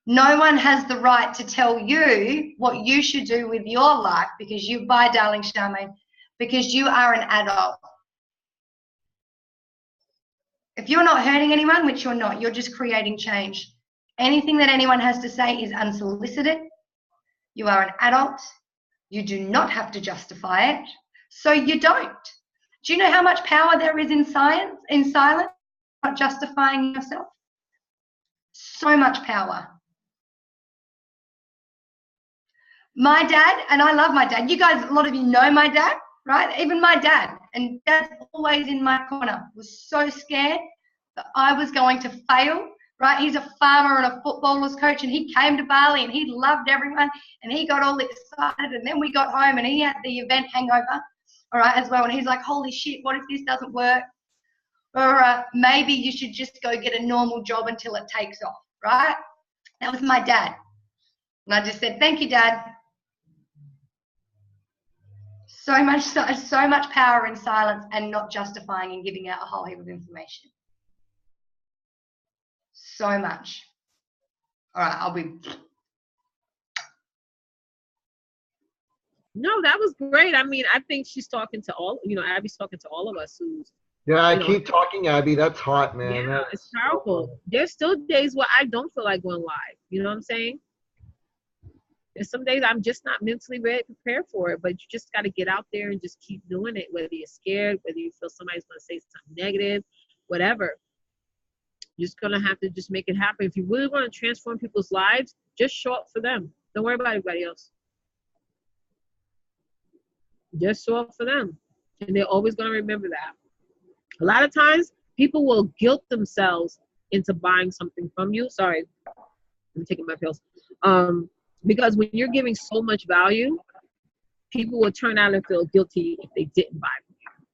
No one has the right to tell you what you should do with your life because bye, darling Charmaine, because you are an adult. If you're not hurting anyone, which you're not, you're just creating change. Anything that anyone has to say is unsolicited. You are an adult. You do not have to justify it. So you don't. Do you know how much power there is in silence, not justifying yourself? So much power. My dad, and I love my dad. You guys, a lot of you know my dad, right? Even my dad, and dad's always in my corner, was so scared that I was going to fail, right? He's a farmer and a footballer's coach, and he came to Bali and he loved everyone and he got all excited, and then we got home and he had the event hangover, all right, as well. And he's like, holy shit, what if this doesn't work? Or maybe you should just go get a normal job until it takes off, right? That was my dad. And I just said, thank you, Dad. So much power in silence and not justifying and giving out a whole heap of information. So much. All right, I'll be. No, that was great. I mean, I think she's talking to all, Abby's talking to all of us who's. Yeah, keep talking, Abby. That's hot, man. Yeah, it's powerful. There's still days where I don't feel like going live. You know what I'm saying? There's some days I'm just not mentally prepared for it, but you just got to get out there and just keep doing it, whether you're scared, whether you feel somebody's going to say something negative, whatever. You're just going to have to just make it happen. If you really want to transform people's lives, just show up for them. Don't worry about everybody else. Just show up for them. And they're always going to remember that. A lot of times, people will guilt themselves into buying something from you. Sorry, I'm taking my pills. Because when you're giving so much value, people will turn out and feel guilty if they didn't buy from you.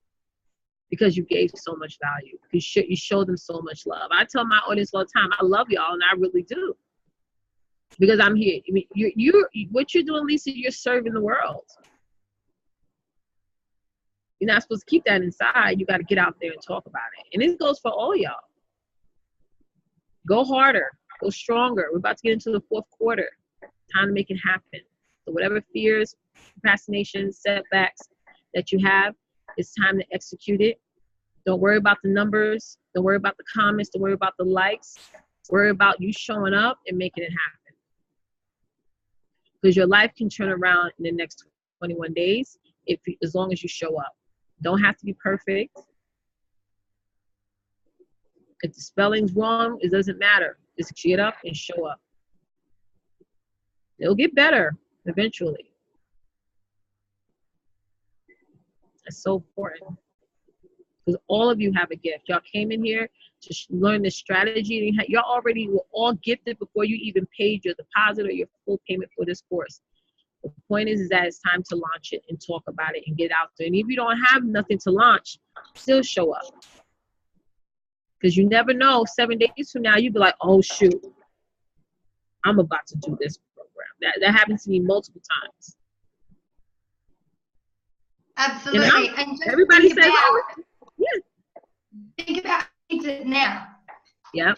Because you gave so much value. You show them so much love. I tell my audience all the time, I love y'all, and I really do. Because I'm here. I mean, what you're doing, Lisa, you're serving the world. You're not supposed to keep that inside. You got to get out there and talk about it. And this goes for all y'all. Go harder. Go stronger. We're about to get into the fourth quarter. Time to make it happen. So whatever fears, procrastination, setbacks that you have, it's time to execute it. Don't worry about the numbers. Don't worry about the comments. Don't worry about the likes. Worry about you showing up and making it happen. Because your life can turn around in the next 21 days as long as you show up. Don't have to be perfect. If the spelling's wrong, it doesn't matter. Just get up and show up. It'll get better eventually. That's so important. Because all of you have a gift. Y'all came in here to learn this strategy. Y'all already were all gifted before you even paid your deposit or your full payment for this course. The point is that it's time to launch it and talk about it and get out there. And if you don't have nothing to launch, still show up. Because you never know, 7 days from now, you'll be like, oh, shoot, I'm about to do this program. That happened to me multiple times. Absolutely. And just everybody says, think about who needs it now. Yeah.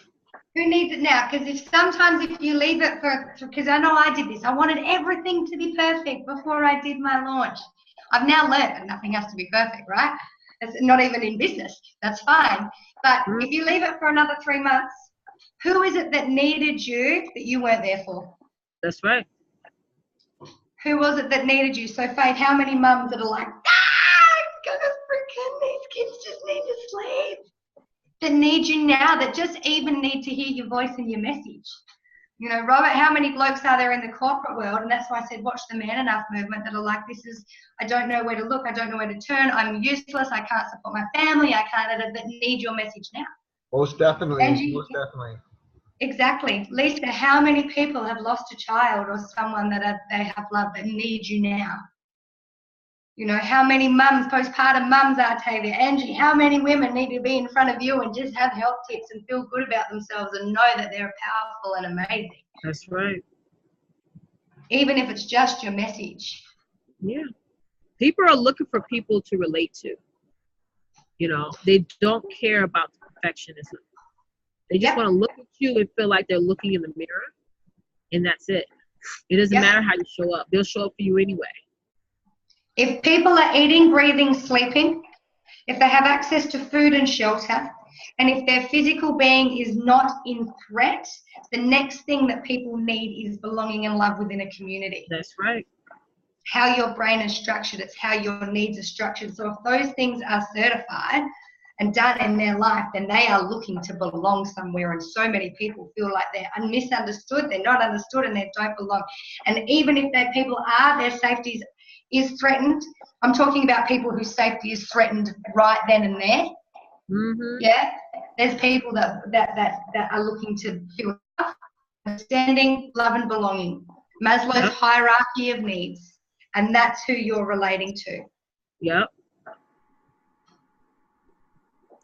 Who needs it now? Because sometimes if you leave it because I know I did this. I wanted everything to be perfect before I did my launch. I've now learned that nothing has to be perfect, right? It's not even in business. That's fine. But if you leave it for another 3 months, who is it that needed you that you weren't there for? That's right. Who was it that needed you? So, Faith, how many mums that are like, these kids just need to sleep? That need you now, that just even need to hear your voice and your message. You know, Robert, how many blokes are there in the corporate world? And that's why I said, watch the Man Enough movement that are like, I don't know where to look. I don't know where to turn. I'm useless. I can't support my family. I can't, that need your message now. Most definitely. Most definitely. Exactly. Lisa, how many people have lost a child or someone that they have loved that need you now? You know, how many mums, postpartum mums, Artavia, Angie, how many women need to be in front of you and just have health tips and feel good about themselves and know that they're powerful and amazing? That's right. Even if it's just your message. Yeah. People are looking for people to relate to. You know, they don't care about perfectionism. They just want to look at you and feel like they're looking in the mirror, and that's it. It doesn't matter how you show up. They'll show up for you anyway. If people are eating, breathing, sleeping, if they have access to food and shelter, And if their physical being is not in threat, the next thing that people need is belonging and love within a community. That's right. How your brain is structured, it's how your needs are structured. So if those things are certified and done in their life, then they are looking to belong somewhere. And so many people feel like they're misunderstood, they're not understood, and they don't belong. And even if their people are, their safety is threatened. I'm talking about people whose safety is threatened right then and there. Mm-hmm. Yeah, there's people that are looking to feel understanding, love, and belonging. Maslow's hierarchy of needs, and that's who you're relating to. Yep.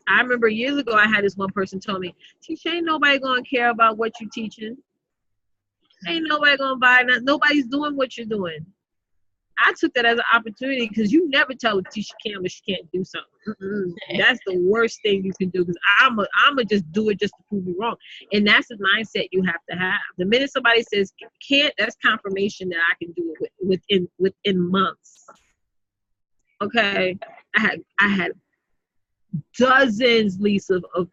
I remember years ago, I had this one person tell me, "Tisha, ain't nobody gonna care about what you're teaching. Ain't nobody gonna buy that. Nobody's doing what you're doing." I took that as an opportunity, because you never tell a teacher can or she can't do something. That's the worst thing you can do, because I'm a just do it just to prove you wrong. And that's the mindset you have to have. The minute somebody says can't, that's confirmation that I can do it within months. Okay, I had dozens, Lisa, of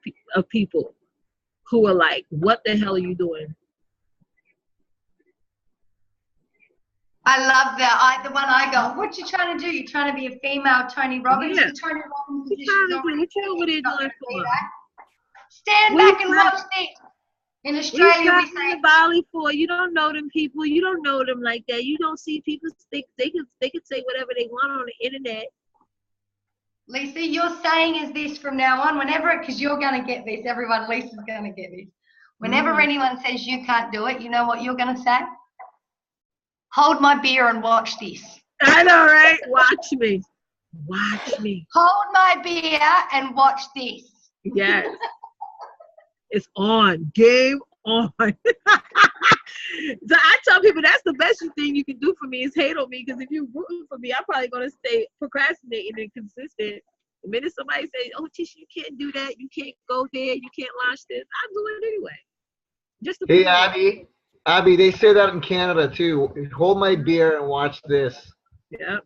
people who are like, "What the hell are you doing?" I love that. The one I got. What you trying to do? You trying to be a female Tony Robbins? Yeah. Tony Robbins What you over there doing for? Stand back and watch this. In Australia, we say Bali for. You don't know them people. You don't know them like that. You don't see people think they could say whatever they want on the internet. Lisa, you're saying is this from now on, whenever, because you're going to get this. Everyone, Lisa's going to get this. Whenever anyone says you can't do it, you know what you're going to say? Hold my beer and watch this. I know, right? Watch me. Watch me. Hold my beer and watch this. Yes. It's on. Game on. So I tell people that's the best thing you can do for me is hate on me, because if you're rooting for me, I'm probably going to stay procrastinating and consistent. The minute somebody says, "Oh, Tisha, you can't do that. You can't go there. You can't launch this," I'm doing it anyway. Just to Hey, Abby, they say that in Canada too. Hold my beer and watch this. Yeah.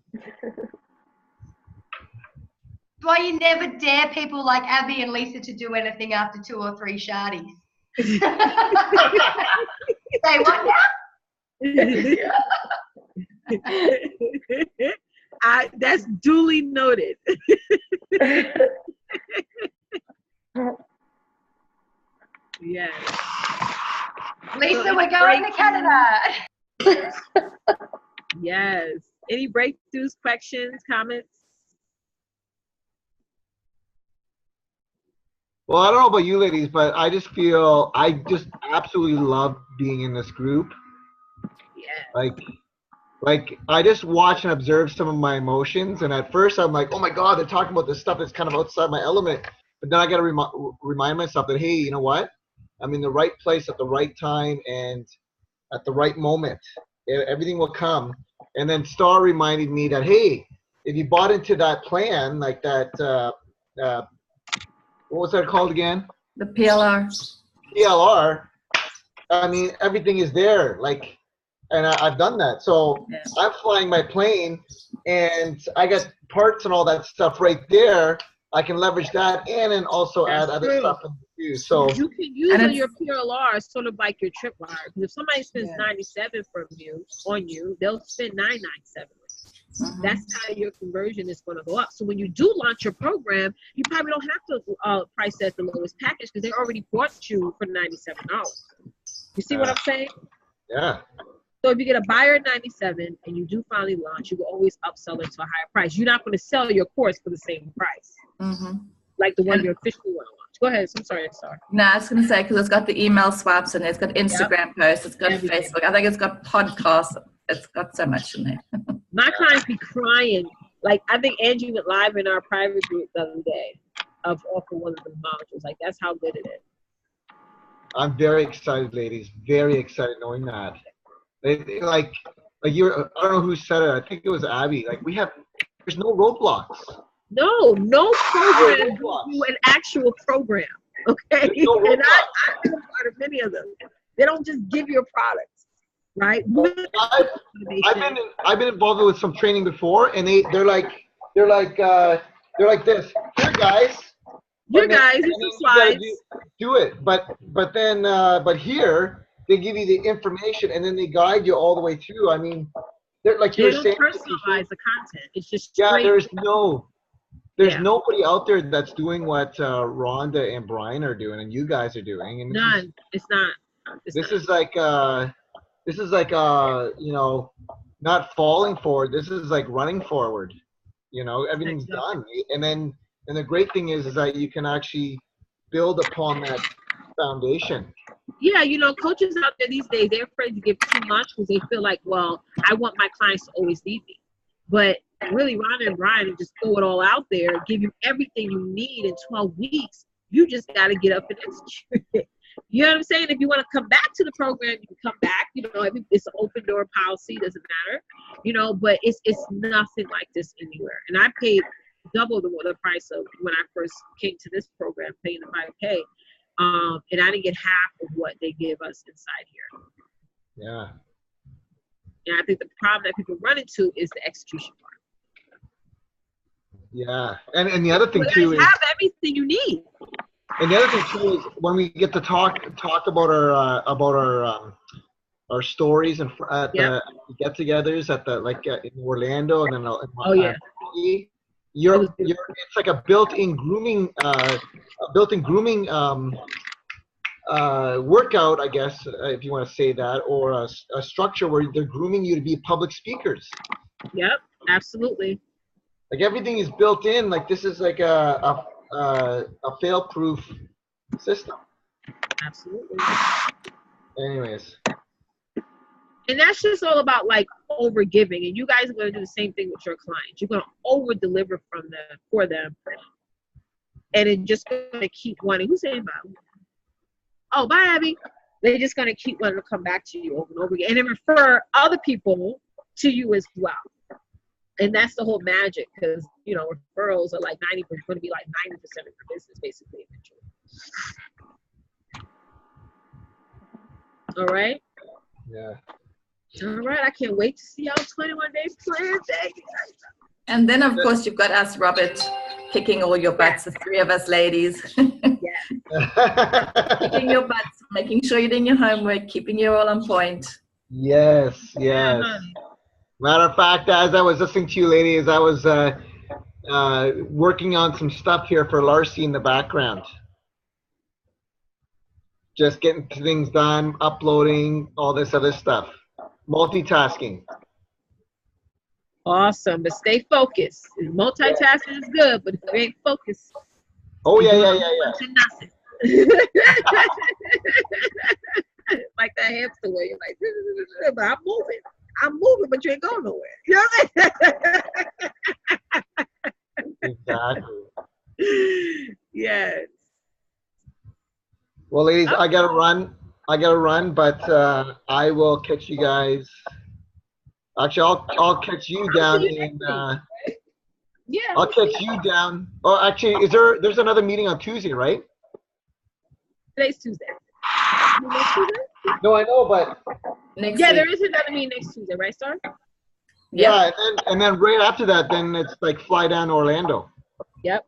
Why you never dare people like Abby and Lisa to do anything after 2 or 3 shardies? Say what now? That's duly noted. Yes. Lisa, we're going to Canada. Yes. Any breakthroughs, questions, comments? Well, I don't know about you ladies, but I just feel I just absolutely love being in this group. Yeah. Like I just watch and observe some of my emotions, and at first I'm like, "Oh my God, they're talking about this stuff that's kind of outside my element." But then I got to remind myself that, hey, you know what? I'm in the right place at the right time and at the right moment. Everything will come. And then Star reminded me that, hey, if you bought into that plan, like that, what was that called again? The PLR. PLR. I mean, everything is there. Like, and I've done that. So yeah. I'm flying my plane, and I got parts and all that stuff right there. I can leverage that and then also add other stuff in too. So you can use on your PLR sort of like your tripwire. Because if somebody spends 97 on you, they'll spend 997. Mm-hmm. That's how your conversion is going to go up. So when you do launch your program, you probably don't have to price at the lowest package because they already bought you for $97. You see what I'm saying? Yeah. So if you get a buyer at 97 and you do finally launch, you will always upsell it to a higher price. You're not going to sell your course for the same price, like the one you officially want to launch. Go ahead. I'm sorry, No, I was going to say, because it's got the email swaps in there, it's got Instagram posts, it's got Facebook. I think it's got podcasts. It's got so much in there. My clients be crying. Like, I think Angie went live in our private group the other day off of one of the modules. Like, that's how good it is. I'm very excited, ladies. Very excited knowing that. Like you're, I don't know who said it. I think it was Abby. Like, there's no roadblocks. No program do an actual program. Okay, no and I've been a part of many of them. They don't just give you a product, right? I've been involved with some training before, and they're like this. Here, guys, You guys, it's some slides. Do it, but here they give you the information and then they guide you all the way through. I mean, like you're saying, personalize the content. It's just there's nobody out there that's doing what Rhonda and Brian are doing and you guys are doing. And none. It's not. This is like you know, not falling forward. This is like running forward. You know, everything's done, and the great thing is that you can actually build upon that foundation. Yeah, you know, coaches out there these days, they're afraid to give too much because they feel like, well, I want my clients to always leave me. But really, Rhonda and Brian just throw it all out there, give you everything you need in 12 weeks. You just got to get up and execute it. You know what I'm saying? If you want to come back to the program, you can come back. You know, it's an open door policy, doesn't matter. You know, but it's nothing like this anywhere. And I paid double the price of when I first came to this program, paying the $5K. And I didn't get half of what they give us inside here. Yeah. And I think the problem that people run into is the execution part. Yeah, and the other thing too is have everything you need. And the other thing too is when we get to talk about our stories and at the get-togethers at the in Orlando and then it's like a built-in grooming workout, I guess, if you want to say that, or a structure where they're grooming you to be public speakers. Yep, absolutely. Like everything is built in. Like this is like a fail-proof system. Absolutely. Anyways. And that's just all about like over giving, and you guys are going to do the same thing with your clients. You're going to over deliver for them, and it's just going to keep wanting. Who's saying bye? Oh, bye, Abby. They're just going to keep wanting to come back to you over and over again, and then refer other people to you as well. And that's the whole magic, because you know referrals are like 90%, going to be like 90% of your business basically eventually. All right. Yeah. All right, I can't wait to see y'all 21 days plan. And then, of course, you've got us, Robert, kicking all your butts, the three of us ladies. Kicking your butts, making sure you're doing your homework, keeping you all on point. Yes, yes. Matter of fact, as I was listening to you ladies, I was working on some stuff here for Larcy in the background. Just getting things done, uploading, all this other stuff. Multitasking. Awesome, but stay focused. Multitasking is good, but if you ain't focused. Oh, yeah. Nothing. Like that hamster where you're like, but I'm moving, but you ain't going nowhere. You know what I mean? Exactly. Yes. Well, ladies, I gotta run, but I will catch you guys. Actually, I'll catch you down in. Yeah. I'll catch you down. Oh, actually, there's another meeting on Tuesday, right? Today's Tuesday. No, I know, but next week. There is another meeting next Tuesday, right, Star? Yeah, and then right after that, then it's like fly down to Orlando. Yep.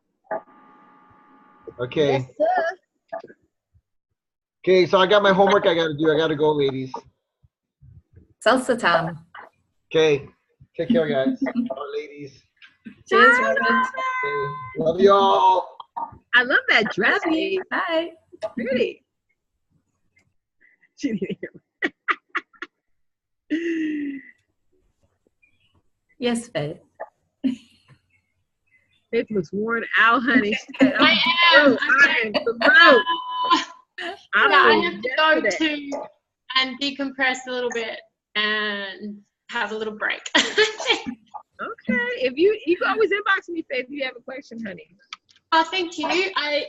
Okay. Yes, sir. Okay, so I got my homework I gotta do. I gotta go, ladies. Salsa time. Okay. Take care, guys. Our ladies. Cheers, Robert. Okay. Love you all. I love that dress. Bye. Pretty. She didn't hear me. Yes, Faith. Faith looks worn out, honey. I am. I have to go to and decompress a little bit and have a little break. Okay. If you can always inbox me, Faith, if you have a question, honey. Oh, thank you.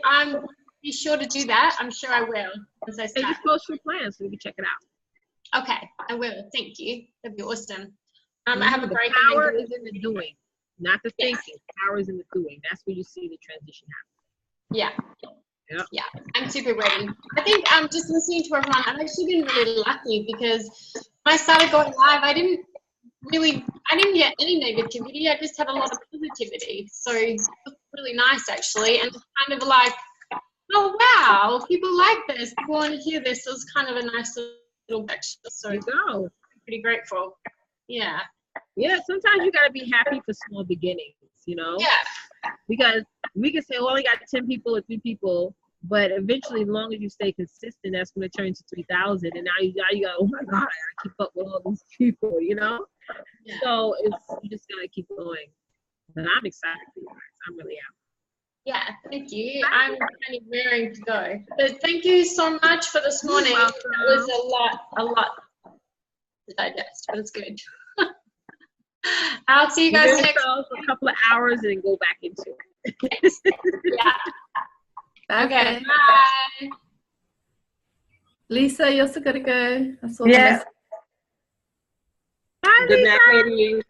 I'm be sure to do that. I'm sure I will. As I start. And just post your plans so we can check it out. Okay, I will. Thank you. That'd be awesome. I have a break. The power is in the doing, not the thinking. Power is in the doing. That's where you see the transition happen. Yeah. Yeah, I'm super ready. I think just listening to everyone, I've actually been really lucky because when I started going live, I didn't get any negativity. I just had a lot of positivity. So really nice actually, and it's kind of like, oh wow, people like this, people want to hear this. So it's kind of a nice little extra. So there you go. I'm pretty grateful. Yeah. Yeah, sometimes you gotta be happy for small beginnings, you know? Yeah. Because we can say, well, I only got 10 people or 3 people, but eventually, as long as you stay consistent, that's going to turn into 3,000. And now you go, oh my God, I gotta keep up with all these people, you know? Yeah. So you just gotta keep going. But I'm excited for you guys. I really am. Yeah, thank you. I'm kind of raring to go. But thank you so much for this morning. That was a lot to digest, but it's good. I'll see you guys next for a couple of hours and then go back into it. Yeah. Okay. Bye. Lisa, you also gotta go. I saw Yeah. Bye, Good Lisa. night, ladies.